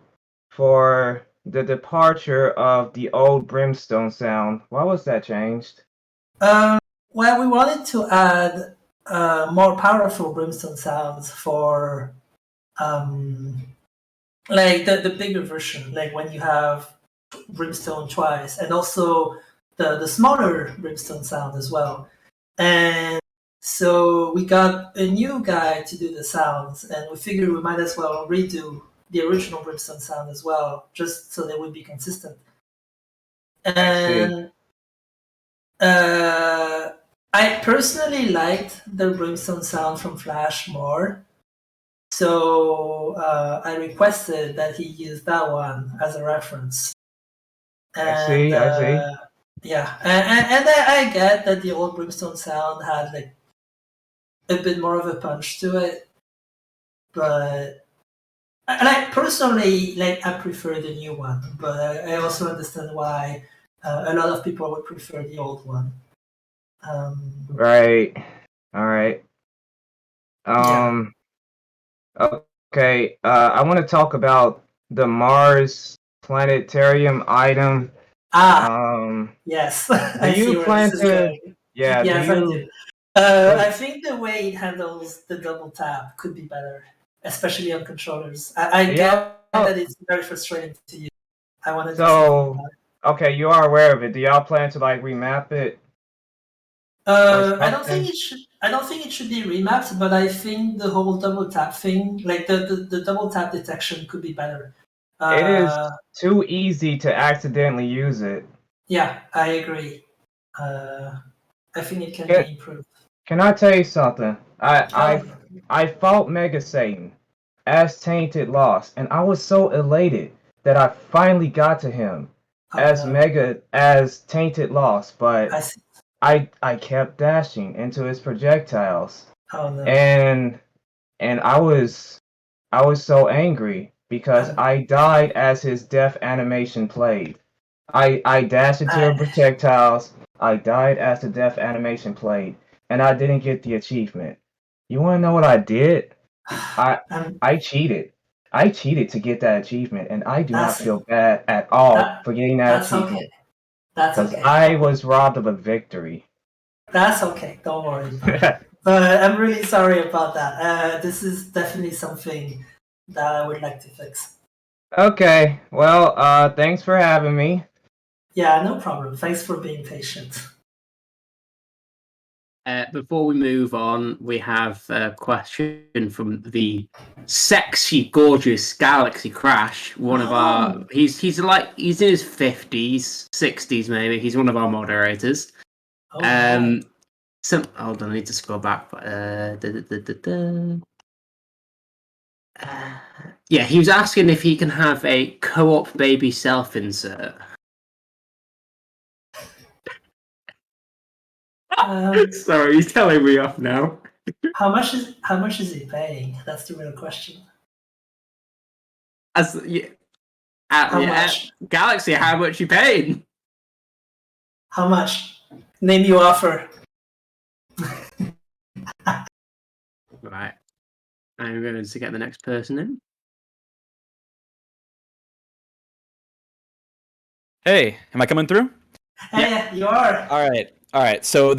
for the departure of the old Brimstone sound. Why was that changed? Well, we wanted to add more powerful Brimstone sounds for like the bigger version, like when you have Brimstone twice, and also the smaller Brimstone sound as well. And so we got a new guy to do the sounds, and we figured we might as well redo the original Brimstone sound as well, just so they would be consistent. And I personally liked the Brimstone sound from Flash more, so I requested that he use that one as a reference. And, I see. Yeah, and I get that the old Brimstone sound had like a bit more of a punch to it, but personally, I prefer the new one. But I also understand why a lot of people would prefer the old one. Right. All right. Okay. I want to talk about the Mars Planetarium item. Yes. Do you plan to? Yeah. Yes, do I you? do. I think the way it handles the double tap could be better, especially on controllers. I get that it's very frustrating to use. I wanted to. Okay, you are aware of it. Do y'all plan to remap it? I don't think it should be remapped, but I think the whole double tap thing, like the double tap detection, could be better. It is too easy to accidentally use it. Yeah, I agree. I think it can be improved. Can I tell you something? I fought Mega Satan as Tainted Lost, and I was so elated that I finally got to him as Tainted Lost, but I kept dashing into his projectiles. Oh no. And I was so angry because I died as his death animation played. I dashed into the projectiles, I died as the death animation played, and I didn't get the achievement. You wanna know what I did? I cheated. I cheated to get that achievement, and I do not feel bad at all for getting that achievement. Okay. That's Because okay. I was robbed of a victory. That's okay. Don't worry about it. But I'm really sorry about that. This is definitely something that I would like to fix. Okay, well, thanks for having me. Yeah, no problem. Thanks for being patient. Before we move on, we have a question from the sexy, gorgeous Galaxy Crash. One of our, he's in his 50s, 60s maybe. He's one of our moderators. Oh, Hold on, I need to scroll back. Yeah, he was asking if he can have a co-op baby self-insert. Sorry, he's telling me off now. How much is he paying? That's the real question. Much? Galaxy, how much you paying? How much? Name your offer. Right. I'm going to get the next person in. Hey, am I coming through? Hey, you are. All right. So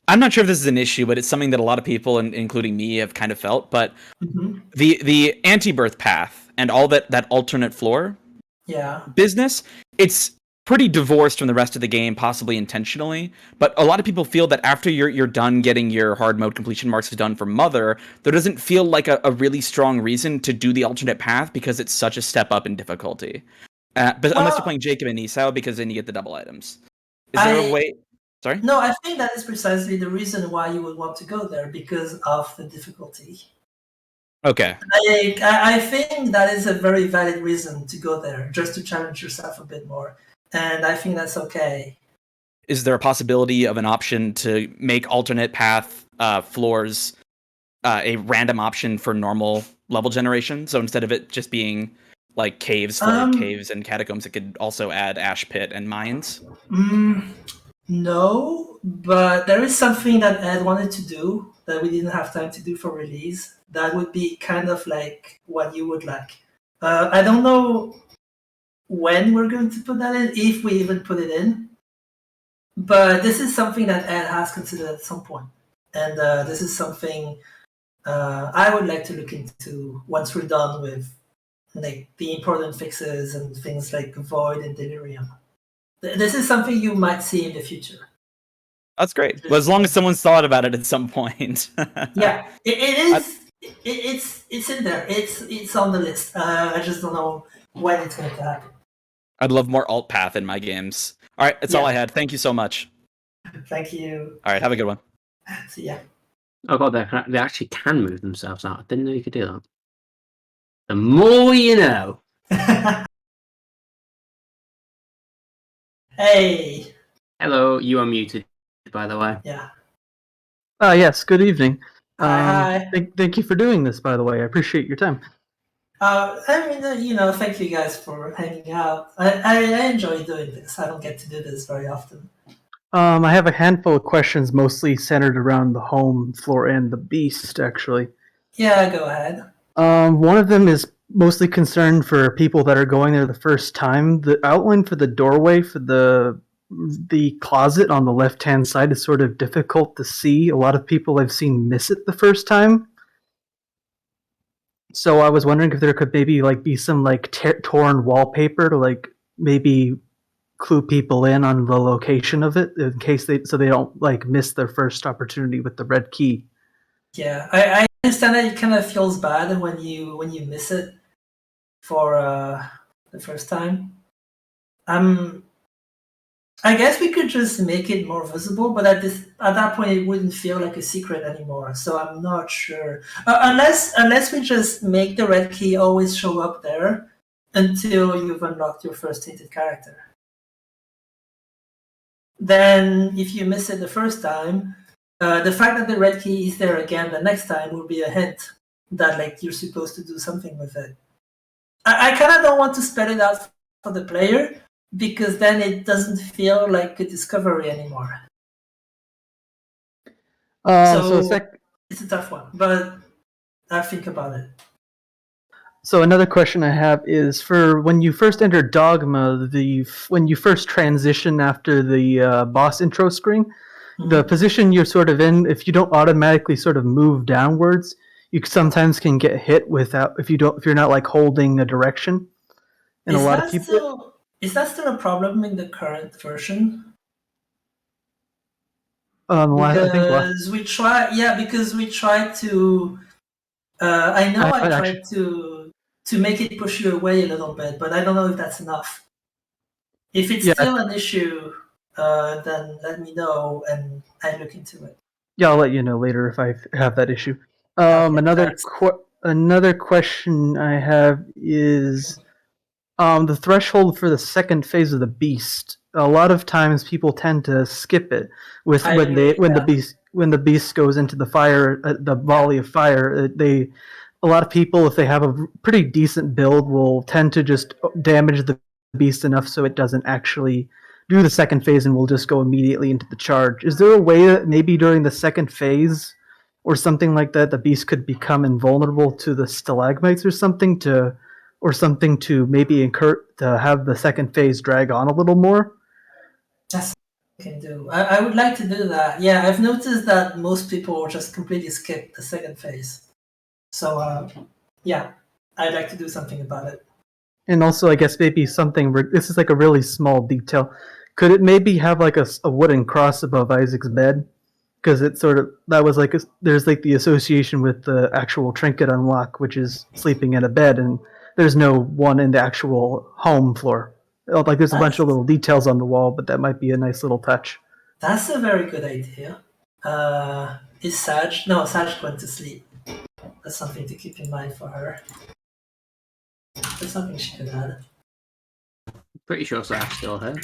I'm not sure if this is an issue, but it's something that a lot of people, including me, have kind of felt. But the anti-birth path and all that alternate floor business, it's pretty divorced from the rest of the game, possibly intentionally. But a lot of people feel that after you're done getting your hard mode completion marks done for Mother, there doesn't feel like a really strong reason to do the alternate path because it's such a step up in difficulty. But unless you're playing Jacob and Esau, because then you get the double items. Is there a way? Sorry? No, I think that is precisely the reason why you would want to go there, because of the difficulty. Okay. I think that is a very valid reason to go there, just to challenge yourself a bit more. And I think that's okay. Is there a possibility of an option to make alternate path floors a random option for normal level generation? So instead of it just being like caves and catacombs, it could also add ash pit and mines? No, but there is something that Ed wanted to do that we didn't have time to do for release. That would be kind of like what you would like. I don't know when we're going to put that in, if we even put it in. But this is something that Ed has considered at some point. And this is something I would like to look into once we're done with like the important fixes and things like Void and Delirium. This is something you might see in the future. That's great. Well, as long as someone's thought about it at some point. Yeah, it is. It's in there. It's on the list. I just don't know when it's going to happen. I'd love more alt path in my games. All right, that's all I had. Thank you so much. Thank you. All right, have a good one. See ya. Oh god, they actually can move themselves out. I didn't know you could do that. The more you know. Hey. Hello, you are muted, by the way. Yeah. Yes, good evening. Hi. Thank you for doing this, by the way. I appreciate your time. I mean, thank you guys for hanging out. I enjoy doing this. I don't get to do this very often. I have a handful of questions, mostly centered around the home floor and the beast, actually. Yeah, go ahead. One of them is mostly concerned for people that are going there the first time. The outline for the doorway for the closet on the left-hand side is sort of difficult to see. A lot of people I've seen miss it the first time. So I was wondering if there could maybe be some torn wallpaper to maybe clue people in on the location of it in case they don't miss their first opportunity with the red key. Yeah, I understand that it kind of feels bad when you miss it for the first time. I guess we could just make it more visible, but at that point it wouldn't feel like a secret anymore. So I'm not sure, unless we just make the red key always show up there until you've unlocked your first tainted character. Then, if you miss it the first time, the fact that the red key is there again the next time will be a hint that like you're supposed to do something with it. I kind of don't want to spell it out for the player, because then it doesn't feel like a discovery anymore. So it's a tough one, but I think about it. So another question I have is for when you first enter Dogma, when you first transition after the boss intro screen, the position you're sort of in, if you don't automatically sort of move downwards, you sometimes can get hit without if you're not like holding a direction. And a lot of people. Is that still a problem in the current version? Because we try to. I know I tried to make it push you away a little bit, but I don't know if that's enough. If it's still an issue, then let me know and I look into it. Yeah, I'll let you know later if I have that issue. Another question I have is. The threshold for the second phase of the beast. A lot of times people tend to skip it when the beast goes into the fire, the volley of fire. A lot of people, if they have a pretty decent build, will tend to just damage the beast enough so it doesn't actually do the second phase and will just go immediately into the charge. Is there a way that maybe during the second phase or something like that, the beast could become invulnerable to the stalagmites or something to maybe to have the second phase drag on a little more? That's what I can do. I would like to do that. Yeah, I've noticed that most people just completely skip the second phase. So, yeah, I'd like to do something about it. And also, I guess maybe something, this is like a really small detail. Could it maybe have like a wooden cross above Isaac's bed? Because it sort of, there's like the association with the actual trinket unlock, which is sleeping in a bed, and there's no one in the actual home floor. Like there's a bunch of little details on the wall, but that might be a nice little touch. That's a very good idea. Is Sag? No, Sag went to sleep. That's something to keep in mind for her. That's something she could add. Pretty sure Sag's still here.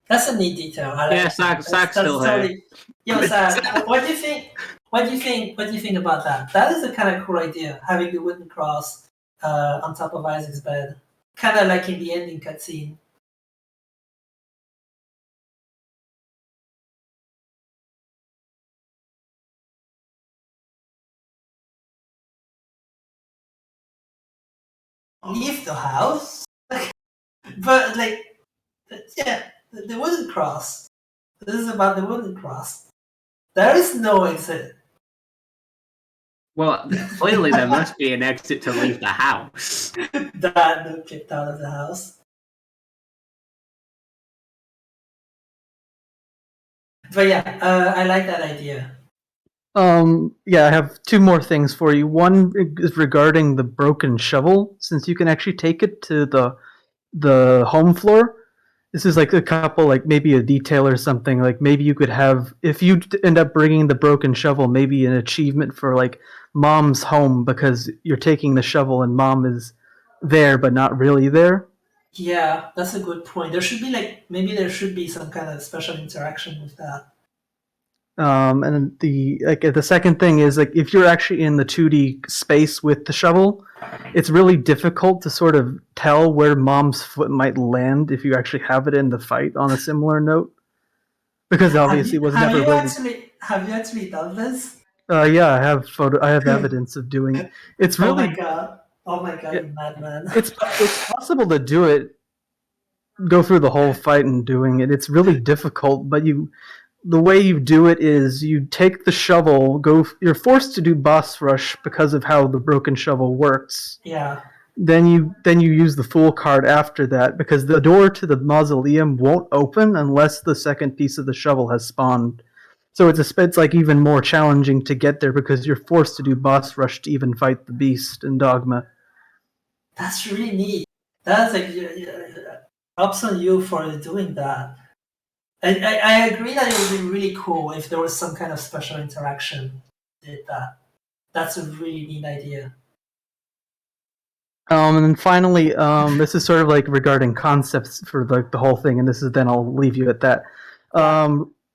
That's a neat detail. Sag's still here. Yo, Sag, what do you think? What do you think about that? That is a kind of cool idea, having the wooden cross on top of Isaac's bed, kind of like in the ending cutscene. Leave the house, but yeah, the wooden cross. This is about the wooden cross. There is no exit. Well, clearly there must be an exit to leave the house. That no kicked out of the house. But yeah, I like that idea. Yeah, I have two more things for you. One is regarding the broken shovel, since you can actually take it to the home floor. This is like a couple, like maybe a detail or something. Like maybe you could have, if you end up bringing the broken shovel, maybe an achievement for like Mom's home, because you're taking the shovel and Mom is there but not really there. Yeah, that's a good point. There should be maybe some kind of special interaction with that. And the second thing is like if you're actually in the 2D space with the shovel, it's really difficult to sort of tell where Mom's foot might land if you actually have it in the fight. On a similar note, because obviously it was never really. Have you actually done this? Yeah, I have evidence of doing it. It's really. Oh my god, you madman! It's possible to do it. Go through the whole fight and doing it. It's really difficult, but the way you do it is you take the shovel, you're forced to do boss rush because of how the broken shovel works. Yeah. Then you use the Fool card after that, because the door to the mausoleum won't open unless the second piece of the shovel has spawned. So it's like even more challenging to get there because you're forced to do boss rush to even fight the beast in Dogma. That's really neat. That's like props on you for doing that. I agree that it would be really cool if there was some kind of special interaction with that. That's a really neat idea. And then finally, this is sort of like regarding concepts for the whole thing, and this is then I'll leave you at that.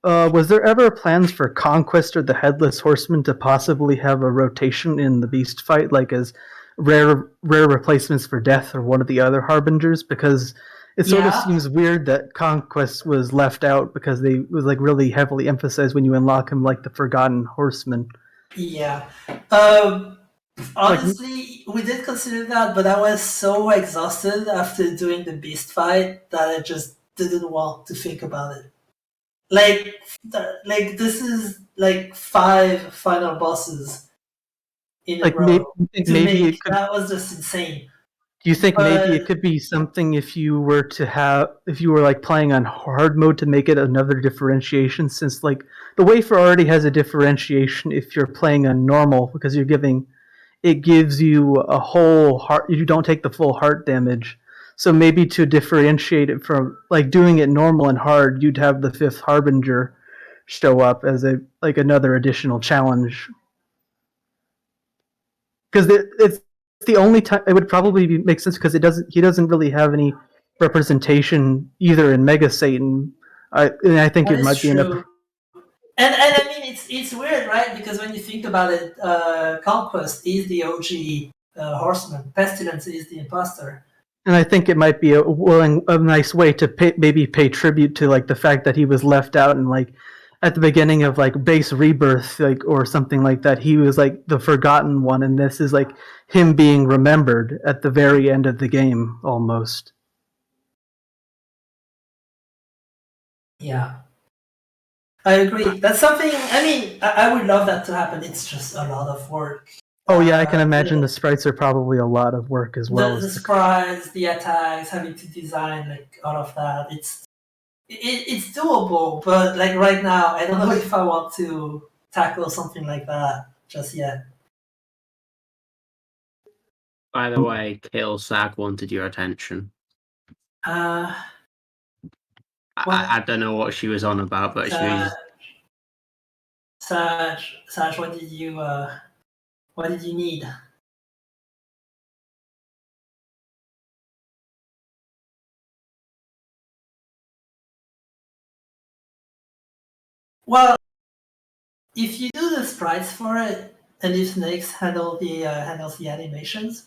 Was there ever plans for Conquest or the Headless Horseman to possibly have a rotation in the Beast fight, like as rare replacements for Death or one of the other Harbingers? Because it sort of seems weird that Conquest was left out because they was like really heavily emphasized when you unlock him, like the Forgotten Horseman. Yeah. Honestly, we did consider that, but I was so exhausted after doing the Beast fight that I just didn't want to think about it. Like this is like 5 final bosses in a row. Maybe that was just insane. Do you think maybe it could be something if you were like playing on hard mode to make it another differentiation, since like the Wafer already has a differentiation if you're playing on normal, because it gives you a whole heart, you don't take the full heart damage. So maybe to differentiate it from like doing it normal and hard, you'd have the 5th Harbinger show up as another additional challenge. Because it's the only time it would probably make sense, because he doesn't really have any representation either in Mega Satan. And I think That it might is be true. And I mean it's weird, right? Because when you think about it, Conquest is the OG horseman. Pestilence is the imposter. And I think it might be a nice way to pay tribute to like the fact that he was left out, and like at the beginning of like base Rebirth, like or something like that, he was like the forgotten one, and this is like him being remembered at the very end of the game almost. Yeah. I agree. That's something, I mean, I would love that to happen. It's just a lot of work. Oh yeah, I can imagine the sprites are probably a lot of work as well. The sprites, the attacks, having to design like all of that. It's doable, but like right now, I don't know if I want to tackle something like that just yet. By the way, Kill Sag wanted your attention. I don't know what she was on about, but she was... Saj, what did you need? Well, if you do the sprites for it, and if Snakes handles the animations,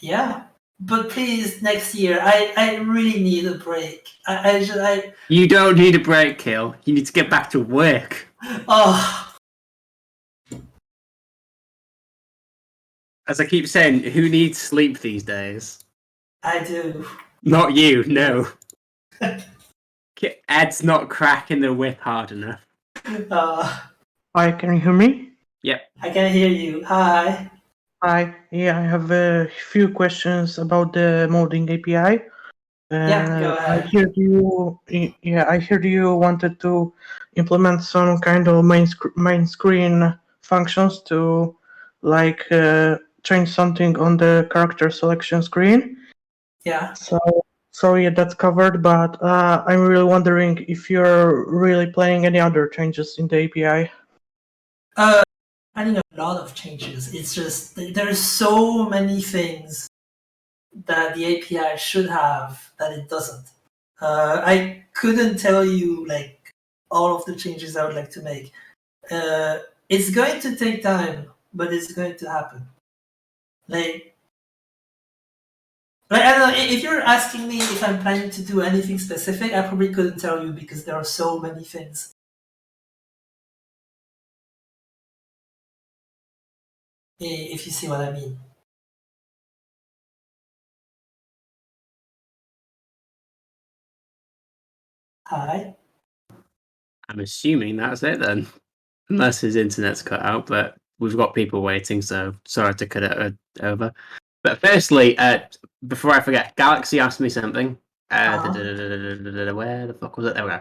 yeah. But please, next year, I really need a break. You don't need a break, Kill. You need to get back to work. Oh. As I keep saying, who needs sleep these days? I do. Not you, no. Ed's not cracking the whip hard enough. Hi, can you hear me? Yep. I can hear you. Hi. Hi. Yeah, I have a few questions about the modding API. Yeah, go ahead. I heard you wanted to implement some kind of main screen functions to like change something on the character selection screen. Yeah. So yeah, that's covered, but I'm really wondering if you're really planning any other changes in the API. Planning a lot of changes. It's just there's so many things that the API should have that it doesn't. I couldn't tell you like all of the changes I would like to make. It's going to take time, but it's going to happen. Like I don't know, if you're asking me if I'm planning to do anything specific, I probably couldn't tell you because there are so many things. If you see what I mean. Hi. I'm assuming that's it then. Unless his internet's cut out, but we've got people waiting, so sorry to cut it over. But firstly, before I forget, Galaxy asked me something. Where the fuck was it? There we go.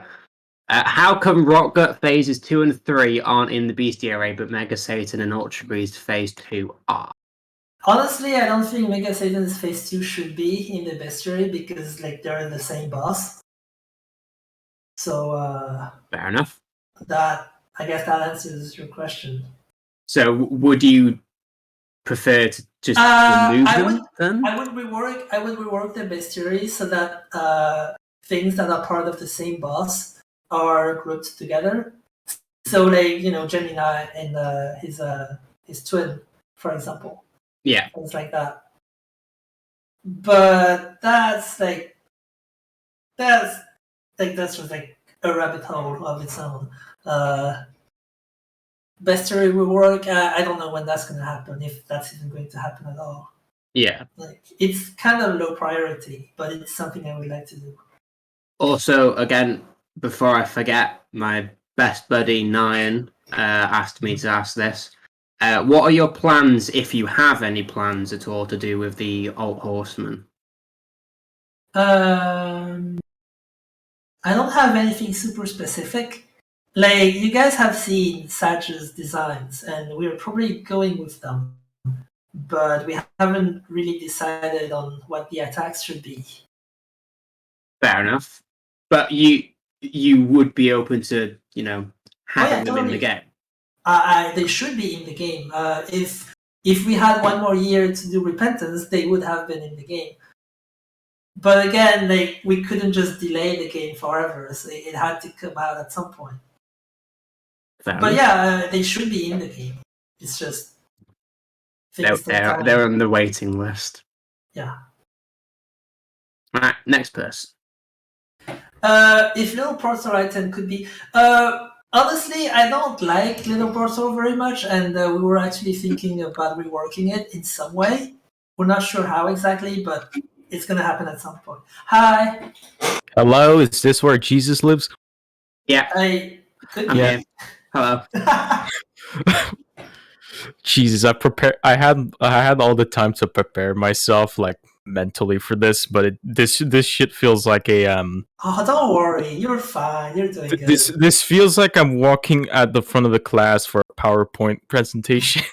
How come Rockgut phases 2 and 3 aren't in the Beastie array, but Mega Satan and Ultra Beast phase 2 are? Honestly, I don't think Mega Satan's Phase 2 should be in the bestiary because like they're the same boss. So Fair enough. that I guess that answers your question. So would you prefer to just remove them then? I would rework the bestiary so that things that are part of the same boss are grouped together. So like, you know, Gemini and his twin, for example. Yeah. Things like that. But that's just like a rabbit hole of its own. Bestiary rework, I don't know when that's gonna happen, if that's even going to happen at all. Yeah. Like it's kind of low priority, but it's something I would like to do. Also, again, before I forget, my best buddy Nyan asked me to ask this. What are your plans, if you have any plans at all, to do with the Alt Horseman? I don't have anything super specific. Like, you guys have seen Satch's designs, and we're probably going with them. But we haven't really decided on what the attacks should be. Fair enough. But you would be open to, you know, having them in the game? They should be in the game. If we had one more year to do Repentance, they would have been in the game. But again, like, we couldn't just delay the game forever, so it had to come out at some point. But yeah, they should be in the game. It's just they're on the waiting list. Yeah. Alright, next person. If Little Portal item could be, honestly, I don't like Little Portal very much, and we were actually thinking about reworking it in some way. We're not sure how exactly, but it's gonna happen at some point. Hi. Hello, is this where Jesus lives? Yeah. Yeah. Hello. Jesus, I had all the time to prepare myself, like, mentally for this, but this shit feels like a Oh, don't worry, you're fine. You're doing good. this feels like I'm walking at the front of the class for a PowerPoint presentation.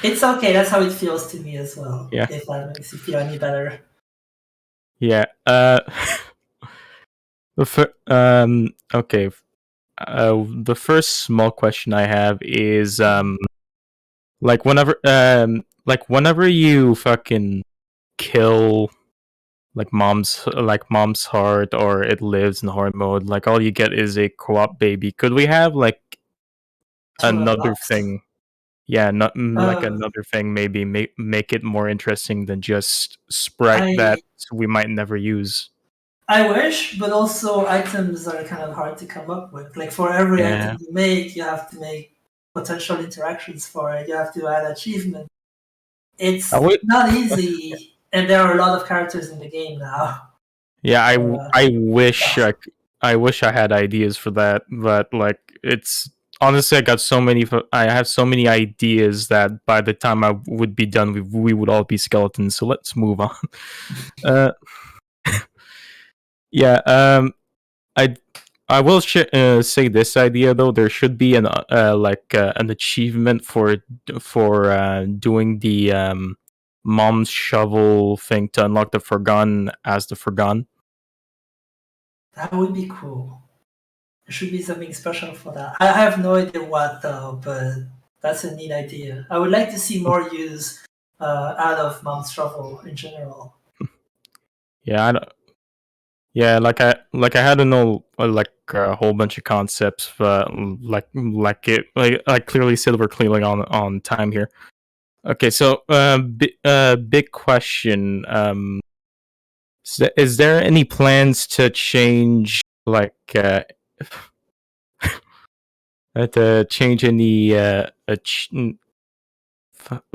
It's okay. That's how it feels to me as well. Yeah. If that makes you feel any better. Yeah. Okay. The first small question I have is like whenever you fucking kill mom's heart, or it lives in horde mode, like all you get is a co-op baby. Could we have like another thing? Yeah, not like another thing. Maybe make it more interesting than just sprite that we might never use. I wish, but also items are kind of hard to come up with. Like for every item you make, you have to make potential interactions for it. You have to add achievement. It's not easy, and there are a lot of characters in the game now. Yeah, I wish I had ideas for that, but like it's honestly I have so many ideas that by the time I would be done, we would all be skeletons. So let's move on. Yeah, I will say this idea though. There should be an achievement for doing the mom's shovel thing to unlock the Forgotten as the Forgotten. That would be cool. There should be something special for that. I have no idea what though, but that's a neat idea. I would like to see more use out of mom's shovel in general. Yeah, Yeah, like I had to know like a whole bunch of concepts, but like clearly said we're clearly on time here. Okay, so big question. Is there any plans to change to change any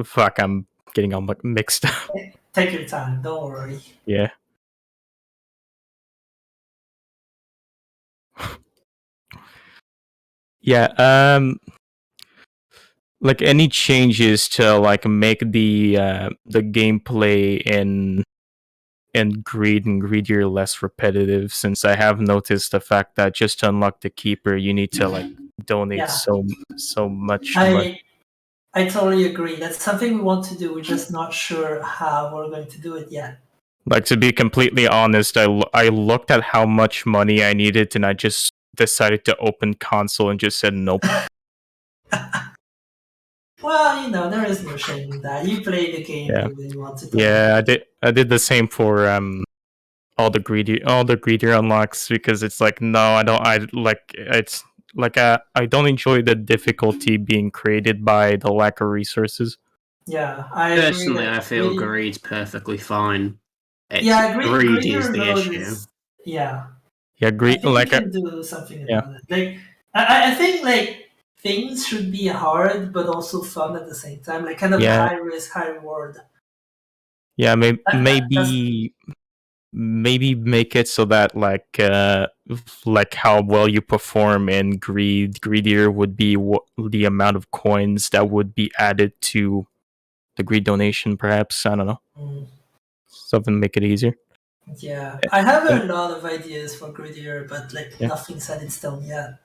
fuck, I'm getting all mixed up. Take your time, don't worry. Yeah. Yeah, like any changes to like make the gameplay in Greed and Greedier less repetitive, since I have noticed the fact that just to unlock the Keeper you need to like donate so much money. I I totally agree. That's something we want to do. We're just not sure how we're going to do it yet. Like, to be completely honest, I looked at how much money I needed, and I just decided to open console and just said nope. Well, you know, there is no shame in that. You play the game Yeah. you really want to do. Yeah, I did the same for all the greedier unlocks, because it's like, no, I don't enjoy the difficulty being created by the lack of resources. Yeah, I Personally, agree. I feel greed's perfectly fine. It's Yeah, greed greedier is the mode issue. Yeah. Yeah, I greed think like we can do something yeah. about it. Like, I think like things should be hard but also fun at the same time. Like kind of Yeah. high risk, high reward. Yeah, maybe make it so that like how well you perform in greedier would be the amount of coins that would be added to the greed donation, perhaps. I don't know. Something to make it easier. Yeah, I have a lot of ideas for greedier, but like nothing set in stone yet.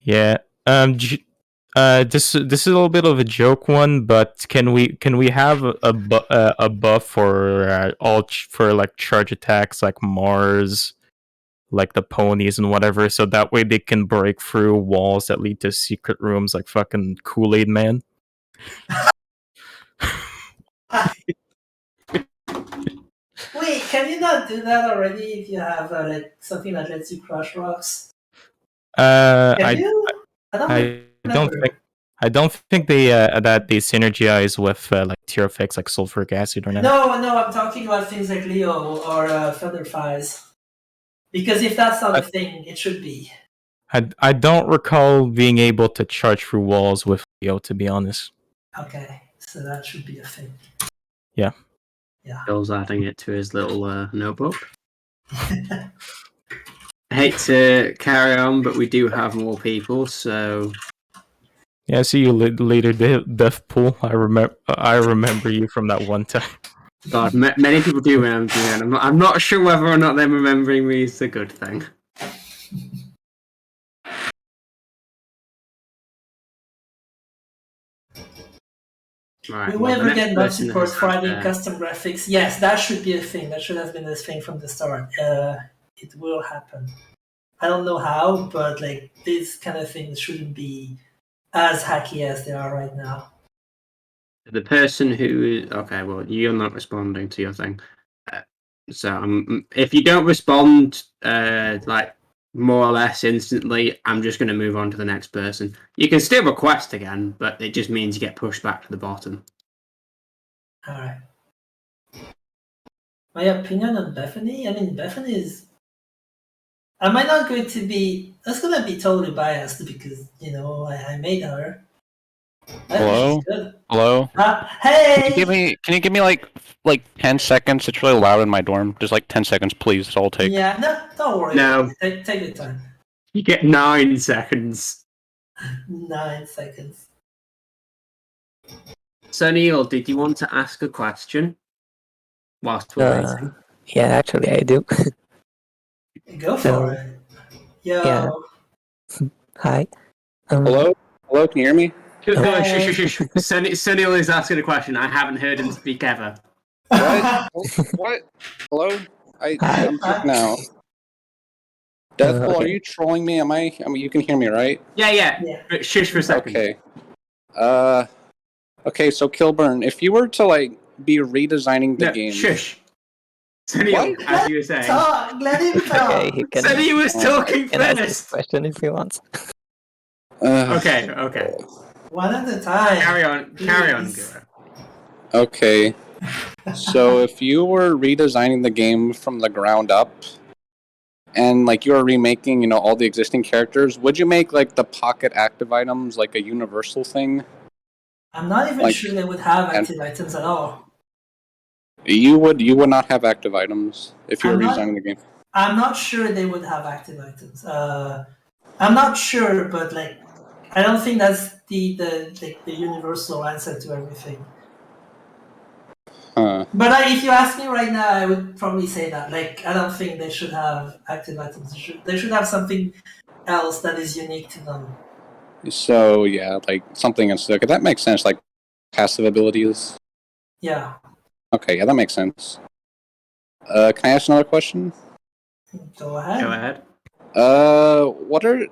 Yeah. This is a little bit of a joke one, but can we have a buff for for like charge attacks like Mars, like the ponies and whatever, so that way they can break through walls that lead to secret rooms like fucking Kool-Aid Man? Wait, can you not do that already if you have like something that lets you crush rocks? Can you? I don't think they that they synergize with like tier effects like sulfuric acid or not. No, I'm talking about things like Leo or Thunderflies. Because if that's not a thing, it should be. I don't recall being able to charge through walls with Leo, to be honest. Okay, so that should be a thing. Yeah. Yeah. Bill's adding it to his little notebook. I hate to carry on, but we do have more people, so Yeah, I see you later, Death Pool. I remember you from that one time. God, many people do remember me, and I'm not sure whether or not them remembering me is a good thing. Right, We well, will the ever next get mod person support has for had, adding custom graphics. Yes, that should be a thing. That should have been a thing from the start. It will happen. I don't know how, but like these kind of things shouldn't be as hacky as they are right now. the person who okay, well, you're not responding to your thing, so if you don't respond like more or less instantly, I'm just going to move on to the next person. You can still request again, but it just means you get pushed back to the bottom. All right. My opinion on Bethany? I mean, Bethany is. Am I not going to be? That's going to be totally biased because you know I made her. Hello? Hello? Hey! Can you give me like 10 seconds? It's really loud in my dorm. Just like 10 seconds, please. That's all it'll take. Yeah, no, don't worry. No. Take your time. You get 9 seconds. 9 seconds. So Neil, did you want to ask a question whilst we're waiting? Yeah, actually I do. Go for it. Yo. Yeah. Hi. Hello? Hello, can you hear me? Shush. Sunil is asking a question. I haven't heard him speak ever. What? What? Hello? I'm sick now. Deathpool, are you trolling me? I mean, you can hear me, right? Yeah. Shush for a second. Okay. Okay, so Kilburn, if you were to like be redesigning the game. Shush. Sunil, as you were saying. Let him talk. Okay, he can. Sunil was talking can ask his first. question if he wants. Okay. One at a time. Carry on, Gura. Okay. So if you were redesigning the game from the ground up, and like you were remaking, all the existing characters, would you make like the pocket active items like a universal thing? I'm not even sure they would have active items at all. You would not have active items if you were redesigning the game. I'm not sure they would have active items. I'm not sure, but like, I don't think that's the universal answer to everything. Huh. But if you ask me right now, I would probably say that. Like, I don't think they should have active items. They should have something else that is unique to them. So yeah, like something else. Okay, that makes sense. Like passive abilities. Yeah. Okay, yeah, that makes sense. Can I ask another question? Go ahead. Go ahead. What are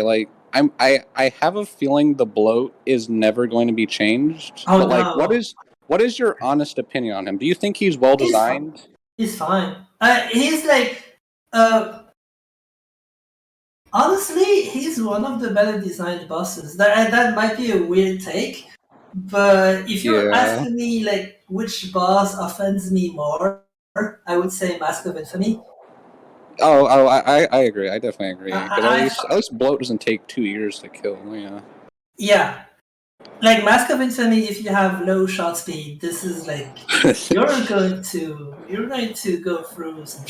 like I have a feeling the bloat is never going to be changed. Oh, but like, no. what is your honest opinion on him? Do you think he's well He's designed? He's fine. He's like, honestly, he's one of the better designed bosses. That might be a weird take, but if you're Yeah. asking me like which boss offends me more, I would say Mask of Infamy. I agree. I definitely agree. I- But I- at least bloat doesn't take 2 years to kill. Yeah. Yeah. Like Mask of Infamy, if you have low shot speed, this is like you're going to go through some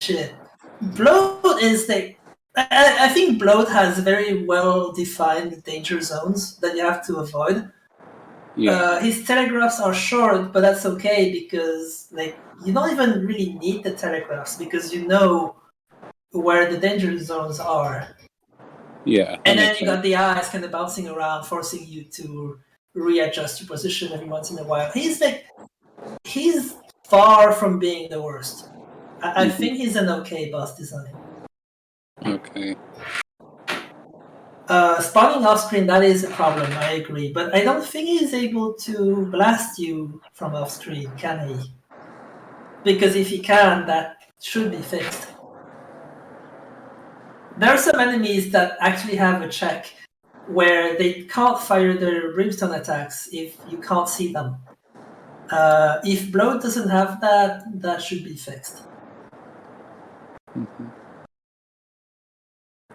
shit. Bloat is like I think Bloat has very well defined danger zones that you have to avoid. Yeah. His telegraphs are short, but that's okay because like you don't even really need the telegraphs because you know where the danger zones are. Yeah. And then you got the eyes kind of bouncing around, forcing you to readjust your position every once in a while. He's far from being the worst. I think he's an okay boss design. Okay. Spawning off screen, that is a problem, I agree. But I don't think he's able to blast you from off screen, can he? Because if he can, that should be fixed. There are some enemies that actually have a check where they can't fire their brimstone attacks if you can't see them. If Bloat doesn't have that, that should be fixed.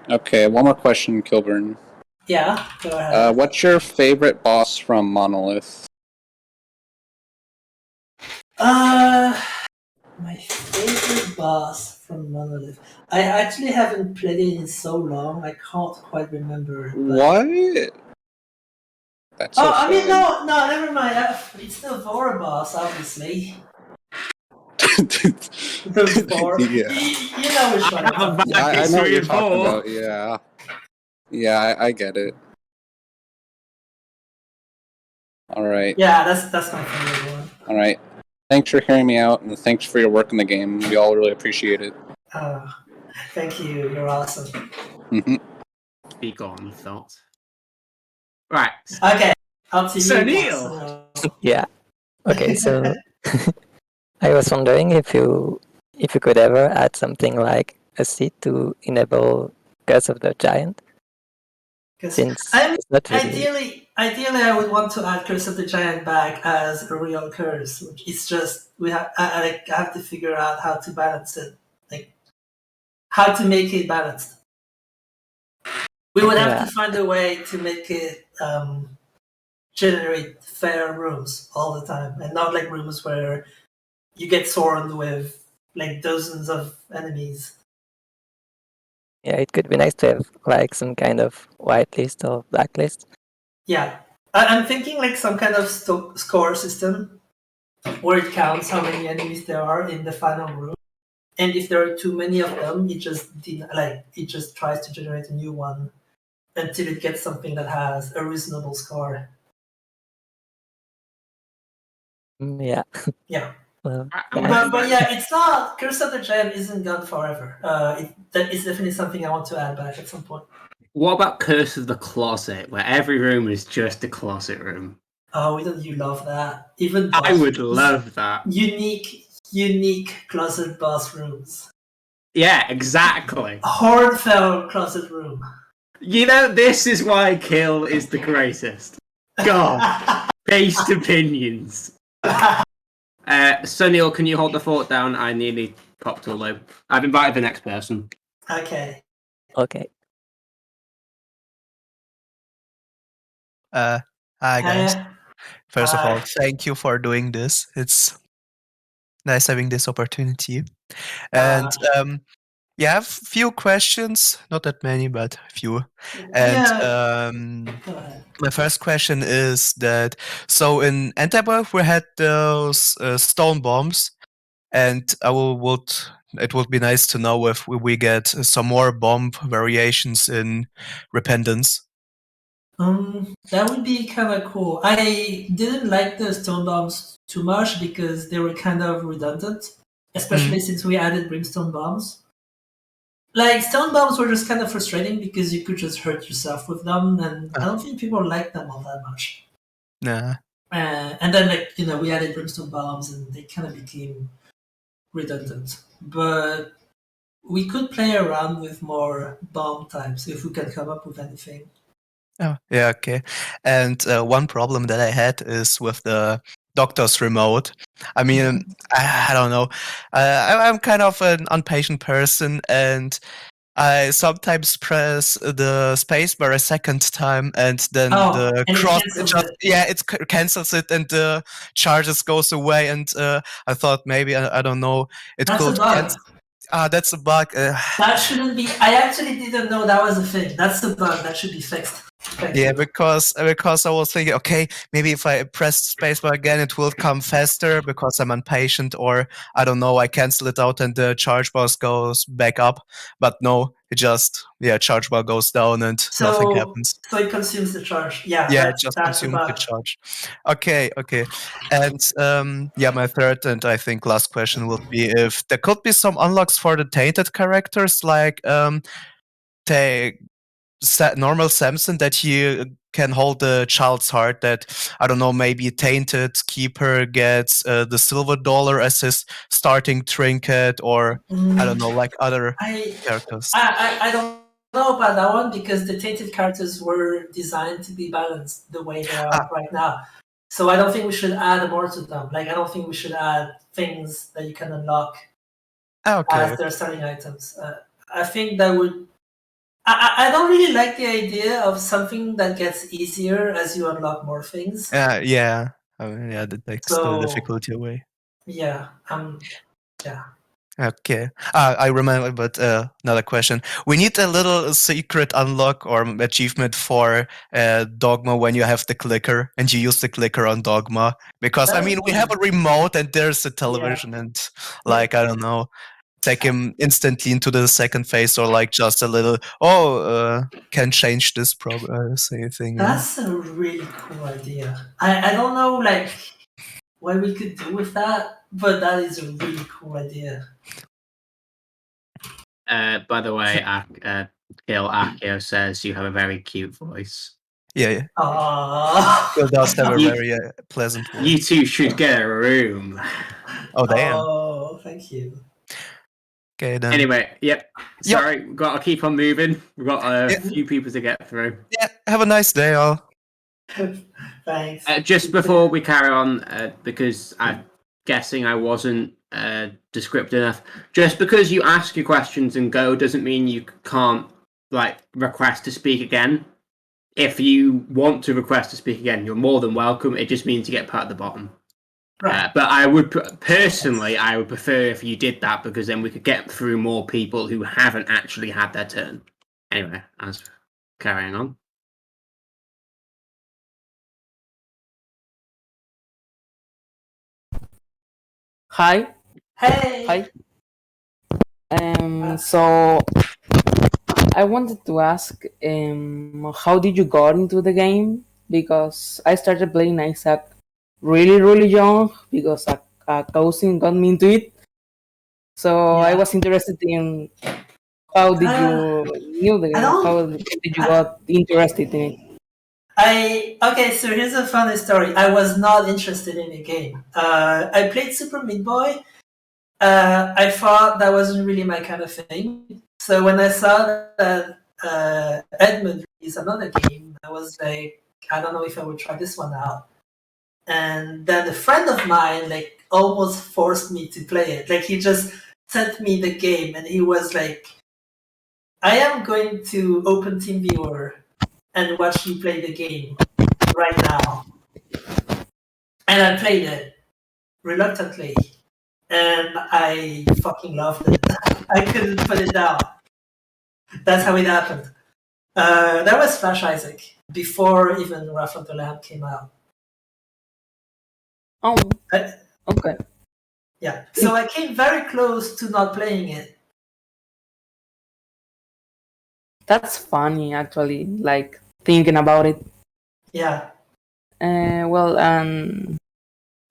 Okay. One more question, Kilburn. Yeah, go ahead. What's your favorite boss from Monolith? My favorite boss from Monolith. I actually haven't played it in so long, I can't quite remember. What? That's so I mean, sad. no, never mind. It's the Vora boss, obviously. The Vora. Yeah. You know which one. I'm talking about. I know what you're talking about. Yeah. Yeah, I get it. All right. Yeah, that's my favorite one. All right. Thanks for hearing me out, and thanks for your work in the game. We all really appreciate it. Thank you. You're awesome. Mm-hmm. Speak on, thoughts. Right. Okay. Up to you. So Neil. Yeah. Okay, so I was wondering if you could ever add something like a seed to enable Curse of the Giant. Since it's not really... Ideally, I would want to add Curse of the Giant back as a real curse. It's just I have to figure out how to balance it, like how to make it balanced. We would have to find a way to make it generate fair rooms all the time, and not like rooms where you get swarmed with like dozens of enemies. Yeah, it could be nice to have like some kind of whitelist or blacklist. Yeah, I'm thinking like some kind of score system where it counts how many enemies there are in the final room, and if there are too many of them, it just tries to generate a new one until it gets something that has a reasonable score. Yeah. Yeah. Well, But yeah, it's not. Curse of the Giant isn't gone forever. That is definitely something I want to add back at some point. What about Curse of the Closet, where every room is just a closet room? Oh, don't you love that? Even I would love that. Unique closet boss rooms. Yeah, exactly. Hornfell closet room. You know, this is why Kill is the greatest. God, based opinions. Sunil, can you hold the fort down? I nearly popped a loop. I've invited the next person. Okay. Okay. Hi guys. Hi. First of all, Hi. thank you for doing this. It's nice having this opportunity. And yeah, I have a few questions, not that many, but a few. And my first question is that so in Antibirth we had those stone bombs, and it would be nice to know if we get some more bomb variations in Repentance. That would be kind of cool. I didn't like the stone bombs too much because they were kind of redundant, especially since we added brimstone bombs. Like, stone bombs were just kind of frustrating because you could just hurt yourself with them, and I don't think people liked them all that much. Nah. And then, like, we added brimstone bombs, and they kind of became redundant. But we could play around with more bomb types if we can come up with anything. Oh, yeah, okay. And one problem that I had is with the doctor's remote. I mean, I don't know. I'm kind of an impatient person, and I sometimes press the spacebar a second time, and then the and cross it cancels it, and the charges goes away. And I thought maybe I don't know it That's could a bug. cancel. That's a bug. That shouldn't be. I actually didn't know that was a thing. That's a bug that should be fixed. Yeah, because I was thinking, okay, maybe if I press spacebar again, it will come faster because I'm impatient, or I don't know, I cancel it out and the charge bar goes back up. But no, it just charge bar goes down and nothing happens. So it consumes the charge. Yeah, It just that's consumes the charge. Okay. And my third and I think last question would be if there could be some unlocks for the tainted characters, like normal Samson, that he can hold the child's heart, that I don't know, maybe Tainted Keeper gets the silver dollar as his starting trinket, or I don't know, like other characters. I don't know about that one because the tainted characters were designed to be balanced the way they are right now. So I don't think we should add more to them. Like, I don't think we should add things that you can unlock as their starting items. I think that would. I don't really like the idea of something that gets easier as you unlock more things. Yeah. I mean, that takes the difficulty away. Yeah. Okay. I remember, but another question. We need a little secret unlock or achievement for Dogma when you have the clicker and you use the clicker on Dogma. Because, I mean, we have a remote and there's a television and, like, I don't know, take him instantly into the second phase, or like just a little, can change this thing. That's a really cool idea. I don't know, like, what we could do with that, but that is a really cool idea. By the way, Gil Akio says you have a very cute voice. Yeah. Aww. It does have a very pleasant voice. You two should get a room. Oh, damn. Oh, thank you. Okay, then. Anyway, sorry, gotta keep on moving. We've got a few people to get through. Yeah, have a nice day, all. Thanks. Just before we carry on, because I'm guessing I wasn't descriptive enough, just because you ask your questions and go doesn't mean you can't, like, request to speak again. If you want to request to speak again, you're more than welcome. It just means you get put at the bottom. Right. But I would personally, I would prefer if you did that, because then we could get through more people who haven't actually had their turn. Anyway, as carrying on. Hi. Hey. Hi. So I wanted to ask, how did you got into the game? Because I started playing Isaac really young because a cousin got me into it. So I was interested in how did you knew the game? How did you got interested in it? So here's a funny story. I was not interested in the game. I played Super Meat Boy. I thought that wasn't really my kind of thing. So when I saw that Edmund released another game, I was like, I don't know if I would try this one out. And then a friend of mine, like, almost forced me to play it. Like, he just sent me the game, and he was like, I am going to open TeamViewer and watch you play the game right now. And I played it reluctantly, and I fucking loved it. I couldn't put it down. That's how it happened. That was Flash Isaac, before even Wrath of the Lamb came out. Oh, okay. Yeah, so I came very close to not playing it. That's funny, actually. Like, thinking about it. Yeah. Well,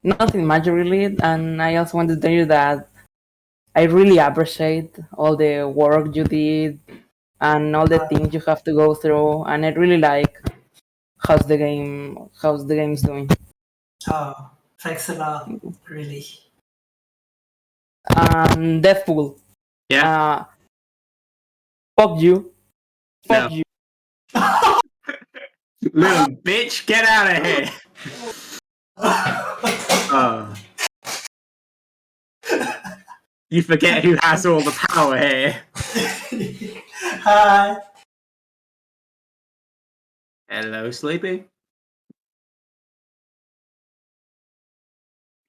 nothing much really, and I also wanted to tell you that I really appreciate all the work you did and all the things you have to go through, and I really like how's the game's doing. Oh, thanks a lot, really. Deathpool. Yeah. Fuck you. Fuck No. you. Little bitch, get out of here. Oh. You forget who has all the power here. Hi. Hello, Sleepy.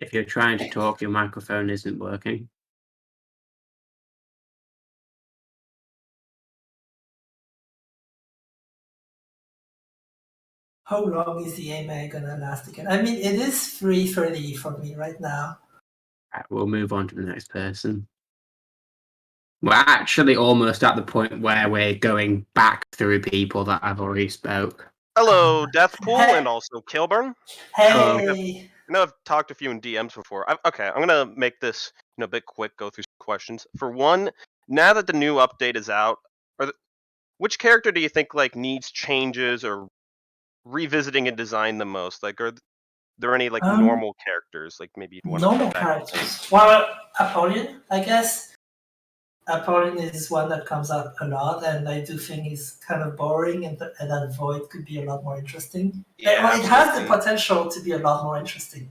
If you're trying to talk, your microphone isn't working. How long is the AMA gonna last again? I mean, it is 3:30 for me right now. Right, we'll move on to the next person. We're actually almost at the point where we're going back through people that I've already spoke. Hello, Deathpool, and also Kilburn. Hey. I know I've talked to you in DMs before. Okay, I'm gonna make this a bit quick. Go through some questions. For one, now that the new update is out, which character do you think needs changes or revisiting a design the most? Like, are there any normal characters maybe you'd want normal characters? Well, Apollyon, I guess. Apollyon is one that comes up a lot, and I do think he's kind of boring, and that Void could be a lot more interesting. Yeah, it has the potential to be a lot more interesting.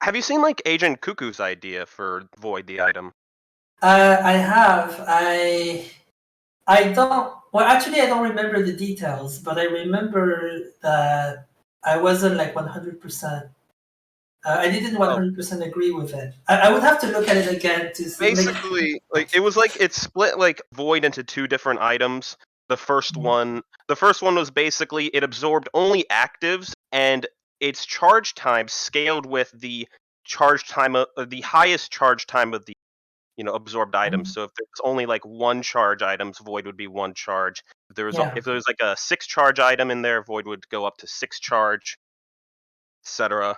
Have you seen Agent Cuckoo's idea for Void the item? I have. I don't. Well, actually, I don't remember the details, but I remember that I wasn't 100%. I didn't 100% agree with it. I would have to look at it again to see. Basically, it was it split Void into two different items. The first one was basically it absorbed only actives, and its charge time scaled with the charge time of the highest charge time of the absorbed items. So if there's only one charge items, Void would be one charge. If there was a 6 charge item in there, Void would go up to 6 charge, etc.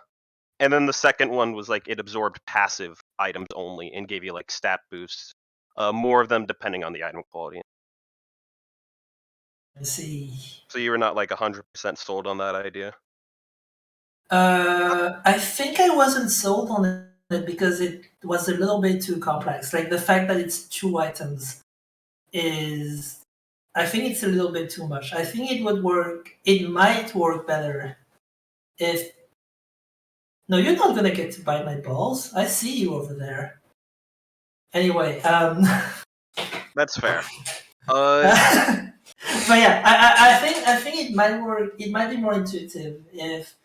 And then the second one was it absorbed passive items only and gave you stat boosts, more of them depending on the item quality. I see. So you were not 100% sold on that idea? I think I wasn't sold on it because it was a little bit too complex. The fact that it's 2 items is, I think it's a little bit too much. I think it would work. It might work better if. No, you're not gonna get to bite my balls. I see you over there. Anyway, That's fair. But yeah, I think it might work. It might be more intuitive if,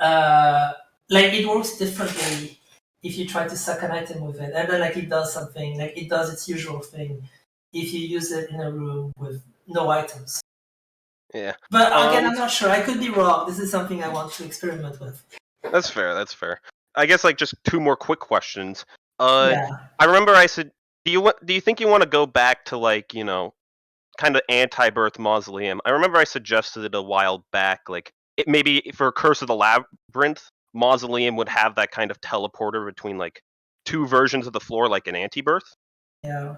it works differently if you try to suck an item with it, and then it does something, it does its usual thing if you use it in a room with no items. Yeah. But again, I'm not sure. I could be wrong. This is something I want to experiment with. That's fair. That's fair. I guess just 2 more quick questions. Yeah. I remember I said, do you think you want to go back to kind of anti-birth mausoleum? I remember I suggested it a while back. Maybe for Curse of the Labyrinth, mausoleum would have that kind of teleporter between 2 versions of the floor, like an anti-birth. Yeah.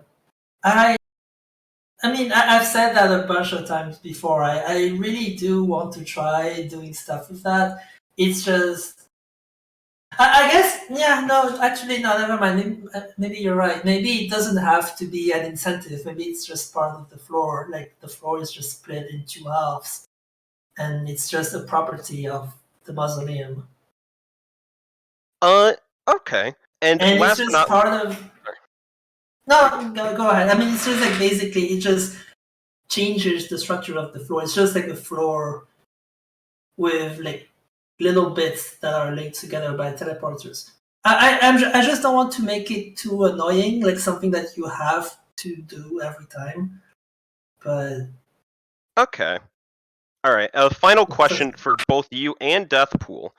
I mean, I've said that a bunch of times before. I really do want to try doing stuff with that. It's just, I guess, yeah, no, actually, no, never mind. Maybe you're right. Maybe it doesn't have to be an incentive. Maybe it's just part of the floor. The floor is just split in 2 halves, and it's just a property of the mausoleum. Okay. And it's just part of. No, go ahead. I mean, it's just basically it just changes the structure of the floor. It's just a floor with little bits that are linked together by teleporters. I just don't want to make it too annoying, something that you have to do every time. But okay, all right. A final question for both you and Deathpool.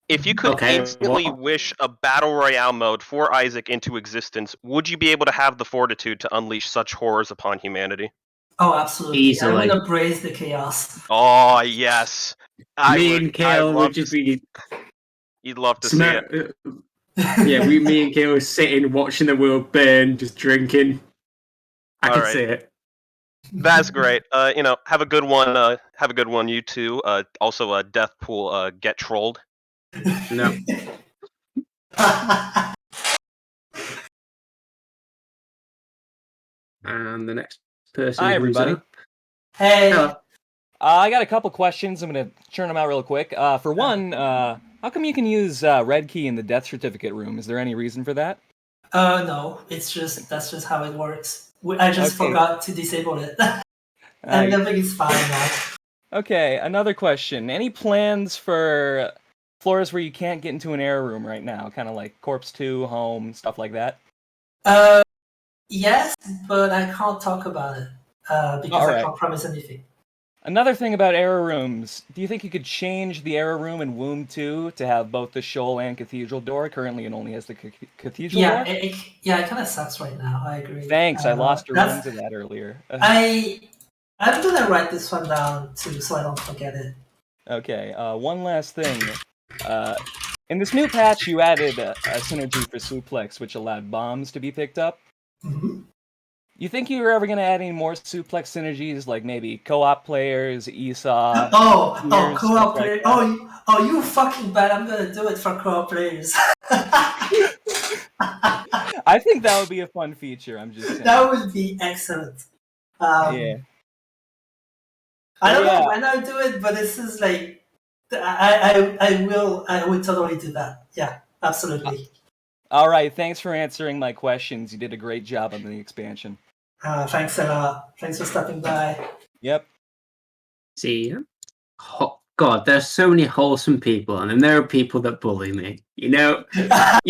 If you could instantly wish a battle royale mode for Isaac into existence, would you be able to have the fortitude to unleash such horrors upon humanity? Oh, absolutely. Easily. I would embrace the chaos. Oh yes. Me and Kale would just be. You'd love to see it. Yeah, me and Kale were sitting, watching the world burn, just drinking. I can Alright. see it. That's great. Have a good one. Have a good one, you two. Also, Deathpool, get trolled. No. And the next person. Hi, who's everybody. up. Hey. Hello. I got a couple questions. I'm going to churn them out real quick. For one, how come you can use Red Key in the death certificate room? Is there any reason for that? No, that's just how it works. I just forgot to disable it. And everything is fine now. Okay, another question. Any plans for floors where you can't get into an error room right now? Kind of like Corpse 2, Home, stuff like that? Yes, but I can't talk about it because I can't promise anything. Another thing about error rooms, do you think you could change the error room in Womb 2 to have both the Shoal and Cathedral door? Currently it only has the Cathedral door? It kind of sucks right now, I agree. Thanks, I lost a run to that earlier. I'm gonna write this one down too so I don't forget it. Okay, one last thing. In this new patch you added a synergy for Suplex which allowed bombs to be picked up. Mm-hmm. You think you're ever going to add any more Suplex synergies, like maybe co-op players, ESA? Co-op players. You fucking bad. I'm gonna do it for co-op players. I think that would be a fun feature. I'm just saying. That would be excellent. Yeah. I don't know when I'll do it, but this is like, I would totally do that. Yeah, absolutely. All right, thanks for answering my questions. You did a great job on the expansion. Thanks a lot. Thanks for stopping by. Yep. See ya. God, there's so many wholesome people, and then there are people that bully me. I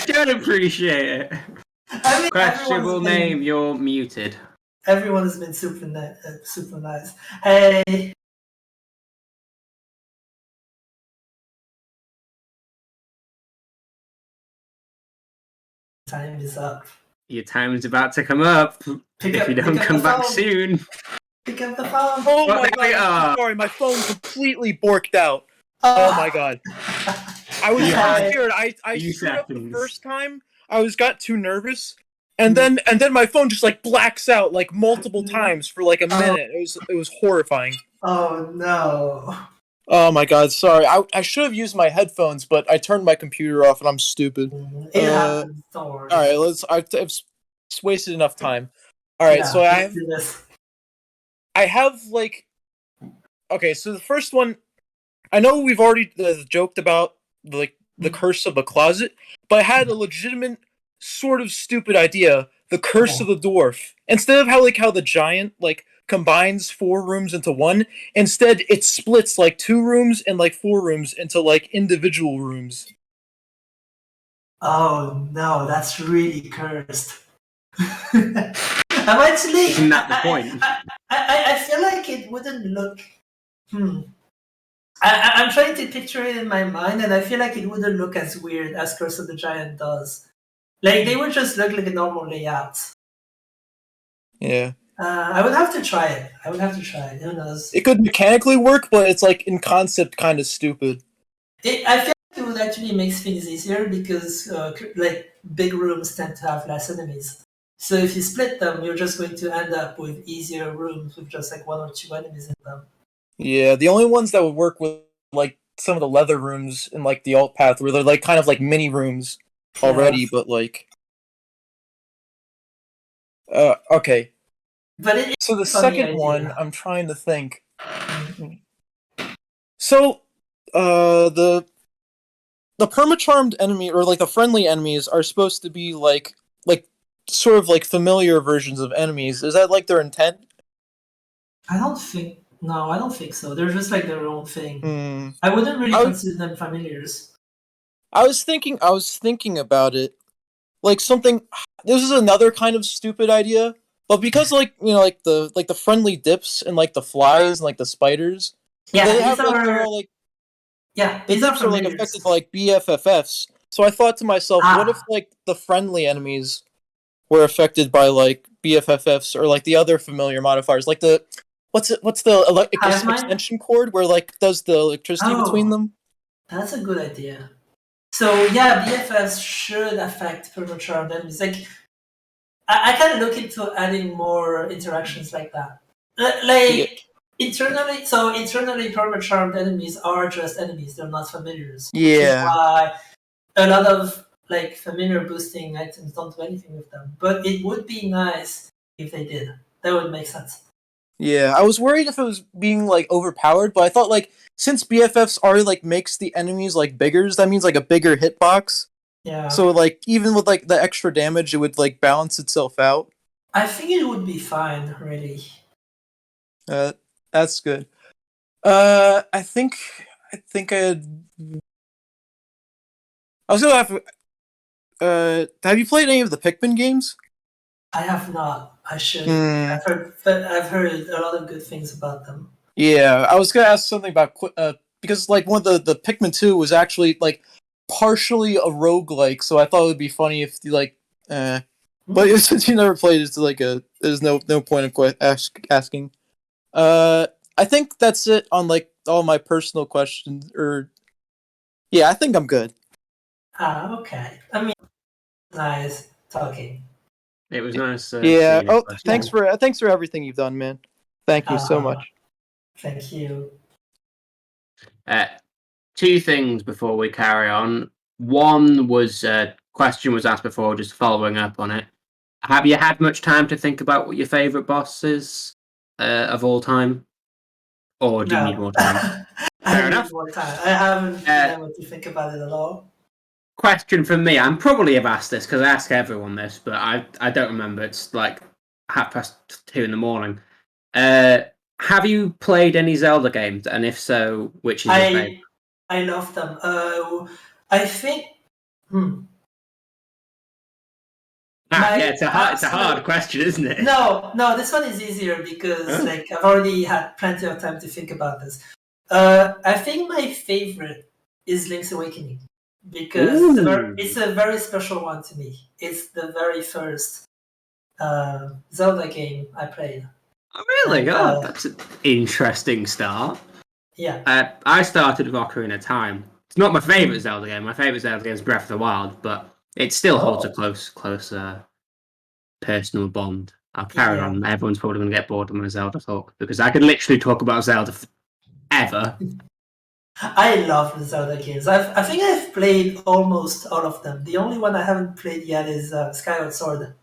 don't appreciate it. Questionable name, you're muted. Everyone has been super nice. Hey. Time is up. Your time is about to come up. If you don't come back soon. Pick up the phone. Oh my god! I'm sorry, my phone completely borked out. Oh my god! I was scared. I screwed up the first time. I got too nervous, and then my phone just like blacks out like multiple times for like a minute. It was horrifying. Oh no! Oh my god! Sorry, I should have used my headphones, but I turned my computer off, and I'm stupid. It happens. Don't worry. All right, I've just wasted enough time. All right, so I have like, okay, so the first one, I know we've already joked about like the curse of the closet, but I had a legitimate sort of stupid idea: the curse of the dwarf. Instead of how the giant like combines 4 rooms into one, instead it splits like 2 rooms and like 4 rooms into like individual rooms. Oh no, that's really cursed. I'm actually. Isn't that the point? I feel like it wouldn't look. I'm trying to picture it in my mind, and I feel like it wouldn't look as weird as Curse of the Giant does. Like they would just look like a normal layout. Yeah. I would have to try it. Who knows? It could mechanically work, but it's like in concept kind of stupid. I feel like it would actually make things easier because like big rooms tend to have less enemies. So if you split them, you're just going to end up with easier rooms with just like 1 or 2 enemies in them. Yeah, the only ones that would work with like some of the leather rooms in like the alt path where they're like kind of like mini rooms already, but like okay. But so the second one, I'm trying to think. So the perma-charmed enemy or like the friendly enemies are supposed to be like sort of like familiar versions of enemies. Is that like their intent? I don't think so. They're just like their own thing. I wouldn't really consider them familiars. I was thinking about it. Like something this is another kind of stupid idea, but because like the friendly dips and like the flies and like the spiders, yeah, they have the dips are like affected by like BFFs. So I thought to myself, what if like the friendly enemies were affected by like BFFs or like the other familiar modifiers, like the what's the extension cord where like does the electricity between them? That's a good idea. So yeah, BFFs should affect permacharmed enemies. Like I kind of look into adding more interactions like that. Internally permacharmed enemies are just enemies. They're not familiars. Yeah. Which is why a lot of like familiar boosting items don't do anything with them. But it would be nice if they did. That would make sense. Yeah, I was worried if it was being like overpowered, but I thought like since BFFs are like makes the enemies like bigger, that means like a bigger hitbox. Yeah. So like even with like the extra damage, it would like balance itself out. I think it would be fine, really. That's good. I think I was gonna have you played any of the Pikmin games? I have not. I should. Hmm. I've heard a lot of good things about them. Yeah, I was gonna ask something about because like one of the Pikmin 2 was actually like partially a roguelike, so I thought it would be funny if you like but since you never played, it's like there's no point of asking. I think that's it on like all my personal questions. Yeah, I think I'm good. Okay. I mean, nice talking. It was nice. Yeah. seeing you. Thanks for everything you've done, man. Thank you so much. Thank you. Two things before we carry on. One was question was asked before, just following up on it. Have you had much time to think about what your favorite boss is of all time, or do you need more time? Fair enough. More time. I haven't been able to think about it at all. Question from me. I'm probably have asked this because I ask everyone this, but I don't remember. It's like 2:30 in the morning. Have you played any Zelda games, and if so, which is your favorite? I love them. I think. It's a hard question, isn't it? No, this one is easier because like I've already had plenty of time to think about this. I think my favorite is Link's Awakening because it's a very special one to me. It's the very first Zelda game I played. Oh, really? That's an interesting start. Yeah. I started with Ocarina of Time. It's not my favorite Zelda game. My favorite Zelda game is Breath of the Wild, but it still holds a close personal bond. I'll carry on. Everyone's probably going to get bored of my Zelda talk because I could literally talk about Zelda forever. I love the Zelda games. I think I've played almost all of them. The only one I haven't played yet is Skyward Sword.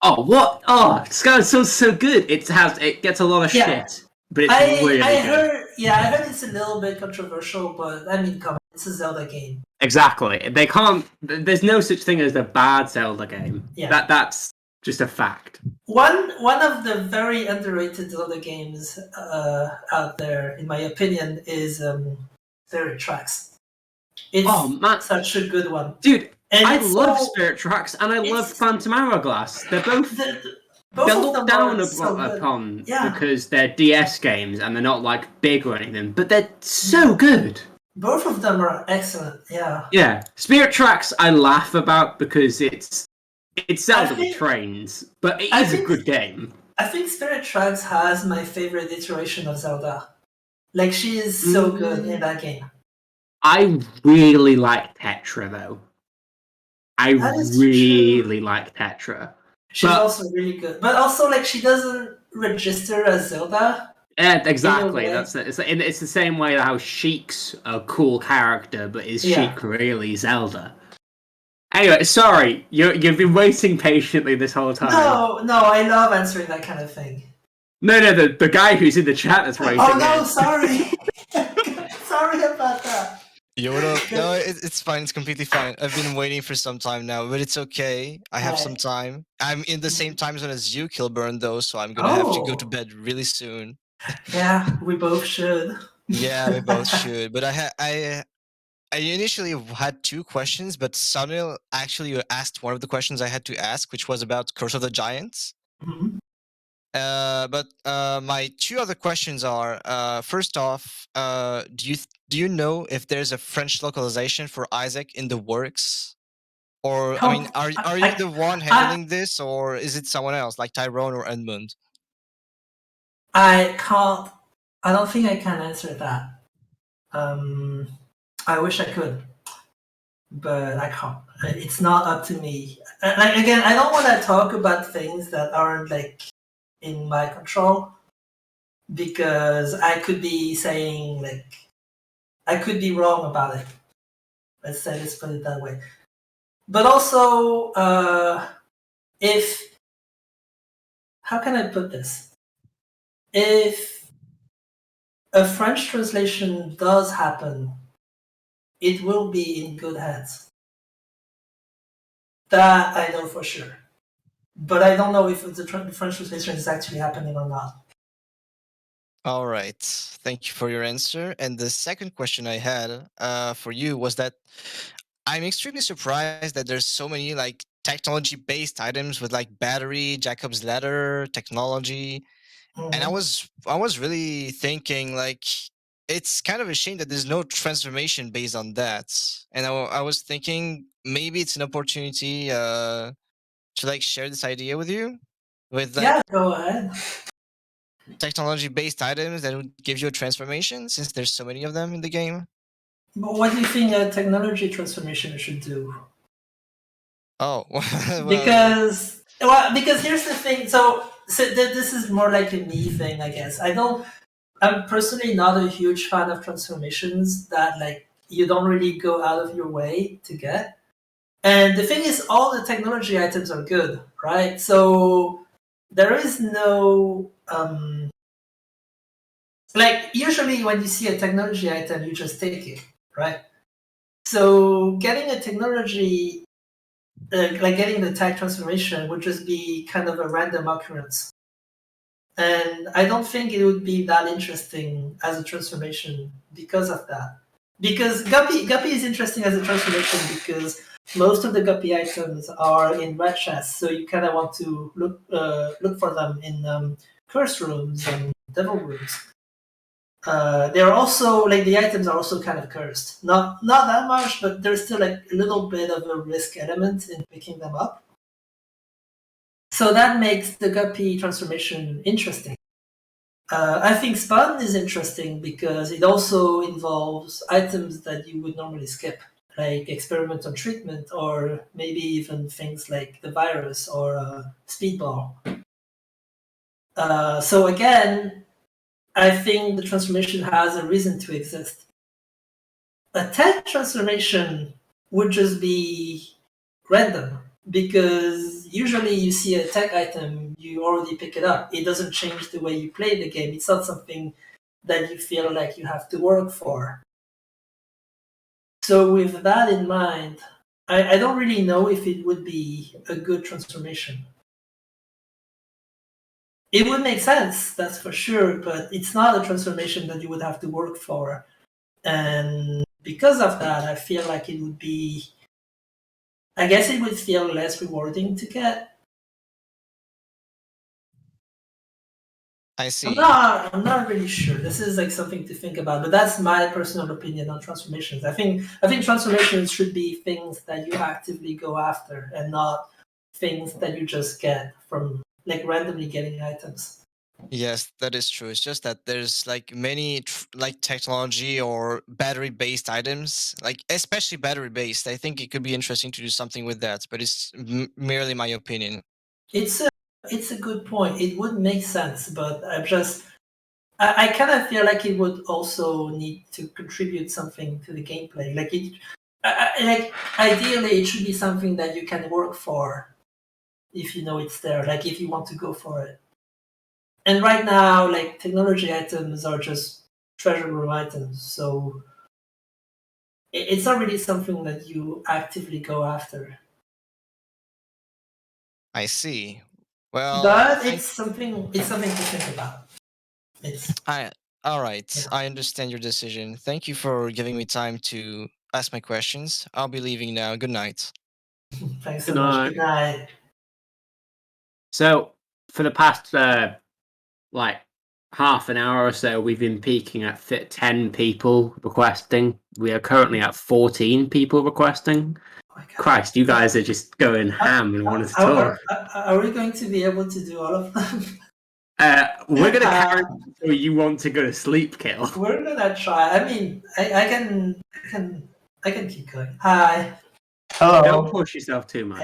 Oh, what? Oh, Skyward Sword's so good. It gets a lot of shit, but it's really good. I heard it's a little bit controversial, but I mean, come on, it's a Zelda game. Exactly. They can't. There's no such thing as a bad Zelda game. Yeah. That's just a fact. One of the very underrated Zelda games out there, in my opinion, is Spirit Tracks. It's such a good one, dude. And I love Spirit Tracks and I love Phantom Hourglass. They're both they're looked down upon because they're DS games and they're not like big or anything, but they're so good. Both of them are excellent. Yeah. Yeah, Spirit Tracks I laugh about because it's Zelda with trains, but it is a good game. I think Spirit Tracks has my favorite iteration of Zelda. Like she is so good in that game. I really like Tetra though. I really like Tetra. She's also really good, but also like she doesn't register as Zelda. Yeah, exactly. It's the same way how Sheik's a cool character, but is Sheik really Zelda? Anyway, sorry, you've been waiting patiently this whole time. No, I love answering that kind of thing. No, the guy who's in the chat that's waiting. Oh no, sorry. Sorry about that. Yoda, no, it's fine. It's completely fine. I've been waiting for some time now, but it's okay. I have some time. I'm in the same time zone as you, Kilburn, though, so I'm gonna have to go to bed really soon. Yeah, we both should. Yeah, we both should. But I initially had two questions, but Sunil actually asked one of the questions I had to ask, which was about Curse of the Giants. Mm-hmm. But my two other questions are: first off, do you know if there's a French localization for Isaac in the works? Or I mean, are you the one handling this, or is it someone else like Tyrone or Edmund? I can't. I don't think I can answer that. I wish I could, but I can't. It's not up to me. Like again, I don't want to talk about things that aren't like in my control, because I could be saying like I could be wrong about it. Let's put it that way. But also, if how can I put this? If a French translation does happen, it will be in good hands. That I know for sure. But I don't know if the French translation is actually happening or not. All right. Thank you for your answer. And the second question I had for you was that I'm extremely surprised that there's so many like technology-based items with like battery, Jacob's ladder, technology. And I was really thinking like it's kind of a shame that there's no transformation based on that. And I was thinking maybe it's an opportunity to like share this idea with you, with like Yeah, go ahead. technology-based items that would give you a transformation, since there's so many of them in the game. But what do you think a technology transformation should do? Oh, because here's the thing. So this is more like a me thing, I guess. I'm personally not a huge fan of transformations that like you don't really go out of your way to get. And the thing is, all the technology items are good, right? So there is no like usually when you see a technology item, you just take it, right? So getting a technology, like getting the tech transformation, would just be kind of a random occurrence. And I don't think it would be that interesting as a transformation because of that. Because Guppy is interesting as a transformation because most of the Guppy items are in red chests, so you kind of want to look for them in curse rooms and devil rooms. They're also like the items are also kind of cursed. Not that much, but there's still like a little bit of a risk element in picking them up. So that makes the Guppy transformation interesting. I think Spawn is interesting because it also involves items that you would normally skip, like experiment on treatment, or maybe even things like the virus or speedball. So again, I think the transformation has a reason to exist. A tech transformation would just be random, because usually you see a tech item, you already pick it up. It doesn't change the way you play the game. It's not something that you feel like you have to work for. So with that in mind, I don't really know if it would be a good transformation. It would make sense, that's for sure, but it's not a transformation that you would have to work for. And because of that, I feel like it would be, I guess it would feel less rewarding to get. I see. I'm not really sure. This is like something to think about, but that's my personal opinion on transformations. I think transformations should be things that you actively go after and not things that you just get from like randomly getting items. Yes, that is true. It's just that there's like many like technology or battery based items, like especially battery based. I think it could be interesting to do something with that, but it's merely my opinion. It's a good point. It would make sense, but I kind of feel like it would also need to contribute something to the gameplay. Like like ideally, it should be something that you can work for if you know it's there. Like if you want to go for it. And right now, like technology items are just treasure room items, so it's not really something that you actively go after. I see. Well, but it's something to think about. All right. I understand your decision. Thank you for giving me time to ask my questions. I'll be leaving now. Good night. Thanks so much. Good night. So, for the past, half an hour or so, we've been peaking at 10 people requesting. We are currently at 14 people requesting. Christ, you guys are just going ham and wanting to talk. Are we going to be able to do all of them? We're going to carry until you want to go to sleep, Kill. We're going to try. I mean, I can keep going. Hi. Don't push yourself too much.